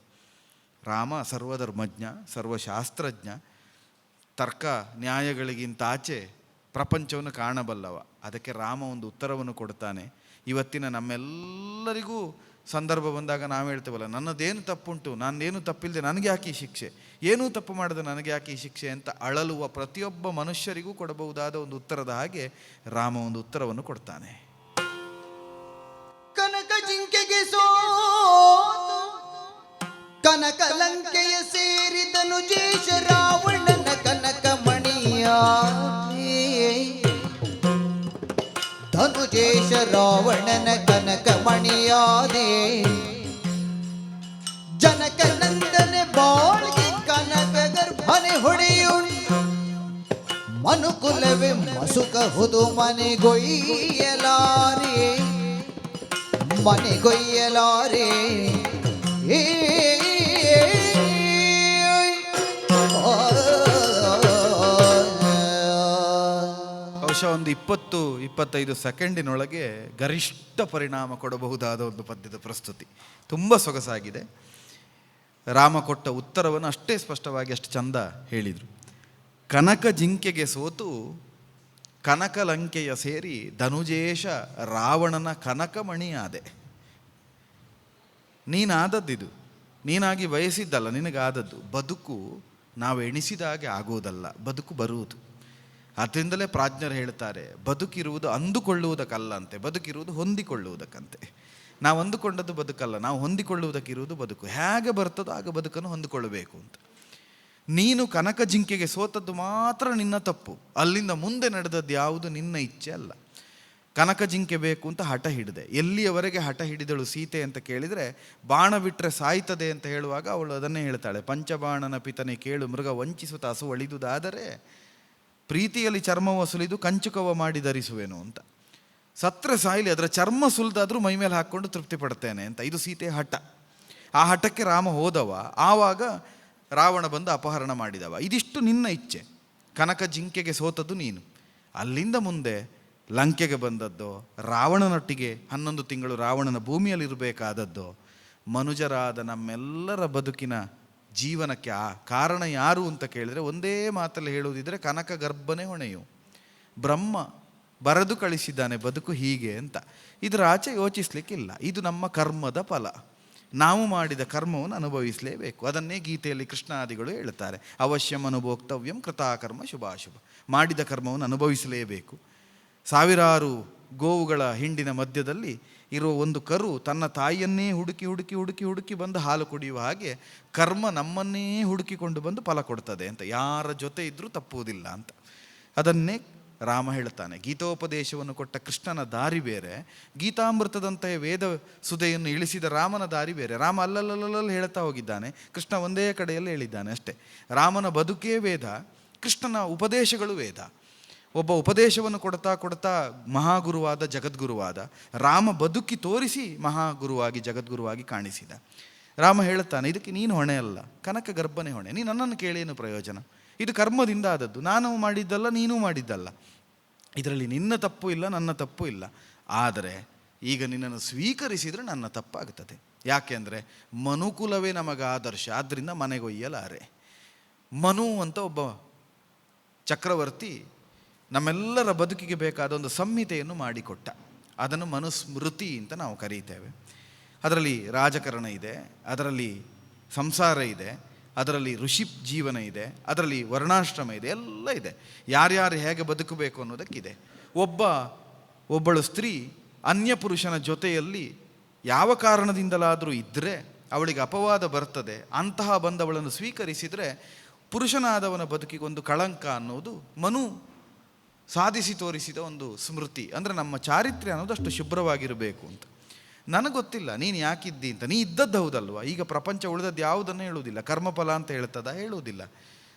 ರಾಮ ಸರ್ವಧರ್ಮಜ್ಞ, ಸರ್ವಶಾಸ್ತ್ರಜ್ಞ, ತರ್ಕ ನ್ಯಾಯಗಳಿಗಿಂತಾಚೆ ಪ್ರಪಂಚವನ್ನು ಕಾಣಬಲ್ಲವ. ಅದಕ್ಕೆ ರಾಮ ಒಂದು ಉತ್ತರವನ್ನು ಕೊಡ್ತಾನೆ. ಇವತ್ತಿನ ನಮ್ಮೆಲ್ಲರಿಗೂ ಸಂದರ್ಭ ಬಂದಾಗ ನಾವು ಹೇಳ್ತೇವಲ್ಲ, ನನ್ನದೇನು ತಪ್ಪುಂಟು, ನಾನೇನು ತಪ್ಪಿಲ್ಲದೆ ನನಗೆ ಯಾಕೆ ಈ ಶಿಕ್ಷೆ, ಏನೂ ತಪ್ಪು ಮಾಡದೆ ನನಗೆ ಯಾಕೆ ಈ ಶಿಕ್ಷೆ ಅಂತ ಅಳಲುವ ಪ್ರತಿಯೊಬ್ಬ ಮನುಷ್ಯರಿಗೂ ಕೊಡಬಹುದಾದ ಒಂದು ಉತ್ತರದ ಹಾಗೆ ರಾಮ ಒಂದು ಉತ್ತರವನ್ನು ಕೊಡ್ತಾನೆ. ಕನಕ ಜಿಂಕೆಗೆ ಸೋತು ಕನಕ ಲಂಕೆಯ ಸೇರಿದನು ಜೇಷ ರಾವಣನ ಕನಕ ಮಣಿಯ ಧನುಜೇಶ ರಾವಣನ ಕನಕ ಮಣಿಯಾದೆ ಜನಕ ನಂದನ ಬಾಳ್ಗೆ ಕನಕ ಗರ್ಭನೆ ಹೊಡೆಯುಂಟು ಮನುಕುಲವೇ ಮಸುಕಹುದು ಮನೆಗೊಯ್ಯಲಾರೆ ಮನೆಗೊಯ್ಯಲಾರೆ. ಬಹುಶಃ ಒಂದು 20-25 ಸೆಕೆಂಡಿನೊಳಗೆ ಗರಿಷ್ಠ ಪರಿಣಾಮ ಕೊಡಬಹುದಾದ ಒಂದು ಪದ್ಯದ ಪ್ರಸ್ತುತಿ. ತುಂಬ ಸೊಗಸಾಗಿದೆ. ರಾಮ ಕೊಟ್ಟ ಉತ್ತರವನ್ನು ಅಷ್ಟೇ ಸ್ಪಷ್ಟವಾಗಿ ಅಷ್ಟು ಚಂದ ಹೇಳಿದರು. ಕನಕ ಜಿಂಕೆಗೆ ಸೋತು ಕನಕ ಲಂಕೆಯ ಸೇರಿ ಧನುಜೇಶ ರಾವಣನ ಕನಕಮಣಿಯಾದೆ. ನೀನಾದದ್ದಿದು, ನೀನಾಗಿ ಬಯಸಿದ್ದಲ್ಲ, ನಿನಗಾದದ್ದು. ಬದುಕು ನಾವು ಎಣಿಸಿದಾಗೆ ಆಗುವುದಲ್ಲ, ಬದುಕು ಬರುವುದು. ಅದರಿಂದಲೇ ಪ್ರಾಜ್ಞರು ಹೇಳ್ತಾರೆ, ಬದುಕಿರುವುದು ಅಂದುಕೊಳ್ಳುವುದಕ್ಕಲ್ಲಂತೆ, ಬದುಕಿರುವುದು ಹೊಂದಿಕೊಳ್ಳುವುದಕ್ಕಂತೆ. ನಾವು ಅಂದುಕೊಂಡದ್ದು ಬದುಕಲ್ಲ, ನಾವು ಹೊಂದಿಕೊಳ್ಳುವುದಕ್ಕಿರುವುದು ಬದುಕು. ಹೇಗೆ ಬರ್ತದೋ ಆಗ ಬದುಕನ್ನು ಹೊಂದಿಕೊಳ್ಳಬೇಕು ಅಂತ. ನೀನು ಕನಕ ಜಿಂಕೆಗೆ ಸೋತದ್ದು ಮಾತ್ರ ನಿನ್ನ ತಪ್ಪು, ಅಲ್ಲಿಂದ ಮುಂದೆ ನಡೆದದ್ದು ಯಾವುದು ನಿನ್ನ ಇಚ್ಛೆ ಅಲ್ಲ. ಕನಕ ಜಿಂಕೆ ಬೇಕು ಅಂತ ಹಠ ಹಿಡಿದೆ. ಎಲ್ಲಿಯವರೆಗೆ ಹಠ ಹಿಡಿದಳು ಸೀತೆ ಅಂತ ಕೇಳಿದರೆ, ಬಾಣ ಬಿಟ್ಟರೆ ಸಾಯ್ತದೆ ಅಂತ ಹೇಳುವಾಗ ಅವಳು ಅದನ್ನೇ ಹೇಳ್ತಾಳೆ, ಪಂಚಬಾಣನ ಪಿತನೆ ಕೇಳು ಮೃಗ ವಂಚಿಸುತ್ತ ಹಸು ಒಳಿದುದಾದರೆ ಪ್ರೀತಿಯಲ್ಲಿ ಚರ್ಮವ ಸುಲಿದು ಕಂಚುಕವ ಮಾಡಿ ಧರಿಸುವೆನು ಅಂತ. ಸತ್ರೆ ಸಾಯಿಲಿ, ಅದರ ಚರ್ಮ ಸುಲಿದಾದ್ರೂ ಮೈ ಮೇಲೆ ಹಾಕ್ಕೊಂಡು ತೃಪ್ತಿ ಪಡ್ತೇನೆ ಅಂತ. ಇದು ಸೀತೆಯ ಹಠ. ಆ ಹಠಕ್ಕೆ ರಾಮ ಹೋದವ. ಆವಾಗ ರಾವಣ ಬಂದು ಅಪಹರಣ ಮಾಡಿದವ. ಇದಿಷ್ಟು ನಿನ್ನ ಇಚ್ಛೆ. ಕನಕ ಜಿಂಕೆಗೆ ಸೋತದ್ದು ನೀನು. ಅಲ್ಲಿಂದ ಮುಂದೆ ಲಂಕೆಗೆ ಬಂದದ್ದು, ರಾವಣನೊಟ್ಟಿಗೆ 11 ತಿಂಗಳು ರಾವಣನ ಭೂಮಿಯಲ್ಲಿರಬೇಕಾದದ್ದು. ಮನುಜರಾದ ನಮ್ಮೆಲ್ಲರ ಬದುಕಿನ ಜೀವನಕ್ಕೆ ಆ ಕಾರಣ ಯಾರು ಅಂತ ಕೇಳಿದರೆ ಒಂದೇ ಮಾತಲ್ಲಿ ಹೇಳುವುದಿದ್ರೆ ಕನಕ ಗರ್ಭನೇ ಹೊಣೆಯು. ಬ್ರಹ್ಮ ಬರೆದು ಕಳಿಸಿದ್ದಾನೆ ಬದುಕು ಹೀಗೆ ಅಂತ. ಇದರ ಆಚೆ ಯೋಚಿಸ್ಲಿಕ್ಕಿಲ್ಲ. ಇದು ನಮ್ಮ ಕರ್ಮದ ಫಲ. ನಾವು ಮಾಡಿದ ಕರ್ಮವನ್ನು ಅನುಭವಿಸಲೇಬೇಕು. ಅದನ್ನೇ ಗೀತೆಯಲ್ಲಿ ಕೃಷ್ಣಾದಿಗಳು ಹೇಳ್ತಾರೆ, ಅವಶ್ಯಂ ಅನುಭೋಕ್ತವ್ಯಂ ಕೃತಾಕರ್ಮ ಶುಭಾಶುಭ. ಮಾಡಿದ ಕರ್ಮವನ್ನು ಅನುಭವಿಸಲೇಬೇಕು. ಸಾವಿರಾರು ಗೋವುಗಳ ಹಿಂಡಿನ ಮಧ್ಯದಲ್ಲಿ ಇರುವ ಒಂದು ಕರು ತನ್ನ ತಾಯಿಯನ್ನೇ ಹುಡುಕಿ ಹುಡುಕಿ ಹುಡುಕಿ ಹುಡುಕಿ ಬಂದು ಹಾಲು ಕುಡಿಯುವ ಹಾಗೆ ಕರ್ಮ ನಮ್ಮನ್ನೇ ಹುಡುಕಿಕೊಂಡು ಬಂದು ಫಲ ಕೊಡ್ತದೆ ಅಂತ. ಯಾರ ಜೊತೆ ಇದ್ದರೂ ತಪ್ಪುವುದಿಲ್ಲ ಅಂತ. ಅದನ್ನೇ ರಾಮ ಹೇಳ್ತಾನೆ. ಗೀತೋಪದೇಶವನ್ನು ಕೊಟ್ಟ ಕೃಷ್ಣನ ದಾರಿ ಬೇರೆ, ಗೀತಾಮೃತದಂತಹ ವೇದ ಸುಧೆಯನ್ನು ಇಳಿಸಿದ ರಾಮನ ದಾರಿ ಬೇರೆ. ರಾಮ ಅಲ್ಲಲ್ಲಲ್ಲಲ್ಲಿ ಹೇಳ್ತಾ ಹೋಗಿದ್ದಾನೆ, ಕೃಷ್ಣ ಒಂದೇ ಕಡೆಯಲ್ಲಿ ಹೇಳಿದ್ದಾನೆ ಅಷ್ಟೇ. ರಾಮನ ಬದುಕೇ ವೇದ, ಕೃಷ್ಣನ ಉಪದೇಶಗಳು ವೇದ. ಒಬ್ಬ ಉಪದೇಶವನ್ನು ಕೊಡ್ತಾ ಕೊಡ್ತಾ ಮಹಾಗುರುವಾದ, ಜಗದ್ಗುರುವಾದ. ರಾಮ ಬದುಕಿ ತೋರಿಸಿ ಮಹಾಗುರುವಾಗಿ ಜಗದ್ಗುರುವಾಗಿ ಕಾಣಿಸಿದ. ರಾಮ ಹೇಳುತ್ತಾನೆ, ಇದಕ್ಕೆ ನೀನು ಹೊಣೆ ಅಲ್ಲ, ಕನಕ ಗರ್ಭನೇ ಹೊಣೆ. ನೀನು ನನ್ನನ್ನು ಕೇಳೇನು ಪ್ರಯೋಜನ? ಇದು ಕರ್ಮದಿಂದ ಆದದ್ದು, ನಾನು ಮಾಡಿದ್ದಲ್ಲ, ನೀನೂ ಮಾಡಿದ್ದಲ್ಲ. ಇದರಲ್ಲಿ ನಿನ್ನ ತಪ್ಪು ಇಲ್ಲ, ನನ್ನ ತಪ್ಪು ಇಲ್ಲ. ಆದರೆ ಈಗ ನಿನ್ನನ್ನು ಸ್ವೀಕರಿಸಿದರೆ ನನ್ನ ತಪ್ಪಾಗುತ್ತದೆ. ಯಾಕೆಂದರೆ ಮನುಕುಲವೇ ನಮಗೆ ಆದರ್ಶ, ಆದ್ದರಿಂದ ಮನೆಗೊಯ್ಯಲಾರೆ. ಮನು ಅಂತ ಒಬ್ಬ ಚಕ್ರವರ್ತಿ ನಮ್ಮೆಲ್ಲರ ಬದುಕಿಗೆ ಬೇಕಾದ ಒಂದು ಸಂಹಿತೆಯನ್ನು ಮಾಡಿಕೊಟ್ಟ. ಅದನ್ನು ಮನುಸ್ಮೃತಿ ಅಂತ ನಾವು ಕರೀತೇವೆ. ಅದರಲ್ಲಿ ರಾಜಕಾರಣ ಇದೆ, ಅದರಲ್ಲಿ ಸಂಸಾರ ಇದೆ, ಅದರಲ್ಲಿ ಋಷಿ ಜೀವನ ಇದೆ, ಅದರಲ್ಲಿ ವರ್ಣಾಶ್ರಮ ಇದೆ, ಎಲ್ಲ ಇದೆ. ಯಾರ್ಯಾರು ಹೇಗೆ ಬದುಕಬೇಕು ಅನ್ನೋದಕ್ಕಿದೆ. ಒಬ್ಬಳು ಸ್ತ್ರೀ ಅನ್ಯ ಪುರುಷನ ಜೊತೆಯಲ್ಲಿ ಯಾವ ಕಾರಣದಿಂದಲಾದರೂ ಇದ್ದರೆ ಅವಳಿಗೆ ಅಪವಾದ ಬರ್ತದೆ. ಅಂತಹ ಬಂದವಳನ್ನು ಸ್ವೀಕರಿಸಿದರೆ ಪುರುಷನಾದವನ ಬದುಕಿಗೊಂದು ಕಳಂಕ ಅನ್ನೋದು ಮನು ಸಾಧಿಸಿ ತೋರಿಸಿದ ಒಂದು ಸ್ಮೃತಿ. ಅಂದರೆ ನಮ್ಮ ಚಾರಿತ್ರ್ಯ ಅನ್ನೋದು ಅಷ್ಟು ಶುಭ್ರವಾಗಿರಬೇಕು ಅಂತ. ನನಗೆ ಗೊತ್ತಿಲ್ಲ ನೀನು ಯಾಕಿದ್ದಿ ಅಂತ. ನೀ ಇದ್ದದ್ದು ಹೌದಲ್ವ. ಈಗ ಪ್ರಪಂಚ ಉಳಿದದ್ದು ಯಾವುದನ್ನು ಹೇಳುವುದಿಲ್ಲ. ಕರ್ಮಫಲ ಅಂತ ಹೇಳ್ತದ? ಹೇಳುವುದಿಲ್ಲ.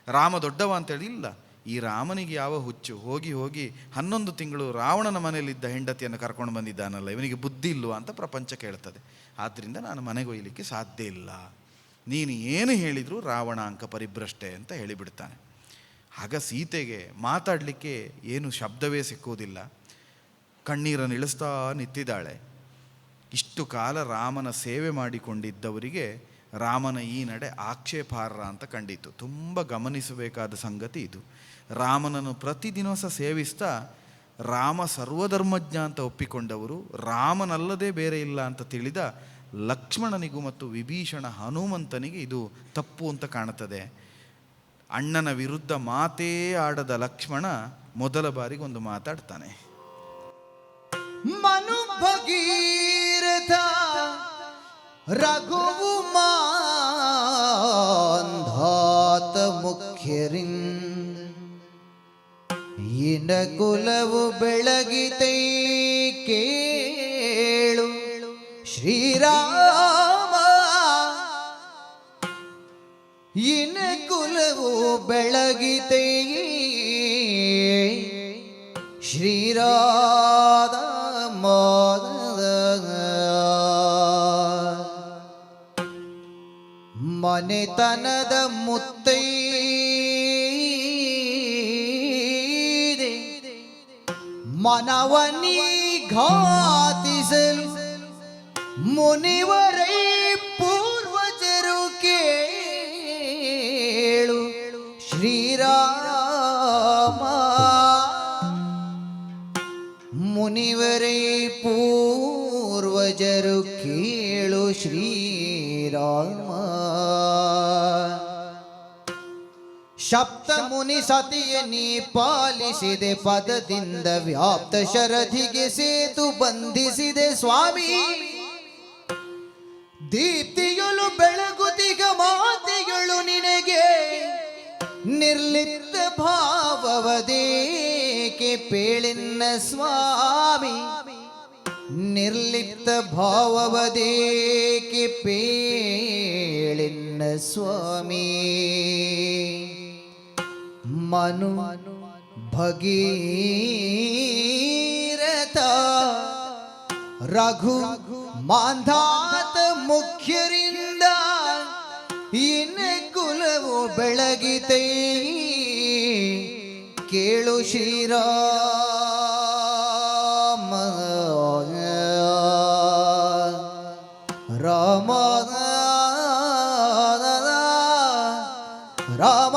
ರಾಮ ದೊಡ್ಡವ ಅಂತೇಳಿ ಇಲ್ಲ. ಈ ರಾಮನಿಗೆ ಯಾವ ಹುಚ್ಚು, ಹೋಗಿ ಹೋಗಿ 11 ತಿಂಗಳು ರಾವಣನ ಮನೆಯಲ್ಲಿದ್ದ ಹೆಂಡತಿಯನ್ನು ಕರ್ಕೊಂಡು ಬಂದಿದ್ದಾನಲ್ಲ, ಇವನಿಗೆ ಬುದ್ಧಿ ಇಲ್ವಾ ಅಂತ ಪ್ರಪಂಚ ಕೇಳ್ತದೆ. ಆದ್ದರಿಂದ ನಾನು ಮನೆಗೊಯ್ಯಲಿಕ್ಕೆ ಸಾಧ್ಯ ಇಲ್ಲ, ನೀನು ಏನು ಹೇಳಿದರೂ ರಾವಣ ಅಂಕ ಪರಿಭ್ರಷ್ಟೆ ಅಂತ ಹೇಳಿಬಿಡ್ತಾನೆ. ಆಗ ಸೀತೆಗೆ ಮಾತಾಡಲಿಕ್ಕೆ ಏನು ಶಬ್ದವೇ ಸಿಕ್ಕುವುದಿಲ್ಲ, ಕಣ್ಣೀರನ್ನು ಇಳಿಸ್ತಾ ನಿಂತಿದ್ದಾಳೆ. ಇಷ್ಟು ಕಾಲ ರಾಮನ ಸೇವೆ ಮಾಡಿಕೊಂಡಿದ್ದವರಿಗೆ ರಾಮನ ಈ ನಡೆ ಆಕ್ಷೇಪಾರ್ಹ ಅಂತ ಕಂಡಿತು. ತುಂಬ ಗಮನಿಸಬೇಕಾದ ಸಂಗತಿ ಇದು. ರಾಮನನ್ನು ಪ್ರತಿದಿನ ಸಹ ಸೇವಿಸ್ತಾ ರಾಮ ಸರ್ವಧರ್ಮಜ್ಞ ಅಂತ ಒಪ್ಪಿಕೊಂಡವರು, ರಾಮನಲ್ಲದೆ ಬೇರೆ ಇಲ್ಲ ಅಂತ ತಿಳಿದ ಲಕ್ಷ್ಮಣನಿಗೂ ಮತ್ತು ವಿಭೀಷಣ ಹನುಮಂತನಿಗೆ ಇದು ತಪ್ಪು ಅಂತ ಕಾಣುತ್ತದೆ. ಅಣ್ಣನ ವಿರುದ್ಧ ಮಾತೇ ಆಡದ ಲಕ್ಷ್ಮಣ ಮೊದಲ ಬಾರಿಗೆ ಒಂದು ಮಾತಾಡ್ತಾನೆ. ಮನು ಭಗೀರಥ ರಘುವು ಮಾಂಧಾತ ಮುಖ್ಯರಿಂದ ಇನ ಕುಲವು ಬೆಳಗಿತೈ ಕೇಳು ಶ್ರೀರಾಮ, ಇನ ಕುಲವು ಬೆಳಗಿತೈ ಶ್ರೀರಾಮ ಮನೆತನದ ಮುತ್ತೈದೆ ಮನವನಿ ಘಾತಿಸಲು ಮುನಿವರೈ ಪೂರ್ವಜರು ಕೇಳು ಶ್ರೀರಾಮ, ಮುನಿವರೈ ಪೂರ್ವಜರು ಕೇಳು ಶ್ರೀರಾಮ. ಸಪ್ತ ಮುನಿ ಸತಿಯ ನೀ ಪಾಲಿಸಿದೆ, ಪದದಿಂದ ವ್ಯಾಪ್ತ ಶರಧಿಗೆ ಸೇತು ಬಂಧಿಸಿದೆ ಸ್ವಾಮಿ. ದೀಪ್ತಿಗಳು ಬೆಳಗುತಿಗ ಮಾತಿಗಳು ನಿನಗೆ, ನಿರ್ಲಿಪ್ತ ಭಾವವದೇಕೆ ಪೇಳೆನ್ನ ಸ್ವಾಮಿ, ನಿರ್ಲಿಪ್ತ ಭಾವವದೇಕೆ ಪೇಳೆನ್ನ ಸ್ವಾಮಿ. ಮನು ಭಗೀರಥ ರಘು ಮಾಂಧಾತ ಮುಖ್ಯರಿಂದ ಇನ ಕುಲವು ಬೆಳಗಿತೈ ಕೇಳು ಶ್ರೀರಾಮ. ರಾಮ ರಾಮ ರಾಮ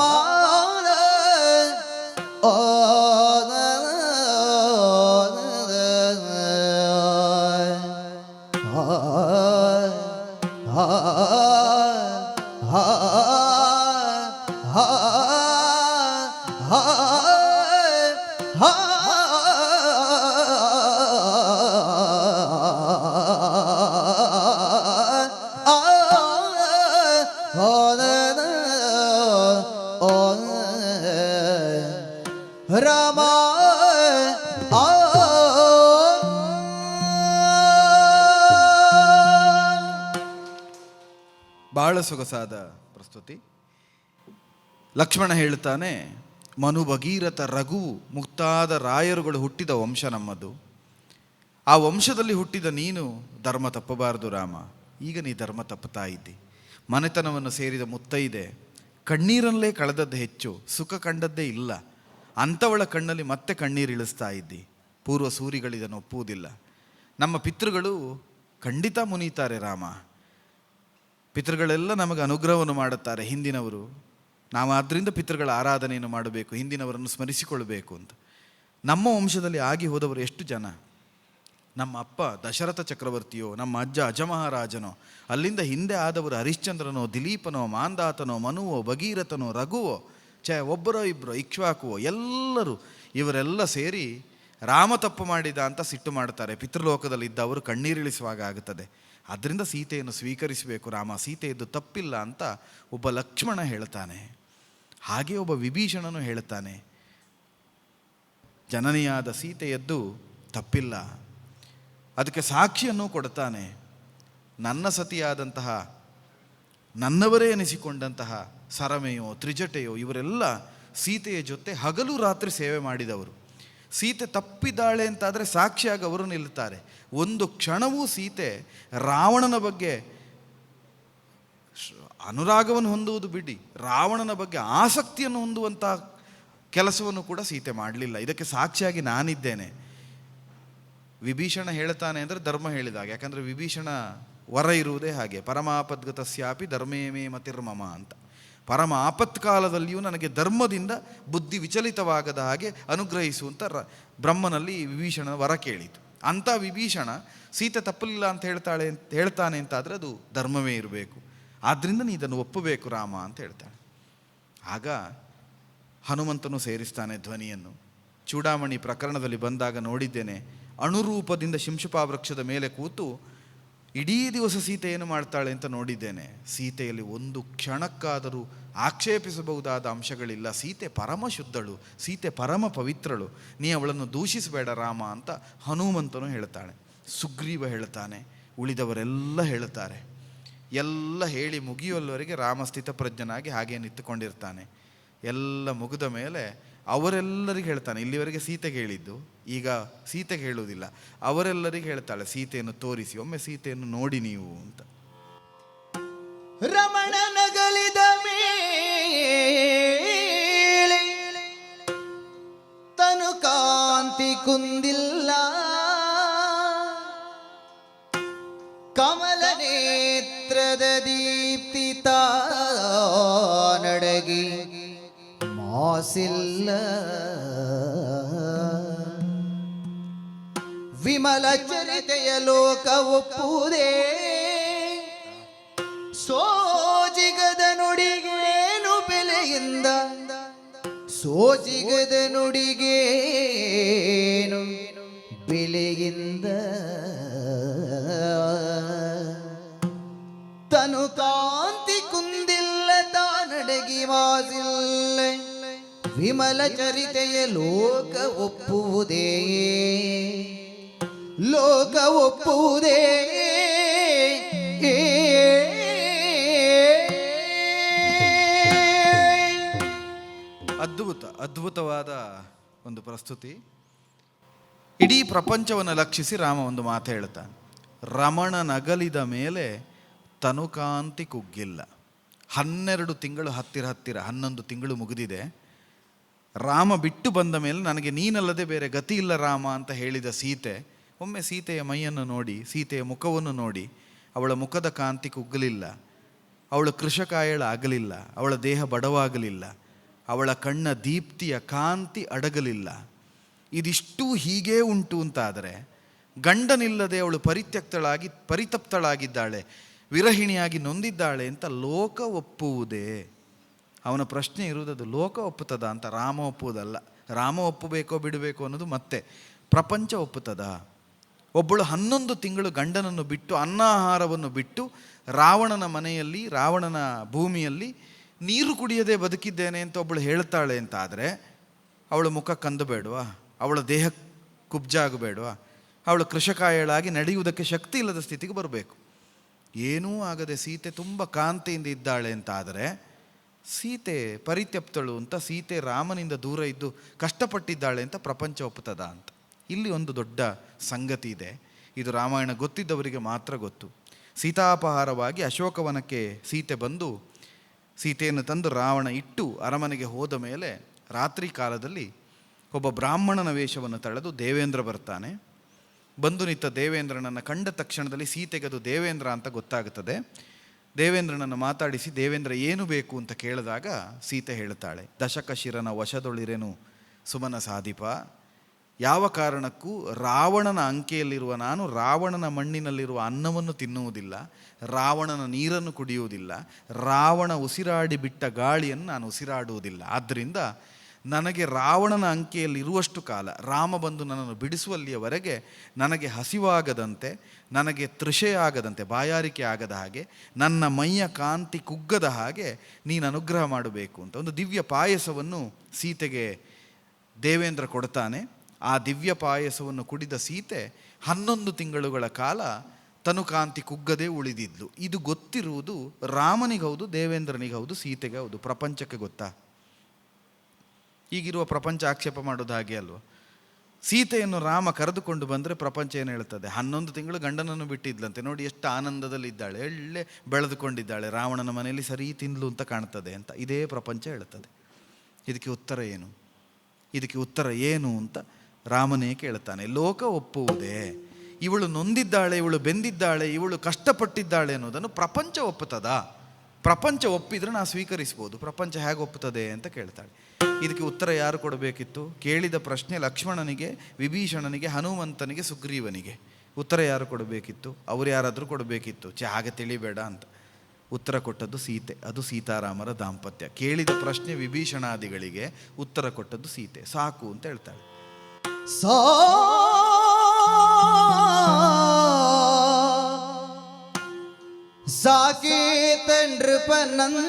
ಬಹಳ ಸೊಗಸಾದ ಪ್ರಸ್ತುತಿ. ಲಕ್ಷ್ಮಣ ಹೇಳ್ತಾನೆ, ಮನು ಭಗೀರಥ ರಘು ಮುಕ್ತಾದ ರಾಯರುಗಳು ಹುಟ್ಟಿದ ವಂಶ ನಮ್ಮದು. ಆ ವಂಶದಲ್ಲಿ ಹುಟ್ಟಿದ ನೀನು ಧರ್ಮ ತಪ್ಪಬಾರದು ರಾಮ. ಈಗ ನೀ ಧರ್ಮ ತಪ್ಪುತ್ತಾ ಇದ್ದಿ. ಮನೆತನವನ್ನು ಸೇರಿದ ಮುತ್ತೈದೆ ಕಣ್ಣೀರಲ್ಲೇ ಕಳೆದದ್ದು ಹೆಚ್ಚು, ಸುಖ ಕಂಡದ್ದೇ ಇಲ್ಲ. ಅಂಥವಳ ಕಣ್ಣಲ್ಲಿ ಮತ್ತೆ ಕಣ್ಣೀರು ಇಳಿಸ್ತಾ ಇದ್ದಿ. ಪೂರ್ವ ಸೂರಿಗಳಿದನ್ನು ಒಪ್ಪುವುದಿಲ್ಲ. ನಮ್ಮ ಪಿತೃಗಳು ಖಂಡಿತ ಮುನೀತಾರೆ ರಾಮ. ಪಿತೃಗಳೆಲ್ಲ ನಮಗೆ ಅನುಗ್ರಹವನ್ನು ಮಾಡುತ್ತಾರೆ ಹಿಂದಿನವರು. ನಾವು ಆದ್ದರಿಂದ ಪಿತೃಗಳ ಆರಾಧನೆಯನ್ನು ಮಾಡಬೇಕು, ಹಿಂದಿನವರನ್ನು ಸ್ಮರಿಸಿಕೊಳ್ಬೇಕು ಅಂತ. ನಮ್ಮ ವಂಶದಲ್ಲಿ ಆಗಿ ಹೋದವರು ಎಷ್ಟು ಜನ. ನಮ್ಮ ಅಪ್ಪ ದಶರಥ ಚಕ್ರವರ್ತಿಯೋ, ನಮ್ಮ ಅಜ್ಜ ಅಜಮಹಾರಾಜನೋ, ಅಲ್ಲಿಂದ ಹಿಂದೆ ಆದವರು ಹರಿಶ್ಚಂದ್ರನೋ, ದಿಲೀಪನೋ, ಮಾಂಧಾತನೋ, ಮನುವೋ, ಭಗೀರಥನೋ, ರಘುವೋ, ಒಬ್ಬರೋ ಇಬ್ಬರೋ ಇಕ್ಷ್ವಾಕುವೋ, ಎಲ್ಲರೂ ಇವರೆಲ್ಲ ಸೇರಿ ರಾಮ ತಪ್ಪು ಮಾಡಿದ ಅಂತ ಸಿಟ್ಟು ಮಾಡ್ತಾರೆ. ಪಿತೃಲೋಕದಲ್ಲಿದ್ದ ಅವರು ಕಣ್ಣೀರಿಳಿಸುವಾಗ ಆಗುತ್ತದೆ. ಅದರಿಂದ ಸೀತೆಯನ್ನು ಸ್ವೀಕರಿಸಬೇಕು ರಾಮ, ಸೀತೆಯದ್ದು ತಪ್ಪಿಲ್ಲ ಅಂತ ಒಬ್ಬ ಲಕ್ಷ್ಮಣ ಹೇಳ್ತಾನೆ. ಹಾಗೆ ಒಬ್ಬ ವಿಭೀಷಣನು ಹೇಳ್ತಾನೆ, ಜನನಿಯಾದ ಸೀತೆಯದ್ದು ತಪ್ಪಿಲ್ಲ. ಅದಕ್ಕೆ ಸಾಕ್ಷಿಯನ್ನು ಕೊಡ್ತಾನೆ. ನನ್ನ ಸತಿಯಾದಂತಹ, ನನ್ನವರೇ ಎನಿಸಿಕೊಂಡಂತಹ ಸರಮೆಯೋ ತ್ರಿಜಟೆಯೋ ಇವರೆಲ್ಲ ಸೀತೆಯ ಜೊತೆ ಹಗಲು ರಾತ್ರಿ ಸೇವೆ ಮಾಡಿದವರು. ಸೀತೆ ತಪ್ಪಿದ್ದಾಳೆ ಅಂತಾದರೆ ಸಾಕ್ಷಿಯಾಗಿ ಅವರು ನಿಲ್ಲುತ್ತಾರೆ. ಒಂದು ಕ್ಷಣವೂ ಸೀತೆ ರಾವಣನ ಬಗ್ಗೆ ಅನುರಾಗವನ್ನು ಹೊಂದುವುದು ಬಿಡಿ, ರಾವಣನ ಬಗ್ಗೆ ಆಸಕ್ತಿಯನ್ನು ಹೊಂದುವಂಥ ಕೆಲಸವನ್ನು ಕೂಡ ಸೀತೆ ಮಾಡಲಿಲ್ಲ. ಇದಕ್ಕೆ ಸಾಕ್ಷಿಯಾಗಿ ನಾನಿದ್ದೇನೆ. ವಿಭೀಷಣ ಹೇಳ್ತಾನೆ ಅಂದರೆ ಧರ್ಮ ಹೇಳಿದಾಗ, ಯಾಕಂದರೆ ವಿಭೀಷಣ ವರ ಇರುವುದೇ ಹಾಗೆ, ಪರಮಾಪದ್ಗತಸ್ಯಾಪಿ ಧರ್ಮೇಮೇ ಮತಿರ್ಮಮ ಅಂತ. ಪರಮ ಆಪತ್ಕಾಲದಲ್ಲಿಯೂ ನನಗೆ ಧರ್ಮದಿಂದ ಬುದ್ಧಿ ವಿಚಲಿತವಾಗದ ಹಾಗೆ ಅನುಗ್ರಹಿಸುವಂಥ ಬ್ರಹ್ಮನಲ್ಲಿ ವಿಭೀಷಣ ವರ ಕೇಳಿತು. ಅಂಥ ವಿಭೀಷಣ ಸೀತೆ ತಪ್ಪಲಿಲ್ಲ ಅಂತ ಹೇಳ್ತಾನೆ ಅಂತಾದರೆ ಅದು ಧರ್ಮವೇ ಇರಬೇಕು. ಆದ್ದರಿಂದ ನೀ ಇದನ್ನು ಒಪ್ಪಬೇಕು ರಾಮ ಅಂತ ಹೇಳ್ತಾಳೆ. ಆಗ ಹನುಮಂತನು ಸೇರಿಸ್ತಾನೆ ಧ್ವನಿಯನ್ನು. ಚೂಡಾಮಣಿ ಪ್ರಕರಣದಲ್ಲಿ ಬಂದಾಗ ನೋಡಿದ್ದೇನೆ, ಅಣುರೂಪದಿಂದ ಶಿಂಶುಪಾ ವೃಕ್ಷದ ಮೇಲೆ ಕೂತು ಇಡೀ ದಿವಸ ಸೀತೆ ಏನು ಮಾಡ್ತಾಳೆ ಅಂತ ನೋಡಿದ್ದೇನೆ. ಸೀತೆಯಲ್ಲಿ ಒಂದು ಕ್ಷಣಕ್ಕಾದರೂ ಆಕ್ಷೇಪಿಸಬಹುದಾದ ಅಂಶಗಳಿಲ್ಲ. ಸೀತೆ ಪರಮ ಶುದ್ಧಳು, ಸೀತೆ ಪರಮ ಪವಿತ್ರಳು, ನೀ ಅವಳನ್ನು ದೂಷಿಸಬೇಡ ರಾಮ ಅಂತ ಹನುಮಂತನು ಹೇಳ್ತಾಳೆ. ಸುಗ್ರೀವ ಹೇಳ್ತಾನೆ, ಉಳಿದವರೆಲ್ಲ ಹೇಳುತ್ತಾರೆ. ಎಲ್ಲ ಹೇಳಿ ಮುಗಿಯುವವರೆಗೆ ರಾಮ ಸ್ಥಿತಪ್ರಜ್ಞನಾಗಿ ಹಾಗೆ ನಿಂತುಕೊಂಡಿರ್ತಾನೆ. ಎಲ್ಲ ಮುಗಿದ ಮೇಲೆ ಅವರೆಲ್ಲರಿಗೆ ಹೇಳ್ತಾನೆ. ಇಲ್ಲಿವರೆಗೆ ಸೀತೆಗೆ ಹೇಳಿದ್ದು, ಈಗ ಸೀತೆಗೆ ಹೇಳುವುದಿಲ್ಲ, ಅವರೆಲ್ಲರಿಗೆ ಹೇಳ್ತಾಳೆ, ಸೀತೆಯನ್ನು ತೋರಿಸಿ, ಒಮ್ಮೆ ಸೀತೆಯನ್ನು ನೋಡಿ ನೀವು ಅಂತ. ರಮಣನಗಲಿದ ಮೇಲೆ ತನು ಕಾಂತಿ ಕುಂದಿಲ್ಲ, ಕಮಲ ನೇತ್ರದ ದೀಪ್ತಿ ನಡಗಿ ಮಾಸಿಲ್ಲ, ವಿಮಲ ಚರಿತೆಯ ಲೋಕ ಒಪ್ಪುವುದೇ, ಸೋಜಿಗದ ನುಡಿಗೇನು ಬೆಲೆಯಿಂದ, ಸೋಜಿಗದ ನುಡಿಗೇನು ಬೆಲೆಯಿಂದ, ತನು ಕಾಂತಿ ಕುಂದಿಲ್ಲ ತಾನಡಗಿ ಮಾಸಿಲ್ಲ, ವಿಮಲ ಚರಿತೆಯ ಲೋಕ ಒಪ್ಪುವುದೇ, ಲೋಕ ಒಪ್ಪುವುದೇ. ಅದ್ಭುತವಾದ ಒಂದು ಪ್ರಸ್ತುತಿ. ಇಡೀ ಪ್ರಪಂಚವನ್ನು ಲಕ್ಷಿಸಿ ರಾಮ ಒಂದು ಮಾತು ಹೇಳ್ತಾನೆ, ರಮಣನಗಲಿದ ಮೇಲೆ ತನುಕಾಂತಿ ಕುಗ್ಗಿಲ್ಲ. 12 ತಿಂಗಳು ಹತ್ತಿರ 11 ತಿಂಗಳು ಮುಗಿದಿದೆ. ರಾಮ ಬಿಟ್ಟು ಬಂದ ಮೇಲೆ ನನಗೆ ನೀನಲ್ಲದೆ ಬೇರೆ ಗತಿ ಇಲ್ಲ ರಾಮ ಅಂತ ಹೇಳಿದ ಸೀತೆ, ಒಮ್ಮೆ ಸೀತೆಯ ಮೈಯನ್ನು ನೋಡಿ, ಸೀತೆಯ ಮುಖವನ್ನು ನೋಡಿ, ಅವಳ ಮುಖದ ಕಾಂತಿ ಕುಗ್ಗಲಿಲ್ಲ, ಅವಳ ಕೃಶಕಾಯಳ ಆಗಲಿಲ್ಲ, ಅವಳ ದೇಹ ಬಡವಾಗಲಿಲ್ಲ, ಅವಳ ಕಣ್ಣ ದೀಪ್ತಿಯ ಕಾಂತಿ ಅಡಗಲಿಲ್ಲ. ಇದಿಷ್ಟು ಹೀಗೇ ಉಂಟು ಅಂತಾದರೆ ಗಂಡನಿಲ್ಲದೆ ಅವಳು ಪರಿತಪ್ತಳಾಗಿದ್ದಾಳೆ, ವಿರಹಿಣಿಯಾಗಿ ನೊಂದಿದ್ದಾಳೆ ಅಂತ ಲೋಕ ಒಪ್ಪುವುದೇ? ಅವನ ಪ್ರಶ್ನೆ ಇರುವುದದು, ಲೋಕ ಒಪ್ಪುತ್ತದ ಅಂತ, ರಾಮ ಒಪ್ಪುವುದಲ್ಲ. ರಾಮ ಒಪ್ಪಬೇಕೋ ಬಿಡಬೇಕೋ ಅನ್ನೋದು ಮತ್ತೆ. ಪ್ರಪಂಚ ಒಪ್ಪುತ್ತದ? ಒಬ್ಬಳು 11 ತಿಂಗಳು ಗಂಡನನ್ನು ಬಿಟ್ಟು, ಅನ್ನಾಹಾರವನ್ನು ಬಿಟ್ಟು, ರಾವಣನ ಮನೆಯಲ್ಲಿ, ರಾವಣನ ಭೂಮಿಯಲ್ಲಿ ನೀರು ಕುಡಿಯದೆ ಬದುಕಿದ್ದೇನೆ ಅಂತ ಒಬ್ಬಳು ಹೇಳ್ತಾಳೆ ಅಂತಾದರೆ ಅವಳ ಮುಖ ಕಂದಬೇಡವಾ? ಅವಳ ದೇಹ ಕುಬ್ಜಾಗಬೇಡವಾ? ಅವಳು ಕೃಶಕಾಯಳಾಗಿ ನಡೆಯುವುದಕ್ಕೆ ಶಕ್ತಿ ಇಲ್ಲದ ಸ್ಥಿತಿಗೆ ಬರಬೇಕು. ಏನೂ ಆಗದೆ ಸೀತೆ ತುಂಬ ಕಾಂತಿಯಿಂದ ಇದ್ದಾಳೆ ಅಂತಾದರೆ, ಸೀತೆ ಪರಿತ್ಯಪ್ತಳು ಅಂತ, ಸೀತೆ ರಾಮನಿಂದ ದೂರ ಇದ್ದು ಕಷ್ಟಪಟ್ಟಿದ್ದಾಳೆ ಅಂತ ಪ್ರಪಂಚ ಒಪ್ಪುತ್ತದ ಅಂತ. ಇಲ್ಲಿ ಒಂದು ದೊಡ್ಡ ಸಂಗತಿ ಇದೆ. ಇದು ರಾಮಾಯಣ ಗೊತ್ತಿದ್ದವರಿಗೆ ಮಾತ್ರ ಗೊತ್ತು. ಸೀತಾಪಹಾರವಾಗಿ ಅಶೋಕವನಕ್ಕೆ ಸೀತೆ ಬಂದು, ಸೀತೆಯನ್ನು ತಂದು ರಾವಣ ಇಟ್ಟು ಅರಮನೆಗೆ ಹೋದ ಮೇಲೆ ರಾತ್ರಿ ಕಾಲದಲ್ಲಿ ಒಬ್ಬ ಬ್ರಾಹ್ಮಣನ ವೇಷವನ್ನು ತಳೆದು ದೇವೇಂದ್ರ ಬರ್ತಾನೆ. ಬಂದು ನಿಂತ ದೇವೇಂದ್ರನನ್ನು ಕಂಡ ತಕ್ಷಣದಲ್ಲಿ ಸೀತೆಗೆ ಅದು ದೇವೇಂದ್ರ ಅಂತ ಗೊತ್ತಾಗುತ್ತದೆ. ದೇವೇಂದ್ರನನ್ನು ಮಾತಾಡಿಸಿ, ದೇವೇಂದ್ರ ಏನು ಬೇಕು ಅಂತ ಕೇಳಿದಾಗ ಸೀತೆ ಹೇಳ್ತಾಳೆ, ದಶಕ ಶಿರನ ವಶದೊಳಿರೆನು ಸುಮನ ಸಾಧಿಪ, ಯಾವ ಕಾರಣಕ್ಕೂ ರಾವಣನ ಅಂಕೆಯಲ್ಲಿರುವ ನಾನು ರಾವಣನ ಮಣ್ಣಿನಲ್ಲಿರುವ ಅನ್ನವನ್ನು ತಿನ್ನುವುದಿಲ್ಲ, ರಾವಣನ ನೀರನ್ನು ಕುಡಿಯುವುದಿಲ್ಲ, ರಾವಣ ಉಸಿರಾಡಿ ಬಿಟ್ಟ ಗಾಳಿಯನ್ನು ನಾನು ಉಸಿರಾಡುವುದಿಲ್ಲ. ಆದ್ದರಿಂದ ನನಗೆ ರಾವಣನ ಅಂಕೆಯಲ್ಲಿ ಇರುವಷ್ಟು ಕಾಲ, ರಾಮ ಬಂದು ನನ್ನನ್ನು ಬಿಡಿಸುವಲ್ಲಿಯವರೆಗೆ ನನಗೆ ಹಸಿವಾಗದಂತೆ, ನನಗೆ ತೃಷೆಯಾಗದಂತೆ, ಬಾಯಾರಿಕೆ ಆಗದ ಹಾಗೆ, ನನ್ನ ಮೈಯ ಕಾಂತಿ ಕುಗ್ಗದ ಹಾಗೆ ನೀನು ಅನುಗ್ರಹ ಮಾಡಬೇಕು ಅಂತ ಒಂದು ದಿವ್ಯ ಪಾಯಸವನ್ನು ಸೀತೆಗೆ ದೇವೇಂದ್ರ ಕೊಡ್ತಾನೆ. ಆ ದಿವ್ಯ ಪಾಯಸವನ್ನು ಕುಡಿದ ಸೀತೆ 11 ತಿಂಗಳುಗಳ ಕಾಲ ತನು ಕಾಂತಿ ಕುಗ್ಗದೇ ಉಳಿದಿದ್ಲು. ಇದು ಗೊತ್ತಿರುವುದು ರಾಮನಿಗೌದು, ದೇವೇಂದ್ರನಿಗೌದು, ಸೀತೆಗೆ ಹೌದು, ಪ್ರಪಂಚಕ್ಕೆ ಗೊತ್ತಾ? ಈಗಿರುವ ಪ್ರಪಂಚ ಆಕ್ಷೇಪ ಮಾಡೋದು ಹಾಗೆ ಅಲ್ವ. ಸೀತೆಯನ್ನು ರಾಮ ಕರೆದುಕೊಂಡು ಬಂದರೆ ಪ್ರಪಂಚ ಏನು ಹೇಳ್ತದೆ, 11 ತಿಂಗಳು ಗಂಡನನ್ನು ಬಿಟ್ಟಿದ್ಲಂತೆ, ನೋಡಿ ಎಷ್ಟು ಆನಂದದಲ್ಲಿ ಇದ್ದಾಳೆ, ಒಳ್ಳೆ ಬೆಳೆದುಕೊಂಡಿದ್ದಾಳೆ, ರಾವಣನ ಮನೆಯಲ್ಲಿ ಸರಿ ತಿಂದ್ಲು ಅಂತ ಕಾಣ್ತದೆ ಅಂತ ಇದೇ ಪ್ರಪಂಚ ಹೇಳ್ತದೆ. ಇದಕ್ಕೆ ಉತ್ತರ ಏನು, ಇದಕ್ಕೆ ಉತ್ತರ ಏನು ಅಂತ ರಾಮನೇ ಕೇಳ್ತಾನೆ. ಲೋಕ ಒಪ್ಪುವುದೇ? ಇವಳು ನೊಂದಿದ್ದಾಳೆ, ಇವಳು ಬೆಂದಿದ್ದಾಳೆ, ಇವಳು ಕಷ್ಟಪಟ್ಟಿದ್ದಾಳೆ ಅನ್ನೋದನ್ನು ಪ್ರಪಂಚ ಒಪ್ಪುತ್ತದಾ? ಪ್ರಪಂಚ ಒಪ್ಪಿದ್ರೆ ನಾವು ಸ್ವೀಕರಿಸ್ಬೋದು, ಪ್ರಪಂಚ ಹೇಗೆ ಒಪ್ಪುತ್ತದೆ ಅಂತ ಕೇಳ್ತಾಳೆ. ಇದಕ್ಕೆ ಉತ್ತರ ಯಾರು ಕೊಡಬೇಕಿತ್ತು? ಕೇಳಿದ ಪ್ರಶ್ನೆ ಲಕ್ಷ್ಮಣನಿಗೆ, ವಿಭೀಷಣನಿಗೆ, ಹನುಮಂತನಿಗೆ, ಸುಗ್ರೀವನಿಗೆ. ಉತ್ತರ ಯಾರು ಕೊಡಬೇಕಿತ್ತು? ಅವರು ಯಾರಾದರೂ ಕೊಡಬೇಕಿತ್ತು, ಹಾಗೆ ತಿಳಿಬೇಡ ಅಂತ. ಉತ್ತರ ಕೊಟ್ಟದ್ದು ಸೀತೆ. ಅದು ಸೀತಾರಾಮರ ದಾಂಪತ್ಯ. ಕೇಳಿದ ಪ್ರಶ್ನೆ ವಿಭೀಷಣಾದಿಗಳಿಗೆ, ಉತ್ತರ ಕೊಟ್ಟದ್ದು ಸೀತೆ. ಸಾಕು ಅಂತ ಹೇಳ್ತಾಳೆ. ಸಾಕೇತ ನೃಪನಂದನನೇ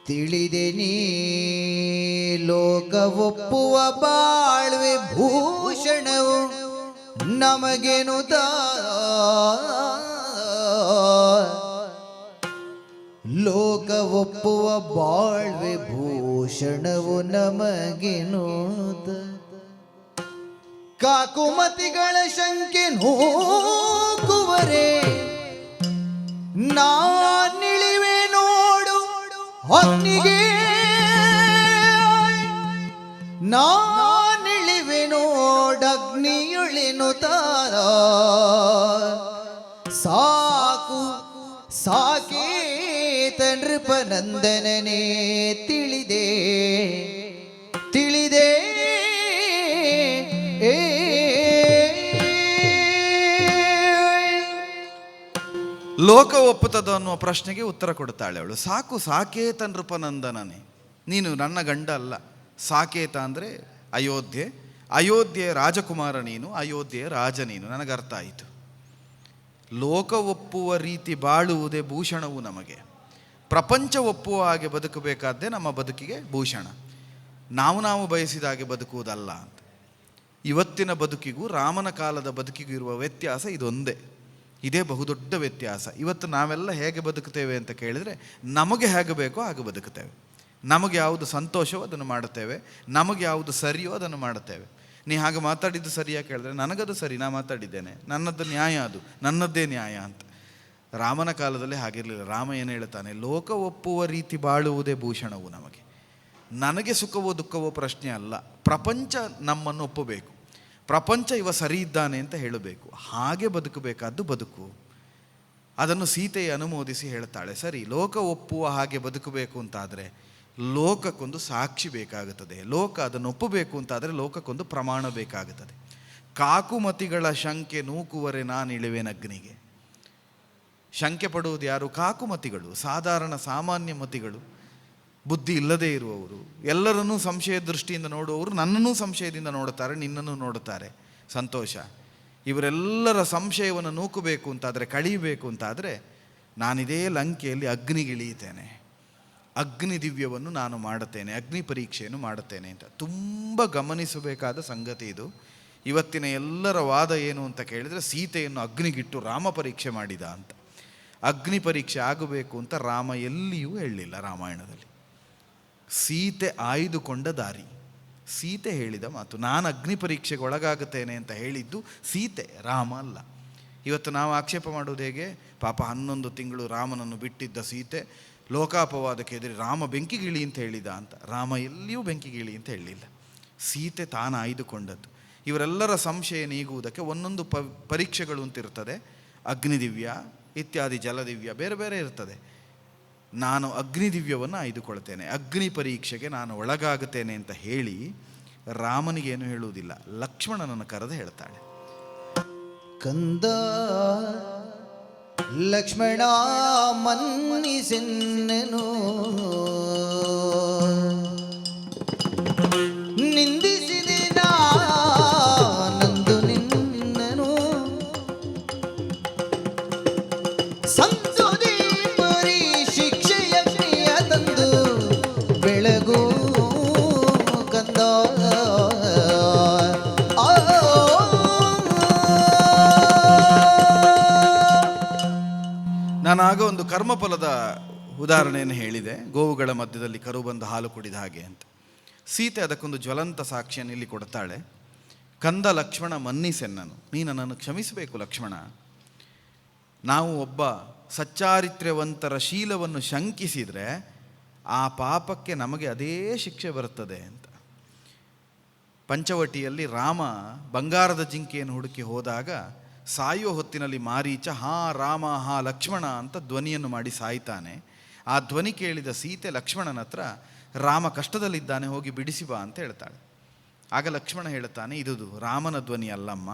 ತಿಳಿದೆ ನೀ ಲೋಕ ಒಪ್ಪುವ ಬಾಳ್ವೆ ಭೂಷಣವು ನಮಗೆನುದ ಲೋಕ ಒಪ್ಪುವ ಬಾಳ್ವೆ ಭೂಷಣವು ನಮಗೆನುದ ಕಾಕುಮತಿಗಳ ಶಂಕೆ ನೋಕುವರೆ ನಾನಿಳಿವೆ ನೋಡು ಅಗ್ನಿಗೆ ನಾನಿಳಿವೆ ನೋಡಗ್ನಿಯುಳಿನು ತಾರ ಸಾಕು ಸಾಕೇತ ನೃಪನಂದನನೇ ತಿಳಿದೆ ತಿಳಿದೆ ಲೋಕ ಒಪ್ಪುತ್ತದ ಅನ್ನುವ ಪ್ರಶ್ನೆಗೆ ಉತ್ತರ ಕೊಡ್ತಾಳೆ ಅವಳು. ಸಾಕು ಸಾಕೇತ ನೃಪನಂದನನೇ, ನೀನು ನನ್ನ ಗಂಡ ಅಲ್ಲ. ಸಾಕೇತ ಅಂದರೆ ಅಯೋಧ್ಯೆ, ಅಯೋಧ್ಯೆಯ ರಾಜಕುಮಾರ ನೀನು, ಅಯೋಧ್ಯೆಯ ರಾಜ ನೀನು. ನನಗರ್ಥ ಆಯಿತು. ಲೋಕ ಒಪ್ಪುವ ರೀತಿ ಬಾಳುವುದೇ ಭೂಷಣವು ನಮಗೆ. ಪ್ರಪಂಚ ಒಪ್ಪುವ ಹಾಗೆ ಬದುಕಬೇಕಾದ್ದೇ ನಮ್ಮ ಬದುಕಿಗೆ ಭೂಷಣ. ನಾವು ಬಯಸಿದ ಹಾಗೆ ಬದುಕುವುದಲ್ಲ ಅಂತ. ಇವತ್ತಿನ ಬದುಕಿಗೂ ರಾಮನ ಕಾಲದ ಬದುಕಿಗೂ ಇರುವ ವ್ಯತ್ಯಾಸ ಇದೊಂದೇ. ಇದೇ ಬಹುದೊಡ್ಡ ವ್ಯತ್ಯಾಸ. ಇವತ್ತು ನಾವೆಲ್ಲ ಹೇಗೆ ಬದುಕುತ್ತೇವೆ ಅಂತ ಕೇಳಿದರೆ, ನಮಗೆ ಹೇಗೆ ಬೇಕೋ ಹಾಗೆ ಬದುಕುತ್ತೇವೆ. ನಮಗೆ ಯಾವುದು ಸಂತೋಷವೋ ಅದನ್ನು ಮಾಡುತ್ತೇವೆ, ನಮಗೆ ಯಾವುದು ಸರಿಯೋ ಅದನ್ನು ಮಾಡುತ್ತೇವೆ. ನೀ ಹಾಗೆ ಮಾತಾಡಿದ್ದು ಸರಿಯಾಗಿ ಕೇಳಿದ್ರೆ ನನಗದು ಸರಿ, ನಾ ಮಾತಾಡಿದ್ದೇನೆ, ನನ್ನದು ನ್ಯಾಯ, ಅದು ನನ್ನದ್ದೇ ನ್ಯಾಯ ಅಂತ. ರಾಮನ ಕಾಲದಲ್ಲಿ ಹಾಗಿರಲಿಲ್ಲ. ರಾಮ ಏನು ಹೇಳ್ತಾನೆ? ಲೋಕ ಒಪ್ಪುವ ರೀತಿ ಬಾಳುವುದೇ ಭೂಷಣವು ನಮಗೆ. ನನಗೆ ಸುಖವೋ ದುಃಖವೋ ಪ್ರಶ್ನೆ ಅಲ್ಲ, ಪ್ರಪಂಚ ನಮ್ಮನ್ನು ಒಪ್ಪಬೇಕು, ಪ್ರಪಂಚ ಇವ ಸರಿ ಇದ್ದಾನೆ ಅಂತ ಹೇಳಬೇಕು. ಹಾಗೆ ಬದುಕಬೇಕಾದ್ದು ಬದುಕು. ಅದನ್ನು ಸೀತೆಯ ಅನುಮೋದಿಸಿ ಹೇಳ್ತಾಳೆ. ಸರಿ, ಲೋಕ ಒಪ್ಪುವ ಹಾಗೆ ಬದುಕಬೇಕು ಅಂತಾದರೆ ಲೋಕಕ್ಕೊಂದು ಸಾಕ್ಷಿ ಬೇಕಾಗುತ್ತದೆ. ಲೋಕ ಅದನ್ನು ಒಪ್ಪಬೇಕು ಅಂತಾದರೆ ಲೋಕಕ್ಕೊಂದು ಪ್ರಮಾಣ ಬೇಕಾಗುತ್ತದೆ. ಕಾಕುಮತಿಗಳ ಶಂಕೆ ನೂಕುವರೆ ನಾನಿಳಿವೆನಗ್ನಿಗೆ. ಶಂಕೆ ಪಡುವುದು ಯಾರು? ಕಾಕುಮತಿಗಳು, ಸಾಧಾರಣ ಸಾಮಾನ್ಯ ಮತಿಗಳು, ಬುದ್ಧಿ ಇಲ್ಲದೇ ಇರುವವರು, ಎಲ್ಲರನ್ನೂ ಸಂಶಯ ದೃಷ್ಟಿಯಿಂದ ನೋಡುವವರು. ನನ್ನನ್ನೂ ಸಂಶಯದಿಂದ ನೋಡುತ್ತಾರೆ, ನಿನ್ನನ್ನು ನೋಡುತ್ತಾರೆ. ಸಂತೋಷ. ಇವರೆಲ್ಲರ ಸಂಶಯವನ್ನು ನೂಕಬೇಕು ಅಂತಾದರೆ, ಕಳೀಬೇಕು ಅಂತಾದರೆ ನಾನಿದೇ ಲಂಕೆಯಲ್ಲಿ ಅಗ್ನಿಗಿಳಿಯುತ್ತೇನೆ, ಅಗ್ನಿ ದಿವ್ಯವನ್ನು ನಾನು ಮಾಡುತ್ತೇನೆ, ಅಗ್ನಿ ಪರೀಕ್ಷೆಯನ್ನು ಮಾಡುತ್ತೇನೆ ಅಂತ. ತುಂಬ ಗಮನಿಸಬೇಕಾದ ಸಂಗತಿ ಇದು. ಇವತ್ತಿನ ಎಲ್ಲರ ವಾದ ಏನು ಅಂತ ಕೇಳಿದರೆ, ಸೀತೆಯನ್ನು ಅಗ್ನಿಗಿಟ್ಟು ರಾಮ ಪರೀಕ್ಷೆ ಮಾಡಿದ ಅಂತ. ಅಗ್ನಿ ಪರೀಕ್ಷೆ ಆಗಬೇಕು ಅಂತ ರಾಮ ಎಲ್ಲಿಯೂ ಹೇಳಲಿಲ್ಲ ರಾಮಾಯಣದಲ್ಲಿ. ಸೀತೆ ಆಯ್ದುಕೊಂಡ ದಾರಿ, ಸೀತೆ ಹೇಳಿದ ಮಾತು. ನಾನು ಅಗ್ನಿ ಪರೀಕ್ಷೆಗೆ ಒಳಗಾಗುತ್ತೇನೆ ಅಂತ ಹೇಳಿದ್ದು ಸೀತೆ, ರಾಮ ಅಲ್ಲ. ಇವತ್ತು ನಾವು ಆಕ್ಷೇಪ ಮಾಡೋದು ಹೇಗೆ? ಪಾಪ 11 ತಿಂಗಳು ರಾಮನನ್ನು ಬಿಟ್ಟಿದ್ದ ಸೀತೆ ಲೋಕಾಪವಾದಕ್ಕೆ ಎದುರಿ ರಾಮ ಬೆಂಕಿಗಿಳಿ ಅಂತ ಹೇಳಿದ ಅಂತ. ರಾಮ ಎಲ್ಲಿಯೂ ಬೆಂಕಿಗಿಳಿ ಅಂತ ಹೇಳಲಿಲ್ಲ. ಸೀತೆ ತಾನು ಆಯ್ದುಕೊಂಡದ್ದು. ಇವರೆಲ್ಲರ ಸಂಶಯ ನೀಗುವುದಕ್ಕೆ ಒಂದೊಂದು ಪರೀಕ್ಷೆಗಳು ಅಂತಿರ್ತದೆ. ಅಗ್ನಿದಿವ್ಯ ಇತ್ಯಾದಿ, ಜಲದಿವ್ಯ, ಬೇರೆ ಬೇರೆ ಇರ್ತದೆ. ನಾನು ಅಗ್ನಿದಿವ್ಯವನ್ನು ಆಯ್ದುಕೊಳ್ತೇನೆ, ಅಗ್ನಿ ಪರೀಕ್ಷೆಗೆ ನಾನು ಒಳಗಾಗುತ್ತೇನೆ ಅಂತ ಹೇಳಿ ರಾಮನಿಗೇನು ಹೇಳುವುದಿಲ್ಲ, ಲಕ್ಷ್ಮಣನನ್ನು ಕರೆದು ಹೇಳ್ತಾಳೆ. ಕಂದ ಲಕ್ಷ್ಮಣ ಮನ್ನಿಸೆನ್ನನು ನಿಂದಿಸಿದೆ ನಾನಂದು ನಿನ್ನನು ಸಂತೋದಿ ಪರಿ ಶಿಕ್ಷೆಯ ಪ್ರಿಯ ತಂದು ಬೆಳಗು ಕಂದ. ನಾನಾಗ ಒಂದು ಕರ್ಮಫಲದ ಉದಾಹರಣೆಯನ್ನು ಹೇಳಿದೆ, ಗೋವುಗಳ ಮಧ್ಯದಲ್ಲಿ ಕರು ಬಂದು ಹಾಲು ಕುಡಿದ ಹಾಗೆ ಅಂತ. ಸೀತೆ ಅದಕ್ಕೊಂದು ಜ್ವಲಂತ ಸಾಕ್ಷಿಯನ್ನು ಇಲ್ಲಿ ಕೊಡ್ತಾಳೆ. ಕಂದ ಲಕ್ಷ್ಮಣ ಮನ್ನಿಸೆನ್ನನು, ನೀ ನನ್ನನ್ನು ಕ್ಷಮಿಸಬೇಕು ಲಕ್ಷ್ಮಣ. ನಾವು ಒಬ್ಬ ಸಚ್ಚಾರಿತ್ರ್ಯವಂತರ ಶೀಲವನ್ನು ಶಂಕಿಸಿದರೆ ಆ ಪಾಪಕ್ಕೆ ನಮಗೆ ಅದೇ ಶಿಕ್ಷೆ ಬರುತ್ತದೆ ಅಂತ. ಪಂಚವಟಿಯಲ್ಲಿ ರಾಮ ಬಂಗಾರದ ಜಿಂಕೆಯನ್ನು ಹುಡುಕಿ ಹೋದಾಗ ಸಾಯುವ ಹೊತ್ತಿನಲ್ಲಿ ಮಾರೀಚ ಹಾ ರಾಮ ಹಾ ಲಕ್ಷ್ಮಣ ಅಂತ ಧ್ವನಿಯನ್ನು ಮಾಡಿ ಸಾಯ್ತಾನೆ. ಆ ಧ್ವನಿ ಕೇಳಿದ ಸೀತೆ ಲಕ್ಷ್ಮಣನ ಹತ್ರ ರಾಮ ಕಷ್ಟದಲ್ಲಿದ್ದಾನೆ, ಹೋಗಿ ಬಿಡಿಸಿ ಬಾ ಅಂತ ಹೇಳ್ತಾಳೆ. ಆಗ ಲಕ್ಷ್ಮಣ ಹೇಳ್ತಾನೆ, ಇದು ರಾಮನ ಧ್ವನಿ ಅಲ್ಲಮ್ಮ,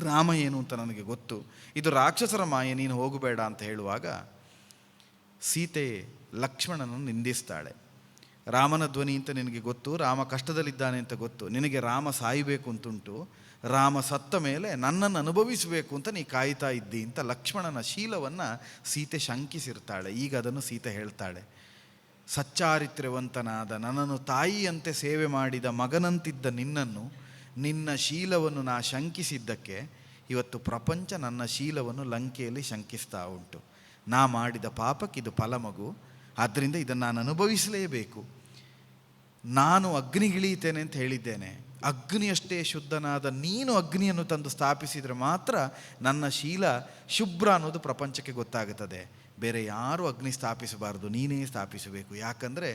ರಾಮ ಏನು ಅಂತ ನನಗೆ ಗೊತ್ತು, ಇದು ರಾಕ್ಷಸರ ಮಾಯೆ, ನೀನು ಹೋಗಬೇಡ ಅಂತ ಹೇಳುವಾಗ ಸೀತೆ ಲಕ್ಷ್ಮಣನನ್ನು ನಿಂದಿಸ್ತಾಳೆ. ರಾಮನ ಧ್ವನಿ ಅಂತ ನಿನಗೆ ಗೊತ್ತು, ರಾಮ ಕಷ್ಟದಲ್ಲಿದ್ದಾನೆ ಅಂತ ಗೊತ್ತು, ನಿನಗೆ ರಾಮ ಸಾಯಬೇಕು ಅಂತುಂಟು, ರಾಮ ಸತ್ತ ಮೇಲೆ ನನ್ನನ್ನು ಅನುಭವಿಸಬೇಕು ಅಂತ ನೀ ಕಾಯ್ತಾ ಇದ್ದಿ ಅಂತ ಲಕ್ಷ್ಮಣನ ಶೀಲವನ್ನು ಸೀತೆ ಶಂಕಿಸಿರ್ತಾಳೆ. ಈಗ ಅದನ್ನು ಸೀತೆ ಹೇಳ್ತಾಳೆ, ಸಚ್ಚಾರಿತ್ರ್ಯವಂತನಾದ ನನ್ನನ್ನು ತಾಯಿಯಂತೆ ಸೇವೆ ಮಾಡಿದ ಮಗನಂತಿದ್ದ ನಿನ್ನನ್ನು, ನಿನ್ನ ಶೀಲವನ್ನು ನಾ ಶಂಕಿಸಿದ್ದಕ್ಕೆ ಇವತ್ತು ಪ್ರಪಂಚ ನನ್ನ ಶೀಲವನ್ನು ಲಂಕೆಯಲ್ಲಿ ಶಂಕಿಸ್ತಾ ಉಂಟು. ನಾ ಮಾಡಿದ ಪಾಪಕ್ಕಿದು ಫಲ ಮಗು, ಆದ್ದರಿಂದ ಇದನ್ನು ನಾನು ಅನುಭವಿಸಲೇಬೇಕು. ನಾನು ಅಗ್ನಿಗಿಳಿಯುತ್ತೇನೆ ಅಂತ ಹೇಳಿದ್ದೇನೆ, ಅಗ್ನಿಯಷ್ಟೇ ಶುದ್ಧನಾದ ನೀನು ಅಗ್ನಿಯನ್ನು ತಂದು ಸ್ಥಾಪಿಸಿದರೆ ಮಾತ್ರ ನನ್ನ ಶೀಲ ಶುಭ್ರ ಅನ್ನೋದು ಪ್ರಪಂಚಕ್ಕೆ ಗೊತ್ತಾಗುತ್ತದೆ. ಬೇರೆ ಯಾರೂ ಅಗ್ನಿ ಸ್ಥಾಪಿಸಬಾರದು, ನೀನೇ ಸ್ಥಾಪಿಸಬೇಕು. ಯಾಕಂದರೆ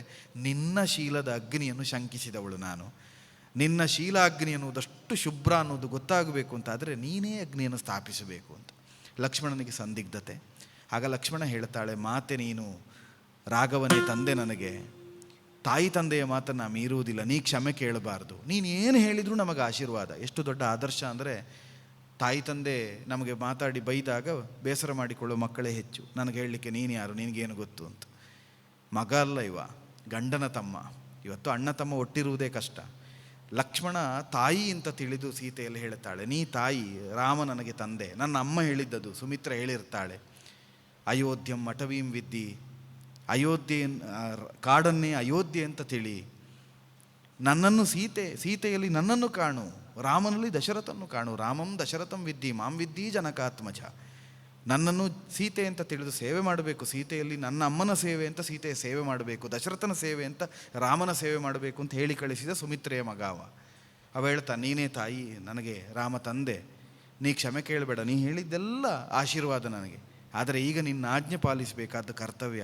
ನಿನ್ನ ಶೀಲದ ಅಗ್ನಿಯನ್ನು ಶಂಕಿಸಿದವಳು ನಾನು. ನಿನ್ನ ಶೀಲ ಅಗ್ನಿ ಅನ್ನುವುದಷ್ಟು ಶುಭ್ರ ಅನ್ನೋದು ಗೊತ್ತಾಗಬೇಕು ಅಂತಾದರೆ ನೀನೇ ಅಗ್ನಿಯನ್ನು ಸ್ಥಾಪಿಸಬೇಕು ಅಂತ ಲಕ್ಷ್ಮಣನಿಗೆ ಸಂದಿಗ್ಧತೆ. ಆಗ ಲಕ್ಷ್ಮಣ ಹೇಳ್ತಾಳೆ, ಮಾತೆ ನೀನು ರಾಘವನೇ ತಂದೆ, ನನಗೆ ತಾಯಿ ತಂದೆಯ ಮಾತನ್ನು ಮೀರುವುದಿಲ್ಲ, ನೀ ಕ್ಷಮೆ ಕೇಳಬಾರ್ದು, ನೀನು ಏನು ಹೇಳಿದರೂ ನಮಗೆ ಆಶೀರ್ವಾದ. ಎಷ್ಟು ದೊಡ್ಡ ಆದರ್ಶ ಅಂದರೆ, ತಾಯಿ ತಂದೆ ನಮಗೆ ಮಾತಾಡಿ ಬೈದಾಗ ಬೇಸರ ಮಾಡಿಕೊಳ್ಳೋ ಮಕ್ಕಳೇ ಹೆಚ್ಚು. ನನಗೆ ಹೇಳಲಿಕ್ಕೆ ನೀನು ಯಾರು, ನಿನಗೇನು ಗೊತ್ತು ಅಂತ. ಮಗ ಅಲ್ಲ ಇವ, ಗಂಡನ ತಮ್ಮ. ಇವತ್ತು ಅಣ್ಣ ತಮ್ಮ ಒಟ್ಟಿರುವುದೇ ಕಷ್ಟ. ಲಕ್ಷ್ಮಣ ತಾಯಿ ಅಂತ ತಿಳಿದು ಸೀತೆಯಲ್ಲಿ ಹೇಳ್ತಾಳೆ, ನೀ ತಾಯಿ, ರಾಮ ನನಗೆ ತಂದೆ. ನನ್ನ ಅಮ್ಮ ಹೇಳಿದ್ದದು, ಸುಮಿತ್ರ ಹೇಳಿರ್ತಾಳೆ, ಅಯೋಧ್ಯಂ ಅಟವೀಂ ವಿದ್ದಿ, ಅಯೋಧ್ಯೆ ಕಾಡನ್ನೇ ಅಯೋಧ್ಯೆ ಅಂತ ತಿಳಿ, ನನ್ನನ್ನು ಸೀತೆಯಲ್ಲಿ ನನ್ನನ್ನು ಕಾಣು, ರಾಮನಲ್ಲಿ ದಶರಥನ್ನು ಕಾಣು. ರಾಮಂ ದಶರಥಂ ವಿದ್ದಿ ಮಾಂ ವಿದ್ದಿ ಜನಕಾತ್ಮಜ. ನನ್ನನ್ನು ಸೀತೆ ಅಂತ ತಿಳಿದು ಸೇವೆ ಮಾಡಬೇಕು. ಸೀತೆಯಲ್ಲಿ ನನ್ನ ಅಮ್ಮನ ಸೇವೆ ಅಂತ ಸೀತೆಯ ಸೇವೆ ಮಾಡಬೇಕು, ದಶರಥನ ಸೇವೆ ಅಂತ ರಾಮನ ಸೇವೆ ಮಾಡಬೇಕು ಅಂತ ಹೇಳಿ ಕಳಿಸಿದ ಸುಮಿತ್ರೆಯ ಮಗ ಅವ ಹೇಳ್ತಾ, ನೀನೇ ತಾಯಿ, ನನಗೆ ರಾಮ ತಂದೆ, ನೀ ಕ್ಷಮೆ ಕೇಳಬೇಡ, ನೀ ಹೇಳಿದ್ದೆಲ್ಲ ಆಶೀರ್ವಾದ ನನಗೆ, ಆದರೆ ಈಗ ನಿನ್ನ ಆಜ್ಞೆ ಪಾಲಿಸಬೇಕಾದ ಕರ್ತವ್ಯ,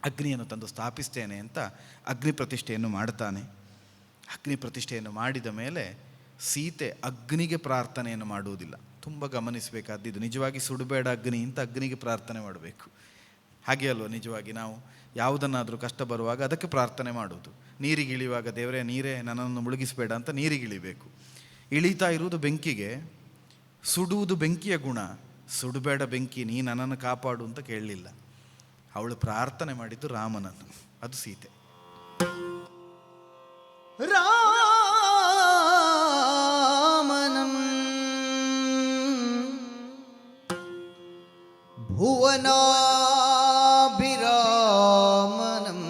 ಅಗ್ನಿಯನ್ನು ತಂದು ಸ್ಥಾಪಿಸ್ತೇನೆ ಅಂತ ಅಗ್ನಿ ಪ್ರತಿಷ್ಠೆಯನ್ನು ಮಾಡ್ತಾನೆ. ಅಗ್ನಿ ಪ್ರತಿಷ್ಠೆಯನ್ನು ಮಾಡಿದ ಮೇಲೆ ಸೀತೆ ಅಗ್ನಿಗೆ ಪ್ರಾರ್ಥನೆಯನ್ನು ಮಾಡುವುದಿಲ್ಲ. ತುಂಬ ಗಮನಿಸಬೇಕಾದ್ದು, ನಿಜವಾಗಿ ಸುಡಬೇಡ ಅಗ್ನಿ ಅಂತ ಅಗ್ನಿಗೆ ಪ್ರಾರ್ಥನೆ ಮಾಡಬೇಕು. ಹಾಗೆ ಅಲ್ವ, ನಿಜವಾಗಿ ನಾವು ಯಾವುದನ್ನಾದರೂ ಕಷ್ಟ ಬರುವಾಗ ಅದಕ್ಕೆ ಪ್ರಾರ್ಥನೆ ಮಾಡುವುದು. ನೀರಿಗಿಳಿಯುವಾಗ ದೇವರೇ ನೀರೇ ನನ್ನನ್ನು ಮುಳುಗಿಸಬೇಡ ಅಂತ ನೀರಿಗಿಳಿಬೇಕು. ಇಳಿತಾ ಇರುವುದು ಬೆಂಕಿಗೆ, ಸುಡುವುದು ಬೆಂಕಿಯ ಗುಣ, ಸುಡಬೇಡ ಬೆಂಕಿ, ನೀ ನನ್ನನ್ನು ಕಾಪಾಡು ಅಂತ ಕೇಳಲಿಲ್ಲ. ಅವಳು ಪ್ರಾರ್ಥನೆ ಮಾಡಿದ್ದು ರಾಮನನ್ನು, ಅದು ಸೀತೆ. ರಾಮನಂ ಭುವನಾಭಿರಾಮನಂ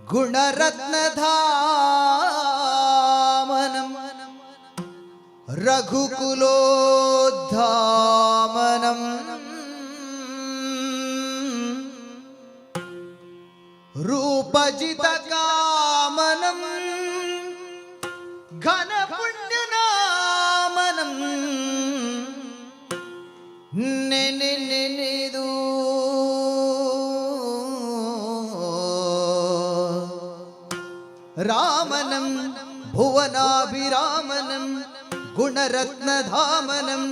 ಗುಣರತ್ನಧಾಮನಂ ರಘುಕುಲೋದ್ಧಾಮನಂ ರೂಪಜಿತಕಾಮನಂ ಘನಪುಣ್ಯನಾಮನಂ ನೆನೆದು ರಾಮನಂ ಭುವನಾಭಿರಾಮನಂ ಗುಣರತ್ನಧಾಮನಂ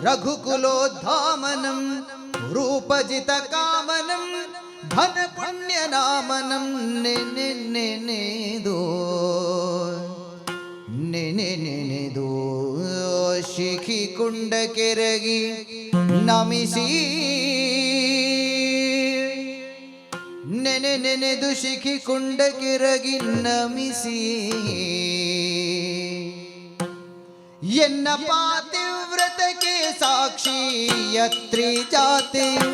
ರಘುಕುಲೋದ್ಧಾಮನಂ ರೂಪಜಿತಕಾಮನಂ ಘನಪುಣ್ಯನಾಮನಂ ನೆನೆದು ಶಿಖಿ ಕುಂಡ ಕೆರಗಿ ನಮಿಸಿ ನೆನೆದು ಶಿಖಿ ಕುಂಡ ಕೆರಗಿ ನಮಿಸಿ ಎನ್ನ ಪಾತಿವ್ರತಕ್ಕೆ ಸಾಕ್ಷಿ ಯತ್ರಿ ಜಾತೆಯು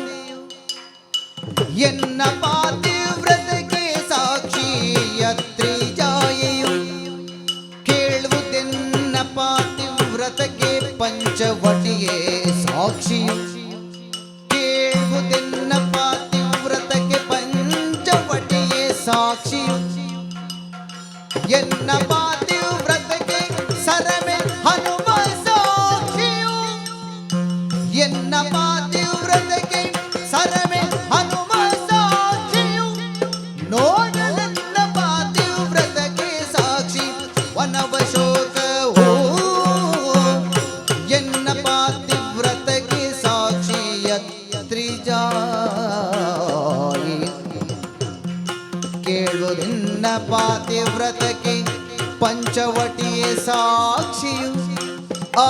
ಎನ್ನ ಪಾತಿವ್ರತಕ್ಕೆ ಸಾಕ್ಷಿ ಯತ್ರಿ ಜಾಯೆಯು ಕೇಳುವುದೆನ್ನ ಪಾತಿವ್ರತ ಪಂಚವಟಿಯೇ ಸಾಕ್ಷಿಯು ಕೇಳುವುದೆನ್ನ ಪಾತಿವ್ರತಕ್ಕೆ ಪಂಚವಟಿಯೇ ಸಾಕ್ಷಿಯು ಎನ್ನ ಪಾತಿವ್ರತಕ್ಕೆ ಸರಮೆ ಹನುಮ ಸಾಕ್ಷಿಯು ಎನ್ನ ಪಾತಿವ್ರತಕ್ಕೆ ಸರಮೆ ಹನುಮ ಸಾಕ್ಷಿಯು ನೋಡಲೆನ್ನ ಪಾತಿವ್ರತಕ್ಕೆ ಸಾಕ್ಷಿ ವನವಶೋಕವು ಎನ್ನ ಪಾತಿವ್ರತಕ್ಕೆ ಸಾಕ್ಷಿಯ ತ್ರಿಜಾಯಿ ಕೇಳುವುದೆನ್ನ ಪಾತಿವ್ರತಕ್ಕೆ ಪಂಚವಟಿಯೇ ಸಾಕ್ಷಿಯು ಆ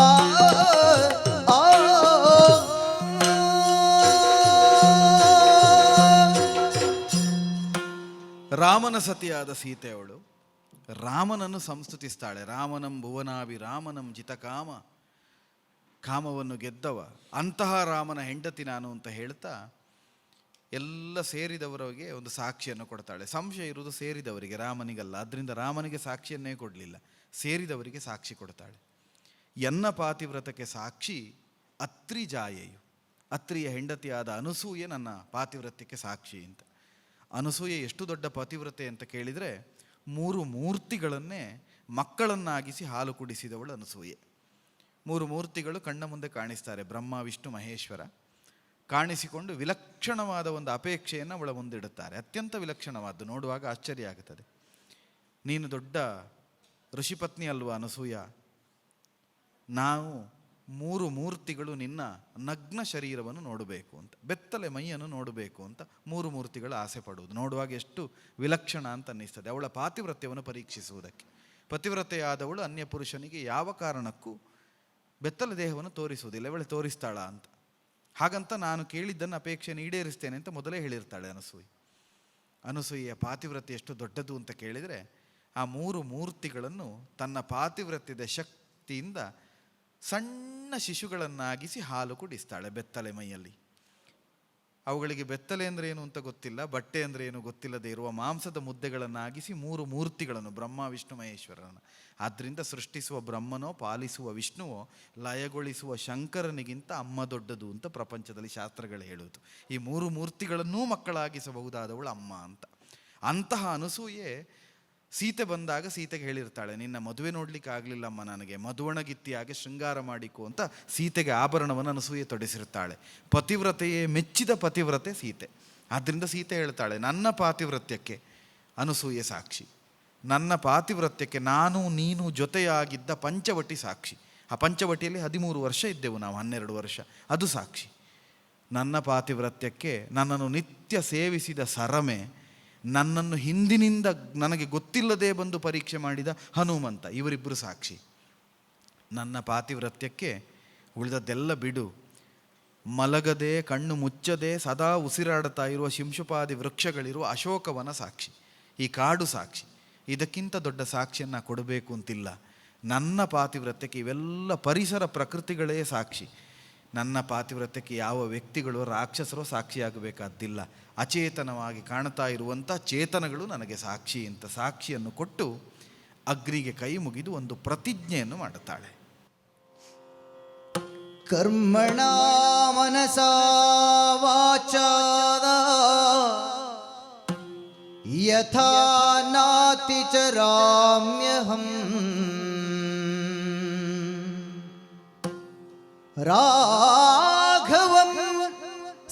ಆ ಆ ರಾಮನ ಸತಿಯಾದ ಸೀತೆಯವಳು ರಾಮನನ್ನು ಸಂಸ್ತುತಿಸ್ತಾಳೆ. ರಾಮನಂ ಭುವನಾಭಿ ರಾಮನಂ ಜಿತಕಾಮ, ಕಾಮವನ್ನು ಗೆದ್ದವ ಅಂತಹ ರಾಮನ ಹೆಂಡತಿ ನಾನು ಅಂತ ಹೇಳ್ತಾ ಎಲ್ಲ ಸೇರಿದವರಿಗೆ ಒಂದು ಸಾಕ್ಷಿಯನ್ನು ಕೊಡ್ತಾಳೆ. ಸಂಶಯ ಇರುವುದು ಸೇರಿದವರಿಗೆ, ರಾಮನಿಗಲ್ಲ. ಆದ್ದರಿಂದ ರಾಮನಿಗೆ ಸಾಕ್ಷಿಯನ್ನೇ ಕೊಡಲಿಲ್ಲ, ಸೇರಿದವರಿಗೆ ಸಾಕ್ಷಿ ಕೊಡ್ತಾಳೆ. ಎನ್ನ ಪಾತಿವ್ರತಕ್ಕೆ ಸಾಕ್ಷಿ ಅತ್ರಿ ಜಾಯೆಯು, ಅತ್ರಿಯ ಹೆಂಡತಿಯಾದ ಅನಸೂಯೆ ನನ್ನ ಪಾತಿವ್ರತ್ಯಕ್ಕೆ ಸಾಕ್ಷಿ ಅಂತ. ಅನಸೂಯೆ ಎಷ್ಟು ದೊಡ್ಡ ಪತಿವ್ರತೆ ಅಂತ ಕೇಳಿದರೆ 3 ಮೂರ್ತಿಗಳನ್ನೇ ಮಕ್ಕಳನ್ನಾಗಿಸಿ ಹಾಲು ಕುಡಿಸಿದವಳು ಅನಸೂಯೆ. 3 ಮೂರ್ತಿಗಳು ಕಣ್ಣ ಮುಂದೆ ಕಾಣಿಸ್ತಾರೆ, ಬ್ರಹ್ಮ ವಿಷ್ಣು ಮಹೇಶ್ವರ. ಕಾಣಿಸಿಕೊಂಡು ವಿಲಕ್ಷಣವಾದ ಒಂದು ಅಪೇಕ್ಷೆಯನ್ನು ಅವಳ ಮುಂದಿಡುತ್ತಾರೆ. ಅತ್ಯಂತ ವಿಲಕ್ಷಣವಾದ್ದು, ನೋಡುವಾಗ ಆಶ್ಚರ್ಯ ಆಗುತ್ತದೆ. ನೀನು ದೊಡ್ಡ ಋಷಿಪತ್ನಿ ಅಲ್ವಾ ಅನಸೂಯ, ನಾವು 3 ಮೂರ್ತಿಗಳು ನಿನ್ನ ನಗ್ನ ಶರೀರವನ್ನು ನೋಡಬೇಕು ಅಂತ, ಬೆತ್ತಲೆ ಮೈಯನ್ನು ನೋಡಬೇಕು ಅಂತ 3 ಮೂರ್ತಿಗಳು ಆಸೆ ಪಡುವುದು. ನೋಡುವಾಗ ಎಷ್ಟು ವಿಲಕ್ಷಣ ಅಂತ ಅನ್ನಿಸ್ತದೆ. ಅವಳ ಪಾತಿವ್ರತ್ಯವನ್ನು ಪರೀಕ್ಷಿಸುವುದಕ್ಕೆ. ಪತಿವ್ರತೆಯಾದವಳು ಅನ್ಯ ಪುರುಷನಿಗೆ ಯಾವ ಕಾರಣಕ್ಕೂ ಬೆತ್ತಲ ದೇಹವನ್ನು ತೋರಿಸುವುದಿಲ್ಲ, ಇವಳು ತೋರಿಸ್ತಾಳ ಅಂತ. ಹಾಗಂತ ನಾನು ಕೇಳಿದ್ದನ್ನು ಅಪೇಕ್ಷೆಯನ್ನು ಈಡೇರಿಸ್ತೇನೆ ಅಂತ ಮೊದಲೇ ಹೇಳಿರ್ತಾಳೆ ಅನಸೂಯೆ. ಅನಸೂಯೆಯ ಪಾತಿವ್ರತೆ ಎಷ್ಟು ದೊಡ್ಡದು ಅಂತ ಕೇಳಿದರೆ, ಆ 3 ಮೂರ್ತಿಗಳನ್ನು ತನ್ನ ಪಾತಿವ್ರತ್ಯದ ಶಕ್ತಿಯಿಂದ ಸಣ್ಣ ಶಿಶುಗಳನ್ನಾಗಿಸಿ ಹಾಲು ಕುಡಿಸ್ತಾಳೆ ಬೆತ್ತಲೆ ಮೈಯಲ್ಲಿ. ಅವುಗಳಿಗೆ ಬೆತ್ತಲೆ ಅಂದರೆ ಏನು ಅಂತ ಗೊತ್ತಿಲ್ಲ, ಬಟ್ಟೆ ಅಂದರೆ ಏನು ಗೊತ್ತಿಲ್ಲದೆ ಇರುವ ಮಾಂಸದ ಮುದ್ದೆಗಳನ್ನಾಗಿಸಿ 3 ಮೂರ್ತಿಗಳನ್ನು, ಬ್ರಹ್ಮ ವಿಷ್ಣು ಮಹೇಶ್ವರನ. ಆದ್ದರಿಂದ ಸೃಷ್ಟಿಸುವ ಬ್ರಹ್ಮನೋ, ಪಾಲಿಸುವ ವಿಷ್ಣುವೋ, ಲಯಗೊಳಿಸುವ ಶಂಕರನಿಗಿಂತ ಅಮ್ಮ ದೊಡ್ಡದು ಅಂತ ಪ್ರಪಂಚದಲ್ಲಿ ಶಾಸ್ತ್ರಗಳು ಹೇಳುವುದು. ಈ 3 ಮೂರ್ತಿಗಳನ್ನೂ ಮಕ್ಕಳಾಗಿಸಬಹುದಾದವಳು ಅಮ್ಮ ಅಂತ. ಅಂತಹ ಅನಸೂಯೆ ಸೀತೆ ಬಂದಾಗ ಸೀತೆಗೆ ಹೇಳಿರ್ತಾಳೆ, ನಿನ್ನ ಮದುವೆ ನೋಡ್ಲಿಕ್ಕೆ ಆಗಲಿಲ್ಲಮ್ಮ ನನಗೆ, ಮಧುವಣಗಿತ್ತಿಯಾಗಿ ಶೃಂಗಾರ ಮಾಡಿಕೊ ಅಂತ ಸೀತೆಗೆ ಆಭರಣವನ್ನು ಅನಸೂಯೆ ತೊಡಿಸಿರ್ತಾಳೆ. ಪತಿವ್ರತೆಯೇ ಮೆಚ್ಚಿದ ಪತಿವ್ರತೆ ಸೀತೆ. ಆದ್ದರಿಂದ ಸೀತೆ ಹೇಳ್ತಾಳೆ, ನನ್ನ ಪಾತಿವ್ರತ್ಯಕ್ಕೆ ಅನಸೂಯೆ ಸಾಕ್ಷಿ, ನನ್ನ ಪಾತಿವ್ರತ್ಯಕ್ಕೆ ನಾನು ನೀನು ಜೊತೆಯಾಗಿದ್ದ ಪಂಚವಟಿ ಸಾಕ್ಷಿ. ಆ ಪಂಚವಟಿಯಲ್ಲಿ 13 ವರ್ಷ ಇದ್ದೆವು ನಾವು, 12 ವರ್ಷ, ಅದು ಸಾಕ್ಷಿ. ನನ್ನ ಪಾತಿವ್ರತ್ಯಕ್ಕೆ ನನ್ನನ್ನು ನಿತ್ಯ ಸೇವಿಸಿದ ಸರಮೆ, ನನ್ನನ್ನು ಹಿಂದಿನಿಂದ ನನಗೆ ಗೊತ್ತಿಲ್ಲದೆ ಬಂದು ಪರೀಕ್ಷೆ ಮಾಡಿದ ಹನುಮಂತ, ಇವರಿಬ್ಬರು ಸಾಕ್ಷಿ. ನನ್ನ ಪಾತಿವ್ರತ್ಯಕ್ಕೆ ಉಳಿದದ್ದೆಲ್ಲ ಬಿಡು, ಮಲಗದೆ ಕಣ್ಣು ಮುಚ್ಚದೆ ಸದಾ ಉಸಿರಾಡುತ್ತಾ ಇರುವ ಶಿಂಶುಪಾದಿ ವೃಕ್ಷಗಳಿರುವ ಅಶೋಕವನ ಸಾಕ್ಷಿ, ಈ ಕಾಡು ಸಾಕ್ಷಿ. ಇದಕ್ಕಿಂತ ದೊಡ್ಡ ಸಾಕ್ಷಿಯನ್ನು ಕೊಡಬೇಕು ಅಂತಿಲ್ಲ. ನನ್ನ ಪಾತಿವ್ರತ್ಯಕ್ಕೆ ಇವೆಲ್ಲ ಪರಿಸರ ಪ್ರಕೃತಿಗಳೇ ಸಾಕ್ಷಿ. ನನ್ನ ಪಾತಿವ್ರತ್ಯಕ್ಕೆ ಯಾವ ವ್ಯಕ್ತಿಗಳು, ರಾಕ್ಷಸರು ಸಾಕ್ಷಿಯಾಗಬೇಕಾದ್ದಿಲ್ಲ. ಅಚೇತನವಾಗಿ ಕಾಣ್ತಾ ಇರುವಂಥ ಚೇತನಗಳು ನನಗೆ ಸಾಕ್ಷಿ ಅಂತ ಸಾಕ್ಷಿಯನ್ನು ಕೊಟ್ಟು ಅಗ್ನಿಗೆ ಕೈ ಮುಗಿದು ಒಂದು ಪ್ರತಿಜ್ಞೆಯನ್ನು ಮಾಡುತ್ತಾಳೆ. ಕರ್ಮಣ ಮನಸಾ ವಾಚಾ ಯಥಾ ನಾತಿ ಚರಾಮ್ಯಹಂ ರಾಘವಂ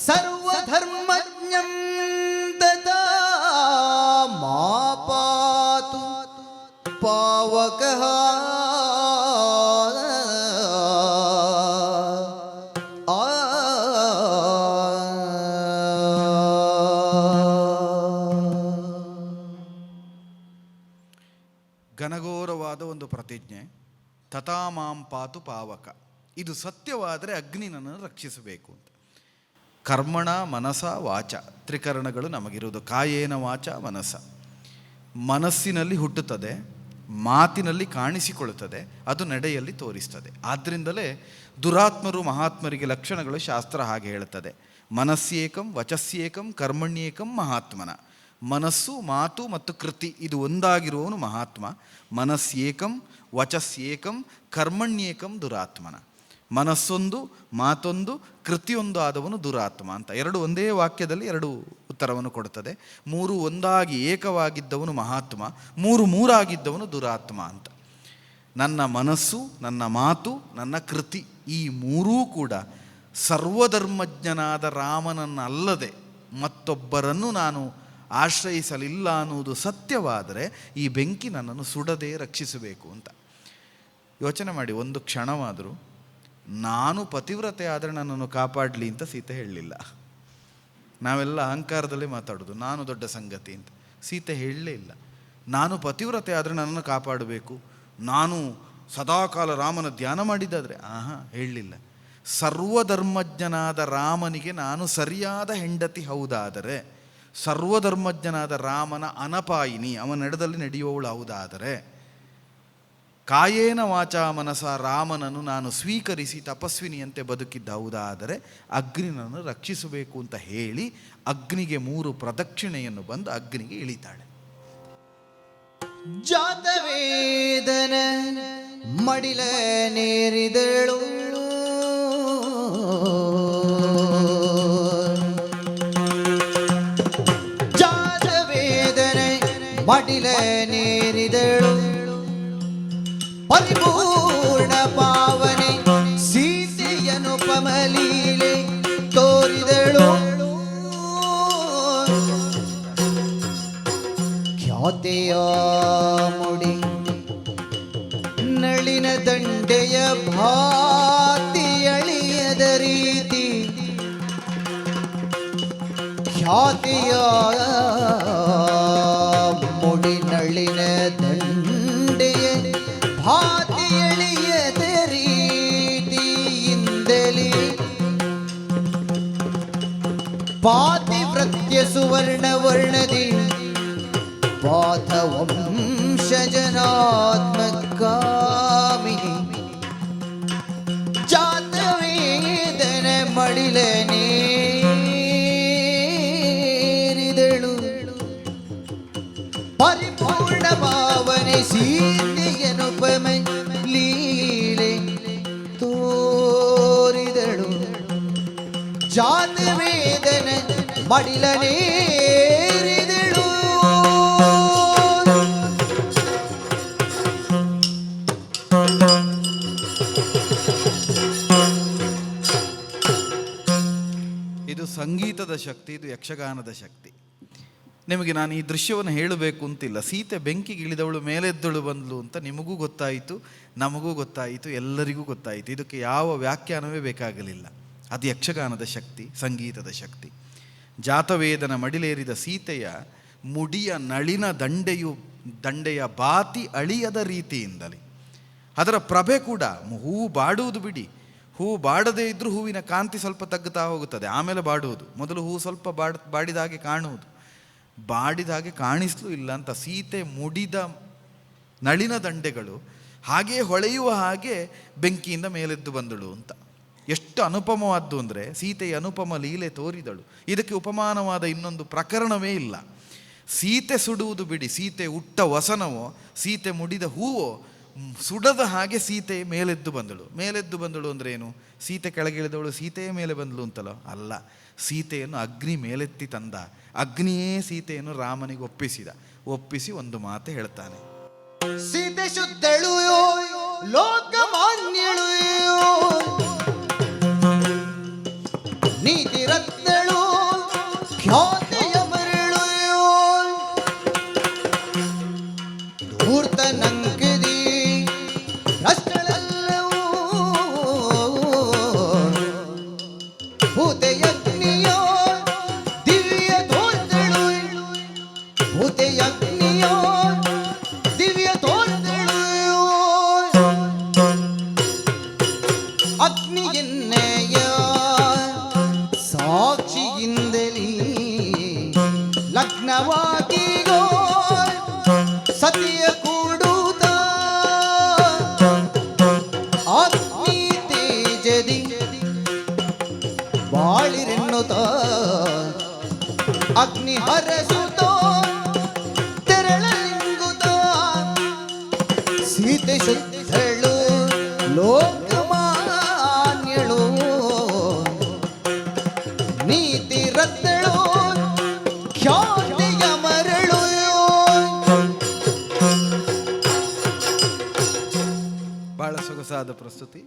ಸರ್ವಧರ್ಮಜ್ಞಂ ದದಾ ಮಾ ಪಾತು ಪಾವಕಃ ಘನಘೋರವಾದ ಒಂದು ಪ್ರತಿಜ್ಞೆ. ತಥಾ ಮಾಂ ಪಾತು ಪಾವಕ, ಇದು ಸತ್ಯವಾದರೆ ಅಗ್ನಿ ನನ್ನನ್ನು ರಕ್ಷಿಸಬೇಕು ಅಂತ. ಕರ್ಮಣ ಮನಸ ವಾಚ, ತ್ರಿಕರಣಗಳು ನಮಗಿರುವುದು. ಕಾಯೇನ ವಾಚ ಮನಸ, ಮನಸ್ಸಿನಲ್ಲಿ ಹುಟ್ಟುತ್ತದೆ, ಮಾತಿನಲ್ಲಿ ಕಾಣಿಸಿಕೊಳ್ಳುತ್ತದೆ, ಅದು ನಡೆಯಲ್ಲಿ ತೋರಿಸ್ತದೆ. ಆದ್ದರಿಂದಲೇ ದುರಾತ್ಮರು ಮಹಾತ್ಮರಿಗೆ ಲಕ್ಷಣಗಳು ಶಾಸ್ತ್ರ ಹಾಗೆ ಹೇಳುತ್ತದೆ. ಮನಸ್ಸೇಕಂ ವಚಸ್ಸೇಕಂ ಕರ್ಮಣ್ಯೇಕಂ ಮಹಾತ್ಮನ. ಮನಸ್ಸು, ಮಾತು ಮತ್ತು ಕೃತಿ ಇದು ಒಂದಾಗಿರುವವನು ಮಹಾತ್ಮ. ಮನಸ್ಸೇಕಂ ವಚಸ್ಸೇಕಂ ಕರ್ಮಣ್ಯೇಕಂ ದುರಾತ್ಮನ. ಮನಸ್ಸೊಂದು, ಮಾತೊಂದು, ಕೃತಿಯೊಂದು ಆದವನು ದುರಾತ್ಮ ಅಂತ. ಎರಡು ಒಂದೇ ವಾಕ್ಯದಲ್ಲಿ ಎರಡು ಉತ್ತರವನ್ನು ಕೊಡುತ್ತದೆ. ಮೂರು ಒಂದಾಗಿ ಏಕವಾಗಿದ್ದವನು ಮಹಾತ್ಮ, ಮೂರು ಮೂರಾಗಿದ್ದವನು ದುರಾತ್ಮ ಅಂತ. ನನ್ನ ಮನಸ್ಸು, ನನ್ನ ಮಾತು, ನನ್ನ ಕೃತಿ ಈ ಮೂರೂ ಕೂಡ ಸರ್ವಧರ್ಮಜ್ಞನಾದ ರಾಮನನ್ನಲ್ಲದೆ ಮತ್ತೊಬ್ಬರನ್ನು ನಾನು ಆಶ್ರಯಿಸಲಿಲ್ಲ ಅನ್ನುವುದು ಸತ್ಯವಾದರೆ ಈ ಬೆಂಕಿ ನನ್ನನ್ನು ಸುಡದೆ ರಕ್ಷಿಸಬೇಕು ಅಂತ. ಯೋಚನೆ ಮಾಡಿ, ಒಂದು ಕ್ಷಣವಾದರೂ ನಾನು ಪತಿವ್ರತೆ ಆದರೆ ನನ್ನನ್ನು ಕಾಪಾಡಲಿ ಅಂತ ಸೀತೆ ಹೇಳಲಿಲ್ಲ. ನಾವೆಲ್ಲ ಅಹಂಕಾರದಲ್ಲೇ ಮಾತಾಡೋದು, ನಾನು ದೊಡ್ಡ ಸಂಗತಿ ಅಂತ. ಸೀತೆ ಹೇಳಲೇ ಇಲ್ಲ. ನಾನು ಪತಿವ್ರತೆ ಆದರೆ ನನ್ನನ್ನು ಕಾಪಾಡಬೇಕು, ನಾನು ಸದಾಕಾಲ ರಾಮನ ಧ್ಯಾನ ಮಾಡಿದ್ದಾದರೆ ಹೇಳಲಿಲ್ಲ. ಸರ್ವಧರ್ಮಜ್ಞನಾದ ರಾಮನಿಗೆ ನಾನು ಸರಿಯಾದ ಹೆಂಡತಿ ಹೌದಾದರೆ, ಸರ್ವಧರ್ಮಜ್ಞನಾದ ರಾಮನ ಅನಪಾಯಿನಿ ಅವನ ನಡೆದಲ್ಲಿ ನಡೆಯುವವಳು ಹೌದಾದರೆ, ಕಾಯೇನ ವಾಚಾ ಮನಸ ರಾಮನನ್ನು ನಾನು ಸ್ವೀಕರಿಸಿ ತಪಸ್ವಿನಿಯಂತೆ ಬದುಕಿದ್ದ ಹೌದಾದರೆ ಅಗ್ನಿನನ್ನು ರಕ್ಷಿಸಬೇಕು ಅಂತ ಹೇಳಿ ಅಗ್ನಿಗೆ 3 ಪ್ರದಕ್ಷಿಣೆಯನ್ನು ಬಂದು ಅಗ್ನಿಗೆ ಇಳಿತಾಳೆ. ಜಾತವೇದನ ಮಡಿಲ ನೇರಿದಳು, ಜಾತವೇದನ ಮಡಿಲ ನೇರಿದಳು, ಪರಿಪೂರ್ಣ ಪಾವನೆ ಸೀತೆಯನು ಪಮಲೀಲೆ ತೋರಿದಳು. ಖ್ಯಾತೆಯ ಮುಡಿ ನಳಿನ ದಂಡೆಯ ಭಾತಿ ಅಳಿಯದ ರೀತಿ, ಖ್ಯಾತೆಯ ಮುಡಿ ನಳಿನ ದಂಡೆಯ ಭಾತಿ ಎಳೆಯದ ರೀತಿಯಿಂದಲೇ ಪಾತಿವ್ರತ್ಯ ಸುವರ್ಣ ವರ್ಣದಿ ಪಾಥ ವಂಶಜನಾತ್ಮಕಾಮಿನಿ, ಜಾತವೇದನ ಮಡಿಲ ನೇರಿದಳು, ಪರಿಪೂರ್ಣ ಭಾವನೆ ಸೀತೆಯನುಪಮ ಲೀಲೆ ತೋರಿದಳು. ಜಾತವೇದನ ಮಡಿಲ ನೇರಿದಳು. ಇದು ಸಂಗೀತದ ಶಕ್ತಿ, ಇದು ಯಕ್ಷಗಾನದ ಶಕ್ತಿ. ನಿಮಗೆ ನಾನು ಈ ದೃಶ್ಯವನ್ನು ಹೇಳಬೇಕು ಅಂತಿಲ್ಲ. ಸೀತೆ ಬೆಂಕಿಗೆ ಇಳಿದವಳು ಮೇಲೆದ್ದಳು ಬಂದಳು ಅಂತ ನಿಮಗೂ ಗೊತ್ತಾಯಿತು, ನಮಗೂ ಗೊತ್ತಾಯಿತು, ಎಲ್ಲರಿಗೂ ಗೊತ್ತಾಯಿತು. ಇದಕ್ಕೆ ಯಾವ ವ್ಯಾಖ್ಯಾನವೇ ಬೇಕಾಗಲಿಲ್ಲ. ಅದು ಯಕ್ಷಗಾನದ ಶಕ್ತಿ, ಸಂಗೀತದ ಶಕ್ತಿ. ಜಾತವೇದನ ಮಡಿಲೇರಿದ ಸೀತೆಯ ಮುಡಿಯ ನಳಿನ ದಂಡೆಯ ಬಾತಿ ಅಳಿಯದ ರೀತಿಯಿಂದಲೇ ಅದರ ಪ್ರಭೆ ಕೂಡ, ಹೂವು ಬಾಡುವುದು ಬಿಡಿ, ಹೂವು ಬಾಡದೇ ಇದ್ದರೂ ಹೂವಿನ ಕಾಂತಿ ಸ್ವಲ್ಪ ತಗ್ಗುತ್ತಾ ಹೋಗುತ್ತದೆ, ಆಮೇಲೆ ಬಾಡುವುದು. ಮೊದಲು ಹೂವು ಸ್ವಲ್ಪ ಬಾಡಿದ ಹಾಗೆ ಕಾಣುವುದು, ಬಾಡಿದ ಹಾಗೆ ಕಾಣಿಸ್ಲೂ ಇಲ್ಲ ಅಂತ ಸೀತೆ ಮುಡಿದ ನಳಿನ ದಂಡೆಗಳು ಹಾಗೇ ಹೊಳೆಯುವ ಹಾಗೆ ಬೆಂಕಿಯಿಂದ ಮೇಲೆದ್ದು ಬಂದಳು ಅಂತ. ಎಷ್ಟು ಅನುಪಮವಾದ್ದು ಅಂದರೆ ಸೀತೆಯ ಅನುಪಮ ಲೀಲೆ ತೋರಿದಳು. ಇದಕ್ಕೆ ಉಪಮಾನವಾದ ಇನ್ನೊಂದು ಪ್ರಕರಣವೇ ಇಲ್ಲ. ಸೀತೆ ಸುಡುವುದು ಬಿಡಿ, ಸೀತೆ ಉಟ್ಟ ವಸನವೋ ಸೀತೆ ಮುಡಿದ ಹೂವೋ ಸುಡದ ಹಾಗೆ ಸೀತೆ ಮೇಲೆದ್ದು ಬಂದಳು ಅಂದರೆ ಏನು? ಸೀತೆ ಕೆಳಗಿಳಿದವಳು ಸೀತೆಯ ಮೇಲೆ ಬಂದಳು ಅಂತಲೋ ಅಲ್ಲ. ಸೀತೆಯನ್ನು ಅಗ್ನಿ ಮೇಲೆತ್ತಿ ತಂದ, ಅಗ್ನಿಯೇ ಸೀತೆಯನ್ನು ರಾಮನಿಗೆ ಒಪ್ಪಿಸಿ ಒಂದು ಮಾತು ಹೇಳ್ತಾನೆ. ಸೀತೆ ಶುದ್ಧಳು ಲೋಕಮಾನ್ಯಳು, ನೀತಿ ರತ್ನಳು ಖ್ಯಾತೆಯ ಮರಳು, ಧೂರ್ತ ನಂಕದಿ ರಷ್ಟಳೆಲ್ಲವೂ ಭೂತೆಯಗ್ನಿಯ ದಿವ್ಯ ತೋರ್ದಳು, ಭೂತೆಯಗ್ನಿಯ ದಿವ್ಯ ತೋರ್ದಳು, ಅಗ್ನಿಯನ್ನೆಯ ಸಾಕ್ಷಿಯಿಂದಲೇ ಲಗ್ನವಾಗಿಗೋ ಸತಿಯ ಕೂಡುತ್ತ ಅಗ್ನಿ ತೇಜದಿ ಬಾಳಿರೆನ್ನುತ್ತ ಅಗ್ನಿ ಹರಸುತ್ತ ಪ್ರಸ್ತುತಿ.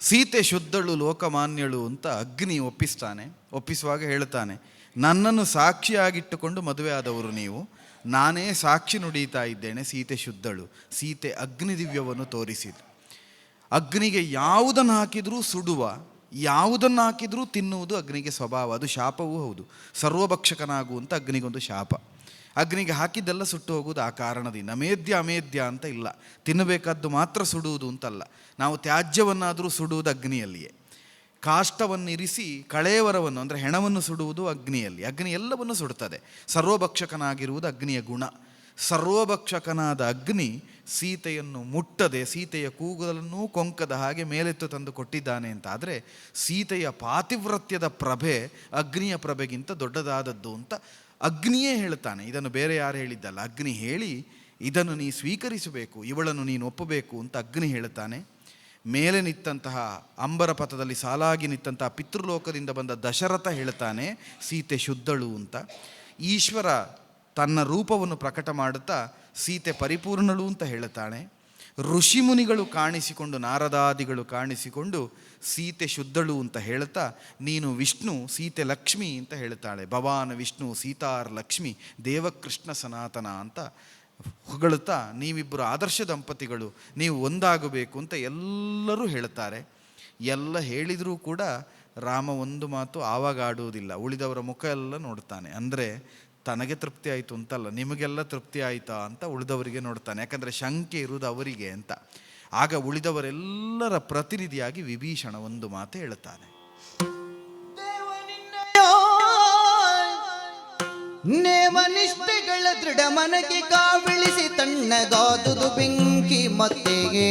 ಸೀತೆ ಶುದ್ಧಳು ಲೋಕಮಾನ್ಯಳು ಅಂತ ಅಗ್ನಿ ಒಪ್ಪಿಸ್ತಾನೆ. ಒಪ್ಪಿಸುವಾಗ ಹೇಳ್ತಾನೆ, ನನ್ನನ್ನು ಸಾಕ್ಷಿಯಾಗಿಟ್ಟುಕೊಂಡು ಮದುವೆ ಆದವರು ನೀವು, ನಾನೇ ಸಾಕ್ಷಿ ನುಡಿತಾ ಇದ್ದೇನೆ, ಸೀತೆ ಶುದ್ಧಳು. ಸೀತೆ ಅಗ್ನಿ ದಿವ್ಯವನ್ನು ತೋರಿಸಿತು. ಅಗ್ನಿಗೆ ಯಾವುದನ್ನು ಹಾಕಿದರೂ ಸುಡುವ, ಯಾವುದನ್ನು ಹಾಕಿದರೂ ತಿನ್ನುವುದು ಅಗ್ನಿಗೆ ಸ್ವಭಾವ. ಅದು ಶಾಪವೂ ಹೌದು. ಸರ್ವಭಕ್ಷಕನಾಗುವಂಥ ಅಗ್ನಿಗೊಂದು ಶಾಪ. ಅಗ್ನಿಗೆ ಹಾಕಿದ್ದೆಲ್ಲ ಸುಟ್ಟು ಹೋಗುವುದು ಆ ಕಾರಣದಿಂದ. ಮೇದ್ಯ ಅಮೇದ್ಯ ಅಂತ ಇಲ್ಲ, ತಿನ್ನಬೇಕಾದ್ದು ಮಾತ್ರ ಸುಡುವುದು ಅಂತಲ್ಲ. ನಾವು ತ್ಯಾಜ್ಯವನ್ನಾದರೂ ಸುಡುವುದು ಅಗ್ನಿಯಲ್ಲಿಯೇ. ಕಾಷ್ಟವನ್ನಿರಿಸಿ ಕಳೇವರವನ್ನು ಅಂದರೆ ಹೆಣವನ್ನು ಸುಡುವುದು ಅಗ್ನಿಯಲ್ಲಿ. ಅಗ್ನಿ ಎಲ್ಲವನ್ನು ಸುಡುತ್ತದೆ. ಸರ್ವಭಕ್ಷಕನಾಗಿರುವುದು ಅಗ್ನಿಯ ಗುಣ. ಸರ್ವಭಕ್ಷಕನಾದ ಅಗ್ನಿ ಸೀತೆಯನ್ನು ಮುಟ್ಟದೆ ಸೀತೆಯ ಕೂದಲನ್ನೂ ಕೊಂಕದ ಹಾಗೆ ಮೇಲೆತ್ತು ತಂದು ಕೊಟ್ಟಿದ್ದಾನೆ ಅಂತ ಆದರೆ ಸೀತೆಯ ಪಾತಿವ್ರತ್ಯದ ಪ್ರಭೆ ಅಗ್ನಿಯ ಪ್ರಭೆಗಿಂತ ದೊಡ್ಡದಾದದ್ದು ಅಂತ ಅಗ್ನಿಯೇ ಹೇಳ್ತಾನೆ. ಇದನ್ನು ಬೇರೆ ಯಾರು ಹೇಳಿದ್ದಲ್ಲ, ಅಗ್ನಿ ಹೇಳಿ ಇದನ್ನು ನೀ ಸ್ವೀಕರಿಸಬೇಕು, ಇವಳನ್ನು ನೀನು ಒಪ್ಪಬೇಕು ಅಂತ ಅಗ್ನಿ ಹೇಳ್ತಾನೆ. ಮೇಲೆ ನಿಂತಹ ಅಂಬರ ಪಥದಲ್ಲಿ ಸಾಲಾಗಿ ನಿಂತಹ ಪಿತೃಲೋಕದಿಂದ ಬಂದ ದಶರಥ ಹೇಳ್ತಾನೆ ಸೀತೆ ಶುದ್ಧಳು ಅಂತ. ಈಶ್ವರ ತನ್ನ ರೂಪವನ್ನು ಪ್ರಕಟ ಮಾಡುತ್ತಾ ಸೀತೆ ಪರಿಪೂರ್ಣಳು ಅಂತ ಹೇಳ್ತಾನೆ. ಋಷಿಮುನಿಗಳು ಕಾಣಿಸಿಕೊಂಡು, ನಾರದಾದಿಗಳು ಕಾಣಿಸಿಕೊಂಡು ಸೀತೆ ಶುದ್ಧಳು ಅಂತ ಹೇಳ್ತಾ, ನೀನು ವಿಷ್ಣು, ಸೀತೆ ಲಕ್ಷ್ಮಿ ಅಂತ ಹೇಳ್ತಾಳೆ. ಭವಾನ್ ವಿಷ್ಣು ಸೀತಾರ್ ಲಕ್ಷ್ಮಿ ದೇವಕೃಷ್ಣ ಸನಾತನ ಅಂತ ಹೊಗಳುತ್ತಾ, ನೀವಿಬ್ಬರು ಆದರ್ಶ ದಂಪತಿಗಳು, ನೀವು ಒಂದಾಗಬೇಕು ಅಂತ ಎಲ್ಲರೂ ಹೇಳ್ತಾರೆ. ಎಲ್ಲ ಹೇಳಿದರೂ ಕೂಡ ರಾಮ ಒಂದು ಮಾತು ಆವಾಗ ಆಡುವುದಿಲ್ಲ. ಉಳಿದವರ ಮುಖ ಎಲ್ಲ ನೋಡ್ತಾನೆ. ಅಂದರೆ ತನಗೆ ತೃಪ್ತಿ ಆಯಿತು ಅಂತಲ್ಲ, ನಿಮಗೆಲ್ಲ ತೃಪ್ತಿ ಆಯಿತಾ ಅಂತ ಉಳಿದವರಿಗೆ ನೋಡ್ತಾನೆ. ಯಾಕಂದರೆ ಶಂಕೆ ಇರುವುದು ಅವರಿಗೆ ಅಂತ. ಆಗ ಉಳಿದವರೆಲ್ಲರ ಪ್ರತಿನಿಧಿಯಾಗಿ ವಿಭೀಷಣ ಒಂದು ಮಾತು ಹೇಳ್ತಾನೆ. ನೇಮನಿಷ್ಠೆಗಳ ದೃಢ ಮನಕ್ಕೆ ಕಾವಿಳಿಸಿ ತಣ್ಣಗಾದುದು ಬೆಂಕಿ ಮತ್ತೆಗೆ.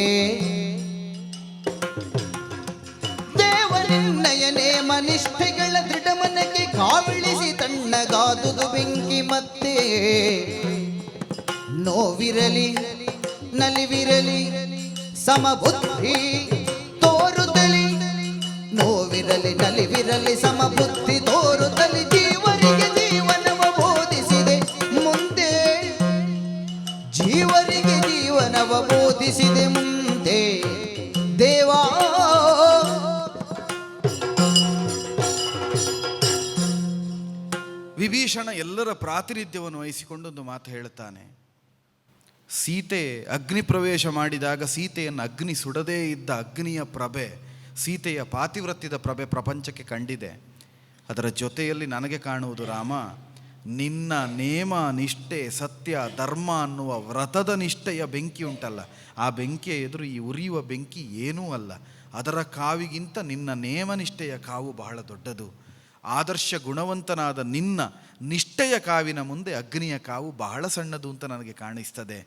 ದೇವನಿನ್ನಯ ನೇಮನಿಷ್ಠೆಗಳ ದೃಢ ಮನಕ್ಕೆ ಕಾವಿಳಿಸಿ ತಣ್ಣಗಾದುದು ಬೆಂಕಿ ಮತ್ತೆ. ನೋವಿರಲಿ ನಲಿವಿರಲಿ ಸಮಬುದ್ಧಿ ತೋರುತ್ತಲಿ, ನೋವಿರಲಿ ನಲಿವಿರಲಿ ಸಮಬುದ್ಧಿ ತೋರುತ್ತಲಿ. ಜೀವರಿಗೆ ಜೀವನವ ಬೋಧಿಸಿದೆ ಮುಂದೆ, ಜೀವರಿಗೆ ಜೀವನವ ಬೋಧಿಸಿದೆ ಮುಂದೆ ದೇವಾ. ವಿಭೀಷಣ ಎಲ್ಲರ ಪ್ರಾತಿನಿಧ್ಯವನ್ನು ವಹಿಸಿಕೊಂಡೊಂದು ಮಾತು ಹೇಳ್ತಾನೆ. ಸೀತೆ ಅಗ್ನಿ ಪ್ರವೇಶ ಮಾಡಿದಾಗ ಸೀತೆಯನ್ನು ಅಗ್ನಿ ಸುಡದೇ ಇದ್ದ ಅಗ್ನಿಯ ಪ್ರಭೆ, ಸೀತೆಯ ಪಾತಿವ್ರತ್ಯದ ಪ್ರಭೆ ಪ್ರಪಂಚಕ್ಕೆ ಕಂಡಿದೆ. ಅದರ ಜೊತೆಯಲ್ಲಿ ನನಗೆ ಕಾಣುವುದು ರಾಮ, ನಿನ್ನ ನೇಮ ನಿಷ್ಠೆ ಸತ್ಯ ಧರ್ಮ ಅನ್ನುವ ವ್ರತದ ನಿಷ್ಠೆಯ ಬೆಂಕಿ ಉಂಟಲ್ಲ, ಆ ಬೆಂಕಿಯ ಎದುರು ಈ ಉರಿಯುವ ಬೆಂಕಿ ಏನೂ ಅಲ್ಲ. ಅದರ ಕಾವಿಗಿಂತ ನಿನ್ನ ನೇಮನಿಷ್ಠೆಯ ಕಾವು ಬಹಳ ದೊಡ್ಡದು. ಆದರ್ಶ ಗುಣವಂತನಾದ ನಿನ್ನ ನಿಷ್ಠೆಯ ಕಾವಿನ ಮುಂದೆ ಅಗ್ನಿಯ ಕಾವು ಬಹಳ ಸಣ್ಣದು ಅಂತ ನನಗೆ ಕಾಣಿಸ್ತದೆ.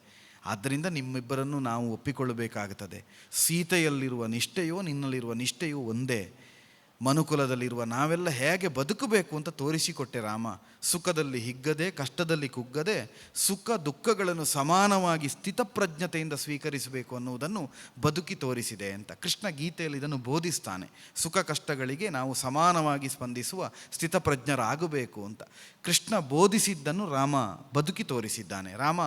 ಆದ್ದರಿಂದ ನಿಮ್ಮಿಬ್ಬರನ್ನು ನಾವು ಒಪ್ಪಿಕೊಳ್ಳಬೇಕಾಗುತ್ತದೆ. ಸೀತೆಯಲ್ಲಿರುವ ನಿಷ್ಠೆಯೋ ನಿನ್ನಲ್ಲಿರುವ ನಿಷ್ಠೆಯೋ ಒಂದೇ. ಮನುಕುಲದಲ್ಲಿರುವ ನಾವೆಲ್ಲ ಹೇಗೆ ಬದುಕಬೇಕು ಅಂತ ತೋರಿಸಿಕೊಟ್ಟೆ ರಾಮ. ಸುಖದಲ್ಲಿ ಹಿಗ್ಗದೆ, ಕಷ್ಟದಲ್ಲಿ ಕುಗ್ಗದೆ, ಸುಖ ದುಃಖಗಳನ್ನು ಸಮಾನವಾಗಿ ಸ್ಥಿತಪ್ರಜ್ಞತೆಯಿಂದ ಸ್ವೀಕರಿಸಬೇಕು ಅನ್ನುವುದನ್ನು ಬದುಕಿ ತೋರಿಸಿದೆ ಅಂತ ಕೃಷ್ಣ ಗೀತೆಯಲ್ಲಿ ಇದನ್ನು ಬೋಧಿಸ್ತಾನೆ. ಸುಖ ಕಷ್ಟಗಳಿಗೆ ನಾವು ಸಮಾನವಾಗಿ ಸ್ಪಂದಿಸುವ ಸ್ಥಿತಪ್ರಜ್ಞರಾಗಬೇಕು ಅಂತ ಕೃಷ್ಣ ಬೋಧಿಸಿದ್ದನ್ನು ರಾಮ ಬದುಕಿ ತೋರಿಸಿದ್ದಾನೆ. ರಾಮ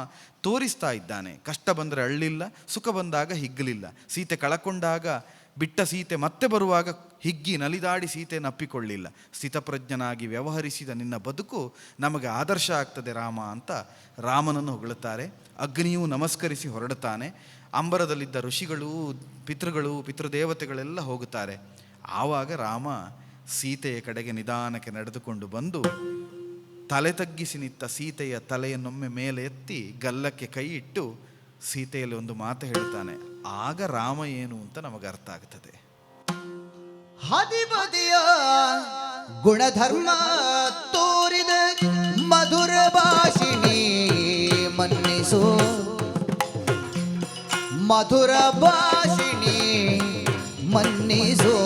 ತೋರಿಸ್ತಾ ಇದ್ದಾನೆ. ಕಷ್ಟ ಬಂದರೆ ಅಳ್ಳಿಲ್ಲ, ಸುಖ ಬಂದಾಗ ಹಿಗ್ಗಲಿಲ್ಲ. ಸೀತೆ ಕಳಕೊಂಡಾಗ ಬಿಟ್ಟ ಸೀತೆ ಮತ್ತೆ ಬರುವಾಗ ಹಿಗ್ಗಿ ನಲಿದಾಡಿ ಸೀತೆಯನ್ನು ಅಪ್ಪಿಕೊಳ್ಳಿಲ್ಲ. ಸ್ಥಿತಪ್ರಜ್ಞನಾಗಿ ವ್ಯವಹರಿಸಿದ ನಿನ್ನ ಬದುಕು ನಮಗೆ ಆದರ್ಶ ಆಗ್ತದೆ ರಾಮ ಅಂತ ರಾಮನನ್ನು ಹೊಗಳುತ್ತಾರೆ. ಅಗ್ನಿಯೂ ನಮಸ್ಕರಿಸಿ ಹೊರಡುತ್ತಾನೆ. ಅಂಬರದಲ್ಲಿದ್ದ ಋಷಿಗಳು, ಪಿತೃಗಳು, ಪಿತೃದೇವತೆಗಳೆಲ್ಲ ಹೋಗುತ್ತಾರೆ. ಆವಾಗ ರಾಮ ಸೀತೆಯ ಕಡೆಗೆ ನಿಧಾನಕ್ಕೆ ನಡೆದುಕೊಂಡು ಬಂದು ತಲೆ ತಗ್ಗಿಸಿ ನಿಂತ ಸೀತೆಯ ತಲೆಯನ್ನೊಮ್ಮೆ ಮೇಲೆ ಎತ್ತಿ ಗಲ್ಲಕ್ಕೆ ಕೈ ಇಟ್ಟು ಸೀತೆಯಲ್ಲಿ ಒಂದು ಮಾತು ಹೇಳ್ತಾನೆ. ಆಗ ರಾಮ ಏನು ಅಂತ ನಮಗೆ ಅರ್ಥ ಆಗ್ತದೆ. ಹದಿಬದಿಯ ಗುಣಧರ್ಮ ತೋರಿದ ಮಧುರ ಭಾಷಿಣಿ ಮನ್ನಿಸು, ಮಧುರ ಭಾಷಿಣಿ ಮನ್ನಿಸು.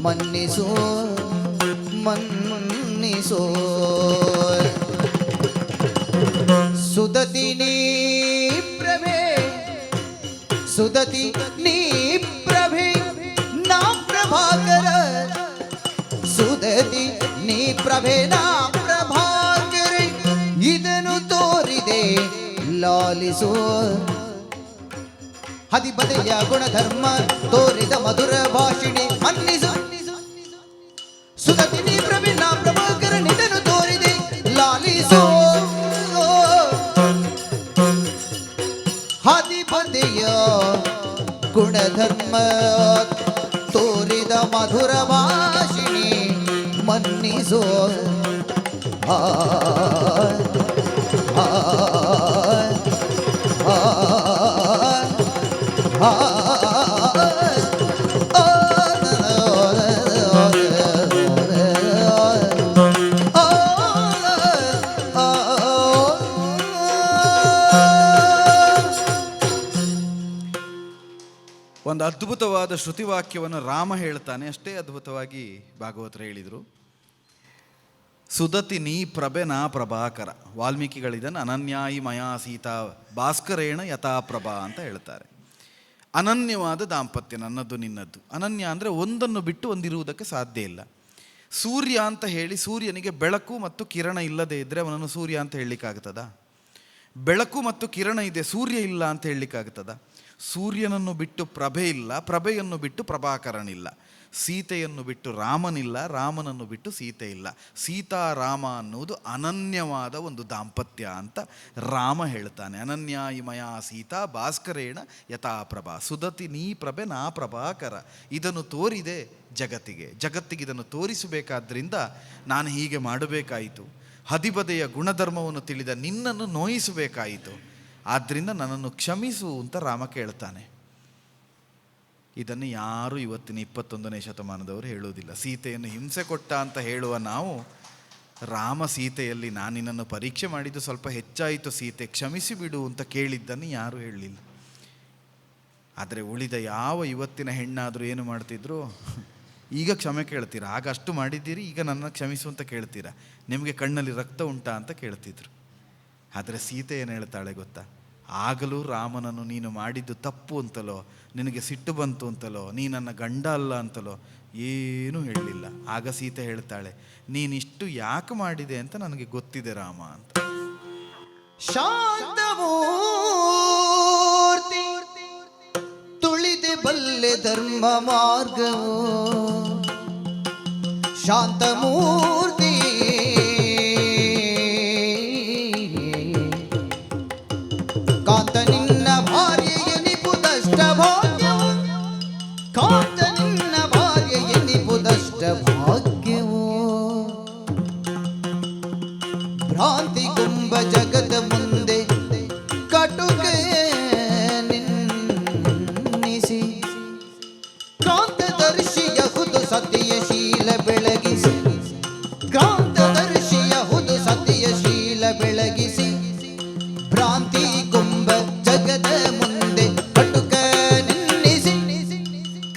ಮನ್ನಿಸೋ ಮನ್ನಿಸೋ ಸುದತಿ ನೀ ಪ್ರಭೆ ಸುದತಿ ನೀ ಪ್ರಭೆ ನಾ ಪ್ರಭಾಕರ ಸುದತಿ ನೀ ಪ್ರಭೆ ನಾ ಪ್ರಭಾಕರ ಇದನ್ನು ತೋರಿದೆ ಲಾಲಿಸೋ ಹದಿಬದೆಯ ಗುಣಧರ್ಮ ತೋರಿದ ಮಧುರ ಭಾಷಿಣಿ ಮನ್ನಿಸು ಸುದತಿ ನೀ ಪ್ರಭೆ ನಾ ಪ್ರಭಾಕರ ಇದನ್ನು ತೋರಿದೆ ಲಾಲಿಸೋ ಹದಿಬದೆಯ ಗುಣಧರ್ಮ ತೋರಿದ ಮಧುರ ಭಾಷಿಣಿ ಮನ್ನಿಸೋ ಆ ಆ ಆ ಒಂದು ಅದ್ಭುತವಾದ ಶ್ರುತಿವಾಕ್ಯವನ್ನು ರಾಮ ಹೇಳ್ತಾನೆ, ಅಷ್ಟೇ ಅದ್ಭುತವಾಗಿ ಭಾಗವತರು ಹೇಳಿದರು. ಸುದತಿ ನೀ ಪ್ರಭೆ ನಾ ಪ್ರಭಾಕರ. ವಾಲ್ಮೀಕಿಗಳಿದನ್ನು ಅನನ್ಯಾಯಿ ಮಯಾ ಸೀತಾ ಭಾಸ್ಕರೇಣ ಯಥಾಪ್ರಭಾ ಅಂತ ಹೇಳ್ತಾರೆ. ಅನನ್ಯವಾದ ದಾಂಪತ್ಯ ನನ್ನದು ನಿನ್ನದ್ದು. ಅನನ್ಯ ಅಂದರೆ ಒಂದನ್ನು ಬಿಟ್ಟು ಒಂದಿರುವುದಕ್ಕೆ ಸಾಧ್ಯ ಇಲ್ಲ. ಸೂರ್ಯ ಅಂತ ಹೇಳಿ ಸೂರ್ಯನಿಗೆ ಬೆಳಕು ಮತ್ತು ಕಿರಣ ಇಲ್ಲದೆ ಇದ್ದರೆ ಅವನನ್ನು ಸೂರ್ಯ ಅಂತ ಹೇಳಲಿಕ್ಕಾಗ್ತದ? ಬೆಳಕು ಮತ್ತು ಕಿರಣ ಇದೆ, ಸೂರ್ಯ ಇಲ್ಲ ಅಂತ ಹೇಳಲಿಕ್ಕಾಗ್ತದ? ಸೂರ್ಯನನ್ನು ಬಿಟ್ಟು ಪ್ರಭೆ ಇಲ್ಲ, ಪ್ರಭೆಯನ್ನು ಬಿಟ್ಟು ಪ್ರಭಾಕರನಿಲ್ಲ. ಸೀತೆಯನ್ನು ಬಿಟ್ಟು ರಾಮನಿಲ್ಲ, ರಾಮನನ್ನು ಬಿಟ್ಟು ಸೀತೆ ಇಲ್ಲ. ಸೀತಾರಾಮ ಅನ್ನುವುದು ಅನನ್ಯವಾದ ಒಂದು ದಾಂಪತ್ಯ ಅಂತ ರಾಮ ಹೇಳ್ತಾನೆ. ಅನನ್ಯಾಯಿ ಮಯಾ ಸೀತಾ ಭಾಸ್ಕರೇಣ ಯಥಾಪ್ರಭಾ. ಸುದತಿ ನೀ ಪ್ರಭೆ ನಾ ಪ್ರಭಾಕರ. ಇದನ್ನು ತೋರಿದೆ ಜಗತ್ತಿಗೆ ಇದನ್ನು ತೋರಿಸಬೇಕಾದ್ರಿಂದ ನಾನು ಹೀಗೆ ಮಾಡಬೇಕಾಯಿತು. ಹದಿಬದೆಯ ಗುಣಧರ್ಮವನ್ನು ತಿಳಿದ ನಿನ್ನನ್ನು ನೋಯಿಸಬೇಕಾಯಿತು. ಆದ್ದರಿಂದ ನನ್ನನ್ನು ಕ್ಷಮಿಸು ಅಂತ ರಾಮ ಕೇಳ್ತಾನೆ. ಇದನ್ನು ಯಾರು ಇವತ್ತಿನ 21ನೇ ಶತಮಾನದವರು ಹೇಳುವುದಿಲ್ಲ. ಸೀತೆಯನ್ನು ಹಿಂಸೆ ಕೊಟ್ಟ ಅಂತ ಹೇಳುವ ನಾವು, ರಾಮ ಸೀತೆಯಲ್ಲಿ ನಾನು ನಿನ್ನನ್ನು ಪರೀಕ್ಷೆ ಮಾಡಿದ್ದು ಸ್ವಲ್ಪ ಹೆಚ್ಚಾಯಿತು ಸೀತೆ, ಕ್ಷಮಿಸಿ ಬಿಡು ಅಂತ ಕೇಳಿದ್ದನ್ನು ಯಾರೂ ಹೇಳಲಿಲ್ಲ. ಆದರೆ ಉಳಿದ ಯಾವ ಇವತ್ತಿನ ಹೆಣ್ಣಾದರೂ ಏನು ಮಾಡ್ತಿದ್ರು? ಈಗ ಕ್ಷಮೆ ಕೇಳ್ತೀರಾ, ಆಗ ಅಷ್ಟು ಮಾಡಿದ್ದೀರಿ, ಈಗ ನನ್ನ ಕ್ಷಮಿಸು ಅಂತ ಕೇಳ್ತೀರಾ, ನಿಮಗೆ ಕಣ್ಣಲ್ಲಿ ರಕ್ತ ಉಂಟಾ ಅಂತ ಕೇಳ್ತಿದ್ರು. ಆದರೆ ಸೀತೆ ಏನು ಹೇಳ್ತಾಳೆ ಗೊತ್ತಾ? ಆಗಲೂ ರಾಮನನ್ನು ನೀನು ಮಾಡಿದ್ದು ತಪ್ಪು ಅಂತಲೋ, ನಿನಗೆ ಸಿಟ್ಟು ಬಂತು ಅಂತಲೋ, ನೀ ನನ್ನ ಗಂಡ ಅಲ್ಲ ಅಂತಲೋ ಏನೂ ಹೇಳಲಿಲ್ಲ. ಆಗ ಸೀತೆ ಹೇಳ್ತಾಳೆ, ನೀನಿಷ್ಟು ಯಾಕೆ ಮಾಡಿದೆ ಅಂತ ನನಗೆ ಗೊತ್ತಿದೆ ರಾಮ ಅಂತ. ಶಾಂತಮೂರ್ತಿ ತುಳಿದೆ ಬಲ್ಲೆ ಧರ್ಮ ಮಾರ್ಗವು. ಶಾಂತಮೂರ್ತಿ ಕಾಂತ ನಿನ್ನ ಭಾರ್ಯ ಎನಿಪುದಷ್ಟ ಭಾಗ್ಯವು. ಕಾಂತ ನಿನ್ನ ಭಾರ್ಯ ಎನಿಪುದಷ್ಟ ಭಾಗ್ಯವು. ಭ್ರಾಂತಿ ಕುಂಭ ಜಗದ ಮುಂದೆ ಕಟುಕ ನಿನ್ನಿಸಿ. ಕ್ರಾಂತದರ್ಶಿಯ ಹುದು ಸತಿಯ ಶೀಲ ಬೆಳಗಿಸಿ. ಕ್ರಾಂತದರ್ಶಿಯ ಹುದು ಸತಿಯ ಶೀಲ ಬೆಳಗಿಸಿ. ಭ್ರಾಂತಿ ಕುಂಭ ಜಗದ ಮುಂದೆ ಕಟುಕ ನಿನ್ನಿಸಿ.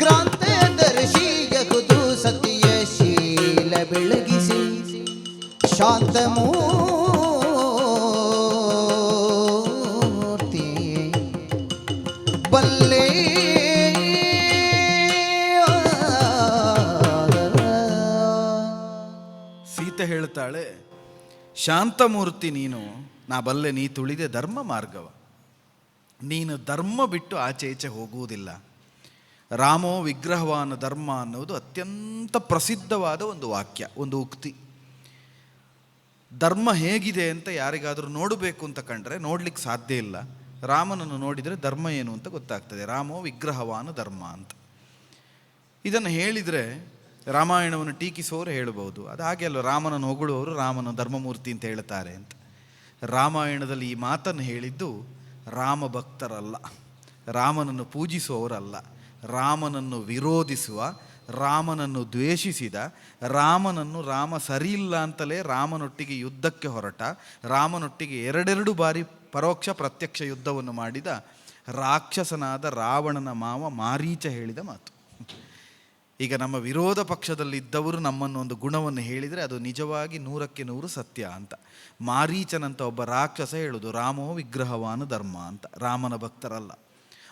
ಕ್ರಾಂತದರ್ಶಿಯ ಹುದು ಸತಿಯ ಶೀಲ ಬೆಳಗಿಸಿ. ಶಾಂತಮೂರ್ತಿ ಬಲ್ಲೆ ಸೀತೆ ಹೇಳ್ತಾಳೆ, ಶಾಂತಮೂರ್ತಿ ನೀನು, ನಾ ಬಲ್ಲೆ ನೀ ತುಳಿದೆ ಧರ್ಮ ಮಾರ್ಗವ. ನೀನು ಧರ್ಮ ಬಿಟ್ಟು ಆಚೆ ಈಚೆ ಹೋಗುವುದಿಲ್ಲ. ರಾಮೋ ವಿಗ್ರಹವಾನ ಧರ್ಮ ಅನ್ನೋದು ಅತ್ಯಂತ ಪ್ರಸಿದ್ಧವಾದ ಒಂದು ವಾಕ್ಯ, ಒಂದು ಉಕ್ತಿ. ಧರ್ಮ ಹೇಗಿದೆ ಅಂತ ಯಾರಿಗಾದರೂ ನೋಡಬೇಕು ಅಂತ ಕಂಡ್ರೆ ನೋಡ್ಲಿಕ್ಕೆ ಸಾಧ್ಯ ಇಲ್ಲ. ರಾಮನನ್ನು ನೋಡಿದರೆ ಧರ್ಮ ಏನು ಅಂತ ಗೊತ್ತಾಗ್ತದೆ. ರಾಮೋ ವಿಗ್ರಹವಾನ ಧರ್ಮ ಅಂತ. ಇದನ್ನು ಹೇಳಿದರೆ ರಾಮಾಯಣವನ್ನು ಟೀಕಿಸುವವರು ಹೇಳಬಹುದು, ಅದು ಹಾಗೆ ಅಲ್ವ, ರಾಮನನ್ನು ಹೊಗಳುವವರು ರಾಮನ ಧರ್ಮಮೂರ್ತಿ ಅಂತ ಹೇಳ್ತಾರೆ ಅಂತ. ರಾಮಾಯಣದಲ್ಲಿ ಈ ಮಾತನ್ನು ಹೇಳಿದ್ದು ರಾಮ ಭಕ್ತರಲ್ಲ, ರಾಮನನ್ನು ಪೂಜಿಸುವವರಲ್ಲ, ರಾಮನನ್ನು ವಿರೋಧಿಸುವ, ರಾಮನನ್ನು ದ್ವೇಷಿಸಿದ, ರಾಮನನ್ನು ರಾಮ ಸರಿಯಿಲ್ಲ ಅಂತಲೇ ರಾಮನೊಟ್ಟಿಗೆ ಯುದ್ಧಕ್ಕೆ ಹೊರಟ, ರಾಮನೊಟ್ಟಿಗೆ ಎರಡೆರಡು ಬಾರಿ ಪರೋಕ್ಷ ಪ್ರತ್ಯಕ್ಷ ಯುದ್ಧವನ್ನು ಮಾಡಿದ ರಾಕ್ಷಸನಾದ ರಾವಣನ ಮಾವ ಮಾರೀಚ ಹೇಳಿದ ಮಾತು. ಈಗ ನಮ್ಮ ವಿರೋಧ ಪಕ್ಷದಲ್ಲಿದ್ದವರು ನಮ್ಮನ್ನು ಒಂದು ಗುಣವನ್ನು ಹೇಳಿದರೆ ಅದು ನಿಜವಾಗಿ 100ಕ್ಕೆ 100 ಸತ್ಯ ಅಂತ. ಮಾರೀಚನಂತ ಒಬ್ಬ ರಾಕ್ಷಸ ಹೇಳೋದು ರಾಮೋ ವಿಗ್ರಹವಾನು ಧರ್ಮ ಅಂತ, ರಾಮನ ಭಕ್ತರಲ್ಲ.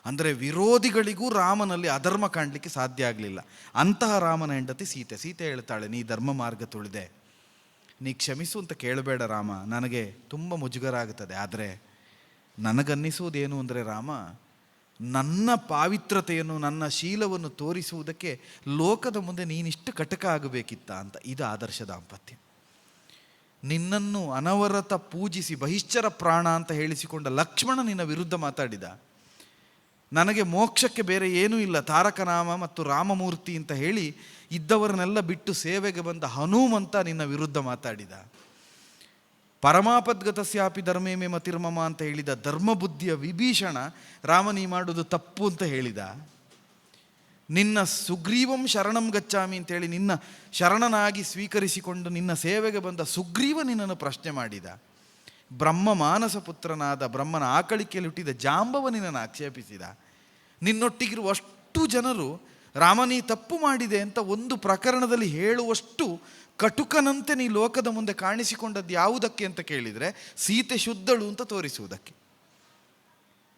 ಅಂದರೆ ವಿರೋಧಿಗಳಿಗೂ ರಾಮನಲ್ಲಿ ಅಧರ್ಮ ಕಾಣಲಿಕ್ಕೆ ಸಾಧ್ಯ ಆಗಲಿಲ್ಲ. ಅಂತಹ ರಾಮನ ಹೆಂಡತಿ ಸೀತೆ. ಸೀತೆ ಹೇಳ್ತಾಳೆ, ನೀ ಧರ್ಮ ಮಾರ್ಗ ತುಳಿದೆ, ನೀ ಕ್ಷಮಿಸು ಅಂತ ಕೇಳಬೇಡ ರಾಮ, ನನಗೆ ತುಂಬ ಮುಜುಗರ ಆಗುತ್ತದೆ. ಆದರೆ ನನಗನ್ನಿಸುವುದೇನು ಅಂದರೆ ರಾಮ, ನನ್ನ ಪಾವಿತ್ರತೆಯನ್ನು ನನ್ನ ಶೀಲವನ್ನು ತೋರಿಸುವುದಕ್ಕೆ ಲೋಕದ ಮುಂದೆ ನೀನಿಷ್ಟು ಕಟಕ ಆಗಬೇಕಿತ್ತ ಅಂತ. ಇದು ಆದರ್ಶ ದಾಂಪತ್ಯ. ನಿನ್ನನ್ನು ಅನವರತ ಪೂಜಿಸಿ ಬಹಿಶ್ಚರ ಪ್ರಾಣ ಅಂತ ಹೇಳಿಸಿಕೊಂಡ ಲಕ್ಷ್ಮಣ ನಿನ್ನ ವಿರುದ್ಧ ಮಾತಾಡಿದ. ನನಗೆ ಮೋಕ್ಷಕ್ಕೆ ಬೇರೆ ಏನೂ ಇಲ್ಲ, ತಾರಕನಾಮ ಮತ್ತು ರಾಮಮೂರ್ತಿ ಅಂತ ಹೇಳಿ ಇದ್ದವರನ್ನೆಲ್ಲ ಬಿಟ್ಟು ಸೇವೆಗೆ ಬಂದ ಹನುಮಂತ ನಿನ್ನ ವಿರುದ್ಧ ಮಾತಾಡಿದ. ಪರಮಾಪದ್ಗತಸ್ಯಾಪಿ ಧರ್ಮೇಮೆ ಮತಿರ್ಮಮ ಅಂತ ಹೇಳಿದ ಧರ್ಮಬುದ್ಧಿಯ ವಿಭೀಷಣ ರಾಮನೀ ಮಾಡುವುದು ತಪ್ಪು ಅಂತ ಹೇಳಿದ. ನಿನ್ನ ಸುಗ್ರೀವಂ ಶರಣಂ ಗಚ್ಚಾಮಿ ಅಂತೇಳಿ ನಿನ್ನ ಶರಣನಾಗಿ ಸ್ವೀಕರಿಸಿಕೊಂಡು ನಿನ್ನ ಸೇವೆಗೆ ಬಂದ ಸುಗ್ರೀವ ನಿನ್ನನ್ನು ಪ್ರಶ್ನೆ ಮಾಡಿದ. ಬ್ರಹ್ಮ ಮಾನಸ ಪುತ್ರನಾದ ಬ್ರಹ್ಮನ ಆಕಳಿಕೆಯಲ್ಲಿ ಹುಟ್ಟಿದ ಜಾಂಬವ ನಿನ್ನನ್ನು ಆಕ್ಷೇಪಿಸಿದ. ನಿನ್ನೊಟ್ಟಿಗಿರುವ ಅಷ್ಟು ಜನರು ರಾಮನೀ ತಪ್ಪು ಮಾಡಿದೆ ಅಂತ ಒಂದು ಪ್ರಕರಣದಲ್ಲಿ ಹೇಳುವಷ್ಟು ಕಟುಕನಂತೆ ನೀ ಲೋಕದ ಮುಂದೆ ಕಾಣಿಸಿಕೊಂಡದ್ದು ಯಾವುದಕ್ಕೆ ಅಂತ ಕೇಳಿದರೆ ಸೀತೆ ಶುದ್ಧಳು ಅಂತ ತೋರಿಸುವುದಕ್ಕೆ.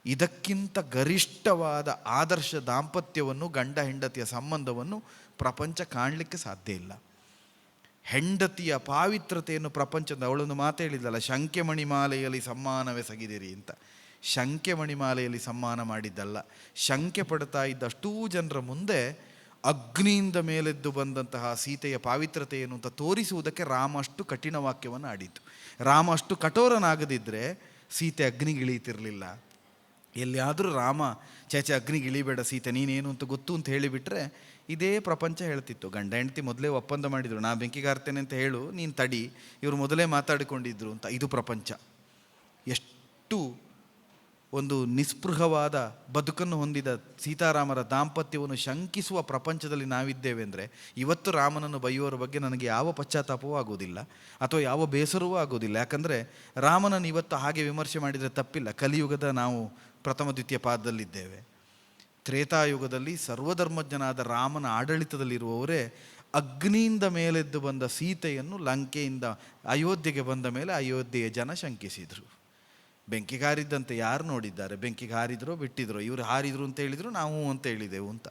ಇದಕ್ಕಿಂತ ಗರಿಷ್ಠವಾದ ಆದರ್ಶ ದಾಂಪತ್ಯವನ್ನು, ಗಂಡ ಹೆಂಡತಿಯ ಸಂಬಂಧವನ್ನು ಪ್ರಪಂಚ ಕಾಣಲಿಕ್ಕೆ ಸಾಧ್ಯ ಇಲ್ಲ. ಹೆಂಡತಿಯ ಪಾವಿತ್ರತೆಯನ್ನು ಪ್ರಪಂಚದ, ಅವಳೊಂದು ಮಾತು ಹೇಳಿದ್ದಲ್ಲ, ಶಂಕೆ ಮಣಿಮಾಲೆಯಲ್ಲಿ ಸಮ್ಮಾನವೆಸಗಿದಿರಿ ಅಂತ. ಶಂಕೆ ಮಣಿಮಾಲೆಯಲ್ಲಿ ಸಮ್ಮಾನ ಮಾಡಿದ್ದಲ್ಲ, ಶಂಕೆ ಪಡ್ತಾ ಇದ್ದ ಅಷ್ಟೂ ಜನರ ಮುಂದೆ ಅಗ್ನಿಯಿಂದ ಮೇಲೆದ್ದು ಬಂದಂತಹ ಸೀತೆಯ ಪಾವಿತ್ರತೆ ಏನು ಅಂತ ತೋರಿಸುವುದಕ್ಕೆ ರಾಮ ಅಷ್ಟು ಕಠಿಣ ವಾಕ್ಯವನ್ನು ಆಡಿತು. ರಾಮ ಅಷ್ಟು ಕಠೋರನಾಗದಿದ್ದರೆ ಸೀತೆ ಅಗ್ನಿಗಿಳೀತಿರಲಿಲ್ಲ. ಎಲ್ಲಿಯಾದರೂ ರಾಮ ಚೇಚೆ ಅಗ್ನಿಗಿಳಿಬೇಡ ಸೀತೆ, ನೀನೇನು ಅಂತ ಗೊತ್ತು ಅಂತ ಹೇಳಿಬಿಟ್ರೆ ಇದೇ ಪ್ರಪಂಚ ಹೇಳ್ತಿತ್ತು. ಗಂಡ ಹೆಂಡತಿ ಮೊದಲೇ ಒಪ್ಪಂದ ಮಾಡಿದರು, ನಾ ಬೆಂಕಿಗಾರ್ತೇನೆ ಅಂತ ಹೇಳು, ನೀನು ತಡಿ, ಇವರು ಮೊದಲೇ ಮಾತಾಡಿಕೊಂಡಿದ್ರು ಅಂತ. ಇದು ಪ್ರಪಂಚ. ಎಷ್ಟು ಒಂದು ನಿಸ್ಪೃಹವಾದ ಬದುಕನ್ನು ಹೊಂದಿದ ಸೀತಾರಾಮರ ದಾಂಪತ್ಯವನ್ನು ಶಂಕಿಸುವ ಪ್ರಪಂಚದಲ್ಲಿ ನಾವಿದ್ದೇವೆ ಅಂದರೆ ಇವತ್ತು ರಾಮನನ್ನು ಬೈಯುವವರ ಬಗ್ಗೆ ನನಗೆ ಯಾವ ಪಶ್ಚಾತ್ತಾಪವೂ ಆಗೋದಿಲ್ಲ ಅಥವಾ ಯಾವ ಬೇಸರವೂ ಆಗೋದಿಲ್ಲ. ಯಾಕಂದರೆ ರಾಮನನ್ನು ಇವತ್ತು ಹಾಗೆ ವಿಮರ್ಶೆ ಮಾಡಿದರೆ ತಪ್ಪಿಲ್ಲ. ಕಲಿಯುಗದ ನಾವು ಪ್ರಥಮ ದ್ವಿತೀಯ ಪಾದದಲ್ಲಿದ್ದೇವೆ. ತ್ರೇತಾಯುಗದಲ್ಲಿ ಸರ್ವಧರ್ಮಜ್ಞನಾದ ರಾಮನ ಆಡಳಿತದಲ್ಲಿರುವವರೇ ಅಗ್ನಿಯಿಂದ ಮೇಲೆದ್ದು ಬಂದ ಸೀತೆಯನ್ನು ಲಂಕೆಯಿಂದ ಅಯೋಧ್ಯೆಗೆ ಬಂದ ಮೇಲೆ ಅಯೋಧ್ಯೆಯ ಜನ ಶಂಕಿಸಿದರು. ಬೆಂಕಿಗೆ ಹಾರಿದ್ದಂತೆ ಯಾರು ನೋಡಿದ್ದಾರೆ? ಬೆಂಕಿಗೆ ಹಾರಿದ್ರೋ ಬಿಟ್ಟಿದ್ರು, ಇವರು ಹಾರಿದ್ರು ಅಂತ ಹೇಳಿದರು, ನಾವು ಅಂತ ಹೇಳಿದೆವು ಅಂತ.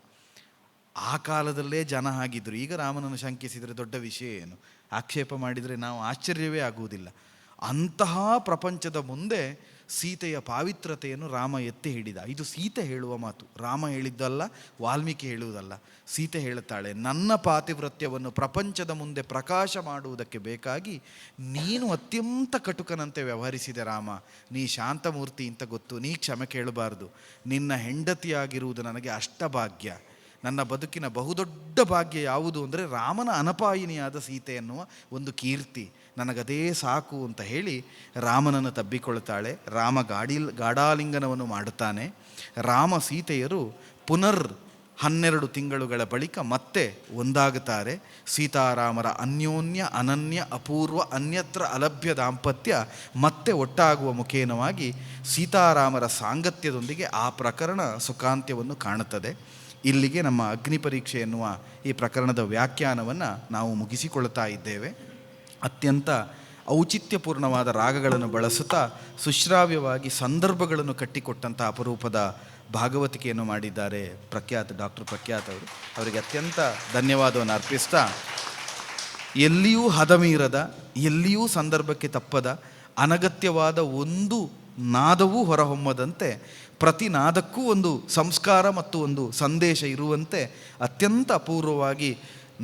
ಆ ಕಾಲದಲ್ಲೇ ಜನ ಆಗಿದ್ದರು. ಈಗ ರಾಮನನ್ನು ಶಂಕಿಸಿದರೆ ದೊಡ್ಡ ವಿಷಯ ಏನು? ಆಕ್ಷೇಪ ಮಾಡಿದರೆ ನಾವು ಆಶ್ಚರ್ಯವೇ ಆಗುವುದಿಲ್ಲ. ಅಂತಹ ಪ್ರಪಂಚದ ಮುಂದೆ ಸೀತೆಯ ಪಾವಿತ್ರತೆಯನ್ನು ರಾಮ ಎತ್ತಿ ಹಿಡಿದ. ಇದು ಸೀತೆ ಹೇಳುವ ಮಾತು, ರಾಮ ಹೇಳಿದ್ದಲ್ಲ, ವಾಲ್ಮೀಕಿ ಹೇಳುವುದಲ್ಲ. ಸೀತೆ ಹೇಳುತ್ತಾಳೆ, ನನ್ನ ಪಾತಿವ್ರತ್ಯವನ್ನು ಪ್ರಪಂಚದ ಮುಂದೆ ಪ್ರಕಾಶ ಮಾಡುವುದಕ್ಕೆ ಬೇಕಾಗಿ ನೀನು ಅತ್ಯಂತ ಕಟುಕನಂತೆ ವ್ಯವಹರಿಸಿದೆ ರಾಮ. ನೀ ಶಾಂತಮೂರ್ತಿ ಅಂತ ಗೊತ್ತು, ನೀ ಕ್ಷಮೆ ಕೇಳಬಾರ್ದು. ನಿನ್ನ ಹೆಂಡತಿಯಾಗಿರುವುದು ನನಗೆ ಅಷ್ಟಭಾಗ್ಯ. ನನ್ನ ಬದುಕಿನ ಬಹುದೊಡ್ಡ ಭಾಗ್ಯ ಯಾವುದು ಅಂದರೆ ರಾಮನ ಅನಪಾಯಿನಿಯಾದ ಸೀತೆ ಎನ್ನುವ ಒಂದು ಕೀರ್ತಿ, ನನಗದೇ ಸಾಕು ಅಂತ ಹೇಳಿ ರಾಮನನ್ನು ತಬ್ಬಿಕೊಳ್ತಾಳೆ. ರಾಮ ಗಾಢಾಲಿಂಗನವನ್ನು ಮಾಡುತ್ತಾನೆ. ರಾಮ ಸೀತೆಯರು ಪುನರ್ 12 ತಿಂಗಳುಗಳ ಬಳಿಕ ಮತ್ತೆ ಒಂದಾಗುತ್ತಾರೆ. ಸೀತಾರಾಮರ ಅನ್ಯೋನ್ಯ ಅನನ್ಯ ಅಪೂರ್ವ ಅನ್ಯತ್ರ ಅಲಭ್ಯ ದಾಂಪತ್ಯ ಮತ್ತೆ ಒಟ್ಟಾಗುವ ಮುಖೇನವಾಗಿ ಸೀತಾರಾಮರ ಸಾಂಗತ್ಯದೊಂದಿಗೆ ಆ ಪ್ರಕರಣ ಸುಖಾಂತ್ಯವನ್ನು ಕಾಣುತ್ತದೆ. ಇಲ್ಲಿಗೆ ನಮ್ಮ ಅಗ್ನಿ ಪರೀಕ್ಷೆ ಎನ್ನುವ ಈ ಪ್ರಕರಣದ ವ್ಯಾಖ್ಯಾನವನ್ನು ನಾವು ಮುಗಿಸಿಕೊಳ್ತಾ ಇದ್ದೇವೆ. ಅತ್ಯಂತ ಔಚಿತ್ಯಪೂರ್ಣವಾದ ರಾಗಗಳನ್ನು ಬಳಸುತ್ತಾ ಸುಶ್ರಾವ್ಯವಾಗಿ ಸಂದರ್ಭಗಳನ್ನು ಕಟ್ಟಿಕೊಟ್ಟಂಥ ಅಪರೂಪದ ಭಾಗವತಿಕೆಯನ್ನು ಮಾಡಿದ್ದಾರೆ ಡಾಕ್ಟರ್ ಪ್ರಖ್ಯಾತ್ ಅವರು. ಅವರಿಗೆ ಅತ್ಯಂತ ಧನ್ಯವಾದವನ್ನು ಅರ್ಪಿಸ್ತಾ, ಎಲ್ಲಿಯೂ ಹದಮೀರದ, ಎಲ್ಲಿಯೂ ಸಂದರ್ಭಕ್ಕೆ ತಪ್ಪದ, ಅನಗತ್ಯವಾದ ಒಂದು ನಾದವೂ ಹೊರಹೊಮ್ಮದಂತೆ ಪ್ರತಿ ನಾದಕ್ಕೂ ಒಂದು ಸಂಸ್ಕಾರ ಮತ್ತು ಒಂದು ಸಂದೇಶ ಇರುವಂತೆ ಅತ್ಯಂತ ಅಪೂರ್ವವಾಗಿ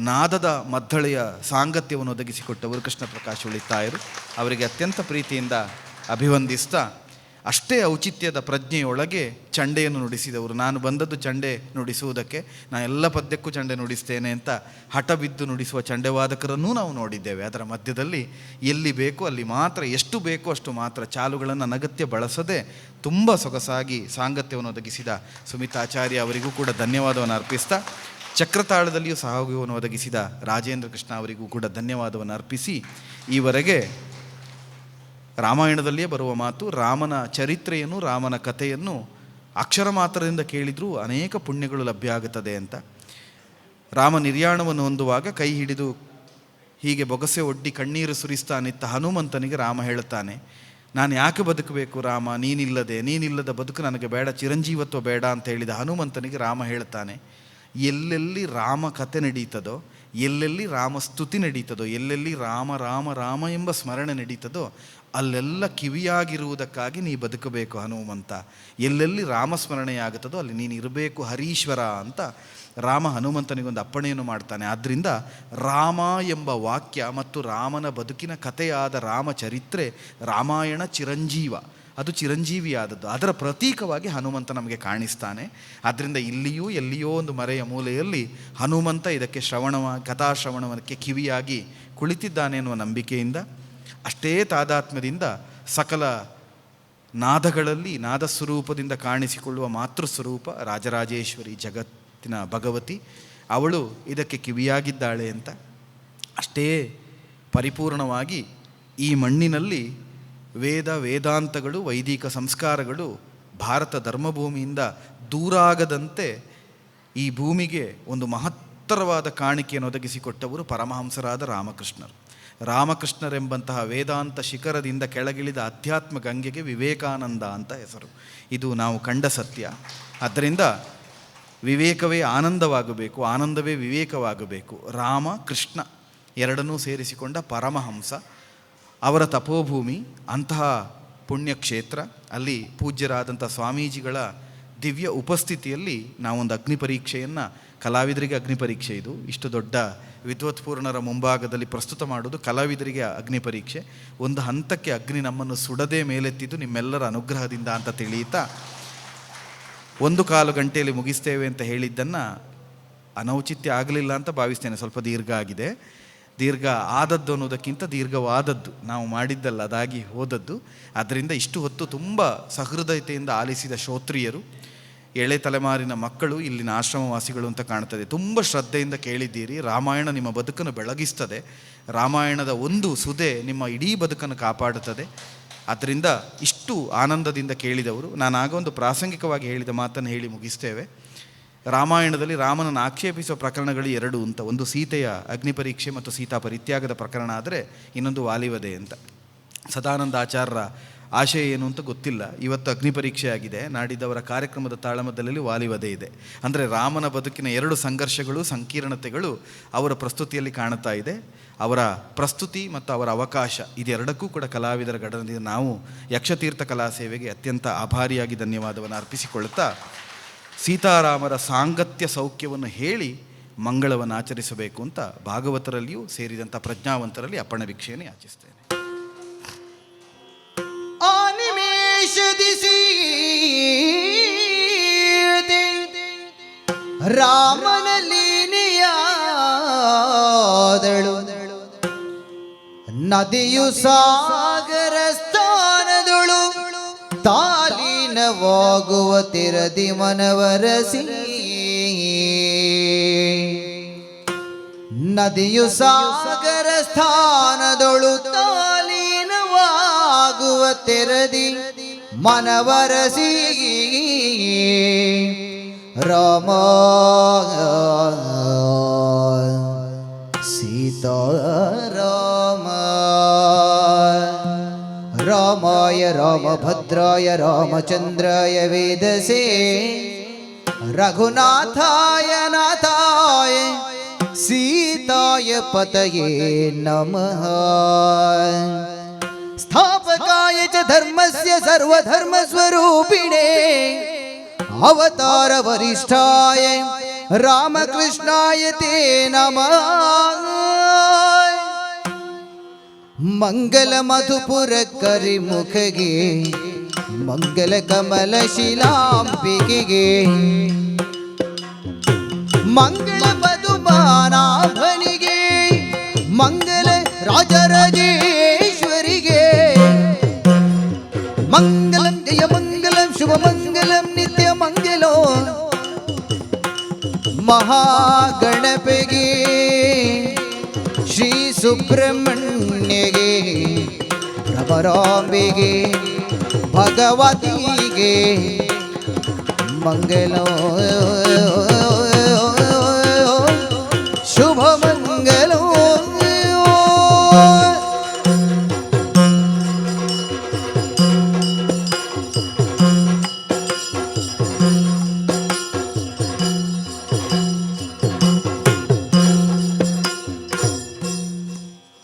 ನಾದದ ಮದ್ದಳೆಯ ಸಾಂಗತ್ಯವನ್ನು ಒದಗಿಸಿಕೊಟ್ಟವರು ಕೃಷ್ಣ ಪ್ರಕಾಶ್ ಉಳಿತಾಯರು. ಅವರಿಗೆ ಅತ್ಯಂತ ಪ್ರೀತಿಯಿಂದ ಅಭಿವಂದಿಸ್ತಾ, ಅಷ್ಟೇ ಔಚಿತ್ಯದ ಪ್ರಜ್ಞೆಯೊಳಗೆ ಚಂಡೆಯನ್ನು ನುಡಿಸಿದವರು. ನಾನು ಬಂದದ್ದು ಚಂಡೆ ನುಡಿಸುವುದಕ್ಕೆ, ನಾನು ಎಲ್ಲ ಪದ್ಯಕ್ಕೂ ಚಂಡೆ ನುಡಿಸ್ತೇನೆ ಅಂತ ಹಠ ಬಿದ್ದು ನುಡಿಸುವ ಚಂಡೆವಾದಕರನ್ನೂ ನಾವು ನೋಡಿದ್ದೇವೆ. ಅದರ ಮಧ್ಯದಲ್ಲಿ ಎಲ್ಲಿ ಬೇಕೋ ಅಲ್ಲಿ ಮಾತ್ರ, ಎಷ್ಟು ಬೇಕೋ ಅಷ್ಟು ಮಾತ್ರ, ಚಾಲುಗಳನ್ನು ಅನಗತ್ಯ ಬಳಸದೆ ತುಂಬ ಸೊಗಸಾಗಿ ಸಾಂಗತ್ಯವನ್ನು ಒದಗಿಸಿದ ಸುಮಿತಾಚಾರ್ಯ ಅವರಿಗೂ ಕೂಡ ಧನ್ಯವಾದವನ್ನು ಅರ್ಪಿಸ್ತಾ, ಚಕ್ರತಾಳದಲ್ಲಿಯೂ ಸಹಯೋಗವನ್ನು ಒದಗಿಸಿದ ರಾಜೇಂದ್ರ ಕೃಷ್ಣ ಅವರಿಗೂ ಕೂಡ ಧನ್ಯವಾದವನ್ನು ಅರ್ಪಿಸಿ, ಈವರೆಗೆ ರಾಮಾಯಣದಲ್ಲಿಯೇ ಬರುವ ಮಾತು, ರಾಮನ ಚರಿತ್ರೆಯನ್ನು, ರಾಮನ ಕಥೆಯನ್ನು ಅಕ್ಷರ ಮಾತ್ರದಿಂದ ಕೇಳಿದರೂ ಅನೇಕ ಪುಣ್ಯಗಳು ಲಭ್ಯ ಆಗುತ್ತದೆ ಅಂತ. ರಾಮ ನಿರ್ಯಾಣವನ್ನು ಹೊಂದುವಾಗ ಕೈ ಹಿಡಿದು ಹೀಗೆ ಬೊಗಸೆ ಒಡ್ಡಿ ಕಣ್ಣೀರು ಸುರಿಸ್ತಾನಿತ್ತ ಹನುಮಂತನಿಗೆ ರಾಮ ಹೇಳುತ್ತಾನೆ, ನಾನು ಯಾಕೆ ಬದುಕಬೇಕು ರಾಮ, ನೀನಿಲ್ಲದ ಬದುಕು ನನಗೆ ಬೇಡ, ಚಿರಂಜೀವತ್ವ ಬೇಡ ಅಂತ ಹೇಳಿದ ಹನುಮಂತನಿಗೆ ರಾಮ ಹೇಳ್ತಾನೆ, ಎಲ್ಲೆಲ್ಲಿ ರಾಮ ಕಥೆ ನಡೀತದೋ, ಎಲ್ಲೆಲ್ಲಿ ರಾಮ ಸ್ತುತಿ ನಡೀತದೋ, ಎಲ್ಲೆಲ್ಲಿ ರಾಮ ರಾಮ ರಾಮ ಎಂಬ ಸ್ಮರಣೆ ನಡೀತದೋ ಅಲ್ಲೆಲ್ಲ ಕಿವಿಯಾಗಿರುವುದಕ್ಕಾಗಿ ನೀ ಬದುಕಬೇಕು ಹನುಮಂತ. ಎಲ್ಲೆಲ್ಲಿ ರಾಮಸ್ಮರಣೆಯಾಗುತ್ತದೋ ಅಲ್ಲಿ ನೀನು ಇರಬೇಕು ಹರೀಶ್ವರ ಅಂತ ರಾಮ ಹನುಮಂತನಿಗೊಂದು ಅಪ್ಪಣೆಯನ್ನು ಮಾಡ್ತಾನೆ. ಆದ್ದರಿಂದ ರಾಮ ಎಂಬ ವಾಕ್ಯ ಮತ್ತು ರಾಮನ ಬದುಕಿನ ಕಥೆಯಾದ ರಾಮಚರಿತ್ರೆ ರಾಮಾಯಣ ಚಿರಂಜೀವ, ಅದು ಚಿರಂಜೀವಿಯಾದದ್ದು. ಅದರ ಪ್ರತೀಕವಾಗಿ ಹನುಮಂತ ನಮಗೆ ಕಾಣಿಸ್ತಾನೆ. ಆದ್ದರಿಂದ ಇಲ್ಲಿಯೂ ಎಲ್ಲಿಯೋ ಒಂದು ಮರೆಯ ಮೂಲೆಯಲ್ಲಿ ಹನುಮಂತ ಇದಕ್ಕೆ ಕಥಾಶ್ರವಣಕ್ಕೆ ಕಿವಿಯಾಗಿ ಕುಳಿತಿದ್ದಾನೆ ಎನ್ನುವ ನಂಬಿಕೆಯಿಂದ, ಅಷ್ಟೇ ತಾದಾತ್ಮ್ಯದಿಂದ ಸಕಲ ನಾದಗಳಲ್ಲಿ ನಾದ ಸ್ವರೂಪದಿಂದ ಕಾಣಿಸಿಕೊಳ್ಳುವ ಮಾತೃಸ್ವರೂಪ ರಾಜರಾಜೇಶ್ವರಿ ಜಗತ್ತಿನ ಭಗವತಿ, ಅವಳು ಇದಕ್ಕೆ ಕಿವಿಯಾಗಿದ್ದಾಳೆ ಅಂತ ಅಷ್ಟೇ ಪರಿಪೂರ್ಣವಾಗಿ ಈ ಮಣ್ಣಿನಲ್ಲಿ ವೇದಾಂತಗಳು ವೈದಿಕ ಸಂಸ್ಕಾರಗಳು ಭಾರತ ಧರ್ಮಭೂಮಿಯಿಂದ ದೂರಾಗದಂತೆ ಈ ಭೂಮಿಗೆ ಒಂದು ಮಹತ್ತರವಾದ ಕಾಣಿಕೆಯನ್ನು ಒದಗಿಸಿಕೊಟ್ಟವರು ಪರಮಹಂಸರಾದ ರಾಮಕೃಷ್ಣರೆಂಬಂತಹ ವೇದಾಂತ ಶಿಖರದಿಂದ ಕೆಳಗಿಳಿದ ಅಧ್ಯಾತ್ಮ ಗಂಗೆಗೆ ವಿವೇಕಾನಂದ ಅಂತ ಹೆಸರು. ಇದು ನಾವು ಕಂಡ ಸತ್ಯ. ಆದ್ದರಿಂದ ವಿವೇಕವೇ ಆನಂದವಾಗಬೇಕು, ಆನಂದವೇ ವಿವೇಕವಾಗಬೇಕು. ರಾಮ ಕೃಷ್ಣ ಎರಡನ್ನೂ ಸೇರಿಸಿಕೊಂಡ ಪರಮಹಂಸ, ಅವರ ತಪೋಭೂಮಿ, ಅಂತಹ ಪುಣ್ಯಕ್ಷೇತ್ರ. ಅಲ್ಲಿ ಪೂಜ್ಯರಾದಂಥ ಸ್ವಾಮೀಜಿಗಳ ದಿವ್ಯ ಉಪಸ್ಥಿತಿಯಲ್ಲಿ ನಾವೊಂದು ಅಗ್ನಿ ಪರೀಕ್ಷೆಯನ್ನು, ಕಲಾವಿದರಿಗೆ ಅಗ್ನಿ ಪರೀಕ್ಷೆ ಇದು, ಇಷ್ಟು ದೊಡ್ಡ ವಿದ್ವತ್ಪೂರ್ಣರ ಮುಂಭಾಗದಲ್ಲಿ ಪ್ರಸ್ತುತ ಮಾಡುವುದು ಕಲಾವಿದರಿಗೆ ಅಗ್ನಿ ಪರೀಕ್ಷೆ. ಒಂದು ಹಂತಕ್ಕೆ ಅಗ್ನಿ ನಮ್ಮನ್ನು ಸುಡದೇ ಮೇಲೆತ್ತಿದ್ದು ನಿಮ್ಮೆಲ್ಲರ ಅನುಗ್ರಹದಿಂದ ಅಂತ ತಿಳಿಯುತ್ತಾ 1/4 ಗಂಟೆಯಲ್ಲಿ ಮುಗಿಸ್ತೇವೆ ಅಂತ ಹೇಳಿದ್ದನ್ನು ಅನೌಚಿತ್ಯ ಆಗಲಿಲ್ಲ ಅಂತ ಭಾವಿಸ್ತೇನೆ. ಸ್ವಲ್ಪ ದೀರ್ಘ ಆಗಿದೆ. ದೀರ್ಘ ಆದದ್ದು ಅನ್ನೋದಕ್ಕಿಂತ ದೀರ್ಘವಾದದ್ದು ನಾವು ಮಾಡಿದ್ದಲ್ಲ, ಅದಾಗಿ ಹೋದದ್ದು. ಆದ್ದರಿಂದ ಇಷ್ಟು ಹೊತ್ತು ತುಂಬ ಸಹೃದಯತೆಯಿಂದ ಆಲಿಸಿದ ಶ್ರೋತ್ರಿಯರು, ಎಳೆ ತಲೆಮಾರಿನ ಮಕ್ಕಳು, ಇಲ್ಲಿನ ಆಶ್ರಮವಾಸಿಗಳು ಅಂತ ಕಾಣ್ತದೆ, ತುಂಬ ಶ್ರದ್ಧೆಯಿಂದ ಕೇಳಿದ್ದೀರಿ. ರಾಮಾಯಣ ನಿಮ್ಮ ಬದುಕನ್ನು ಬೆಳಗಿಸ್ತದೆ. ರಾಮಾಯಣದ ಒಂದು ಸುದೆ ನಿಮ್ಮ ಇಡೀ ಬದುಕನ್ನು ಕಾಪಾಡುತ್ತದೆ. ಆದ್ದರಿಂದ ಇಷ್ಟು ಆನಂದದಿಂದ ಕೇಳಿದವರು. ನಾನಾಗ ಒಂದು ಪ್ರಾಸಂಗಿಕವಾಗಿ ಹೇಳಿದ ಮಾತನ್ನು ಹೇಳಿ ಮುಗಿಸ್ತೇವೆ. ರಾಮಾಯಣದಲ್ಲಿ ರಾಮನನ್ನು ಆಕ್ಷೇಪಿಸುವ ಪ್ರಕರಣಗಳು 2 ಅಂತ. ಒಂದು ಸೀತೆಯ ಅಗ್ನಿ ಪರೀಕ್ಷೆ ಮತ್ತು ಸೀತಾ ಪರಿತ್ಯಾಗದ ಪ್ರಕರಣ ಆದರೆ, ಇನ್ನೊಂದು ವಾಲಿವಧೆ ಅಂತ. ಸದಾನಂದ ಆಚಾರ್ಯರ ಆಶಯ ಏನು ಅಂತ ಗೊತ್ತಿಲ್ಲ. ಇವತ್ತು ಅಗ್ನಿ ಪರೀಕ್ಷೆ ಆಗಿದೆ, ನಾಡಿದ್ದವರ ಕಾರ್ಯಕ್ರಮದ ತಾಳಮದ್ದದಲ್ಲಿ ವಾಲಿವಧೆ ಇದೆ. ಅಂದರೆ ರಾಮನ ಬದುಕಿನ 2 ಸಂಘರ್ಷಗಳು, ಸಂಕೀರ್ಣತೆಗಳು ಅವರ ಪ್ರಸ್ತುತಿಯಲ್ಲಿ ಕಾಣುತ್ತಾ ಇದೆ. ಅವರ ಪ್ರಸ್ತುತಿ ಮತ್ತು ಅವರ ಅವಕಾಶ ಇದೆರಡಕ್ಕೂ ಕೂಡ ಕಲಾವಿದರ ಘಟನೆಯಿಂದ ನಾವು ಯಕ್ಷತೀರ್ಥ ಕಲಾ ಸೇವೆಗೆ ಅತ್ಯಂತ ಆಭಾರಿಯಾಗಿ ಧನ್ಯವಾದವನ್ನು ಅರ್ಪಿಸಿಕೊಳ್ಳುತ್ತಾ, ಸೀತಾರಾಮರ ಸಾಂಗತ್ಯ ಸೌಖ್ಯವನ್ನು ಹೇಳಿ ಮಂಗಳವನ್ನು ಆಚರಿಸಬೇಕು ಅಂತ ಭಾಗವತರಲ್ಲಿಯೂ ಸೇರಿದಂಥ ಪ್ರಜ್ಞಾವಂತರಲ್ಲಿ ಅಪ್ಪಣೆ ಭಿಕ್ಷೆಯನ್ನು ಯಾಚಿಸ್ತೇನೆ. ರಾಮನಲ್ಲಿ ನೀಯಾದಳು ನದಿಯು ಸಾಗರ ಸ್ಥಾನದಳು, ತಾಲೀನವಾಗುವ ತಿರದಿ ಮನವರಸಿ. ನದಿಯು ಸಾಗರ ಸ್ಥಾನದಳು, ತಾಲೀನವಾಗುವ ತೆರದಿ ಮನವರಸಿ. ರಾಮ ಸೀತಾರಾಮ. ರಾಮಾಯ ರಾಮಭದ್ರಾಯ ರಾಮಚಂದ್ರಾಯ ವೇದಸೇ, ರಘುನಾಥಾಯ ನಾಥಾಯ ಸೀತಾಯ ಪತಯೇ ನಮಃ. ಸ್ಥಾಪಕಾಯ ಚ ಧರ್ಮಸ್ಯ ಸರ್ವಧರ್ಮಸ್ವರೂಪಿಣೇ, ಅವತಾರ ವರಿಷ್ಠಾಯ ರಾಮಕೃಷ್ಣಾಯ ತೇ ನಮಃ. ಮಂಗಲ ಮಧುಪುರ ಕರಿಮುಖಗೆ, ಮಂಗಲ ಕಮಲ ಶಿಲಾಂಬಿಕೆಗೆ, ಮಂಗಲ ಮಧುಮಾನಾಭನಿಗೆ, ಮಂಗಲ ರಾಜರಾಜೇಶ್ವರಿಗೆ. ಮಂಗಲಂ ಜಯ ಮಂಗಲಂ ಶುಭ ಮಂಗಲಂ ನಿತ್ಯ ಮಂಗಲೋ. ಮಹಾಗಣಪಗೆ, ಶ್ರೀ ಸುಬ್ರಹ್ಮಣ್ಯಗೆ, ಭ್ರಮರಾಂಬೆಗೆ, ಭಗವತಿಗೆ ಮಂಗಲೋ.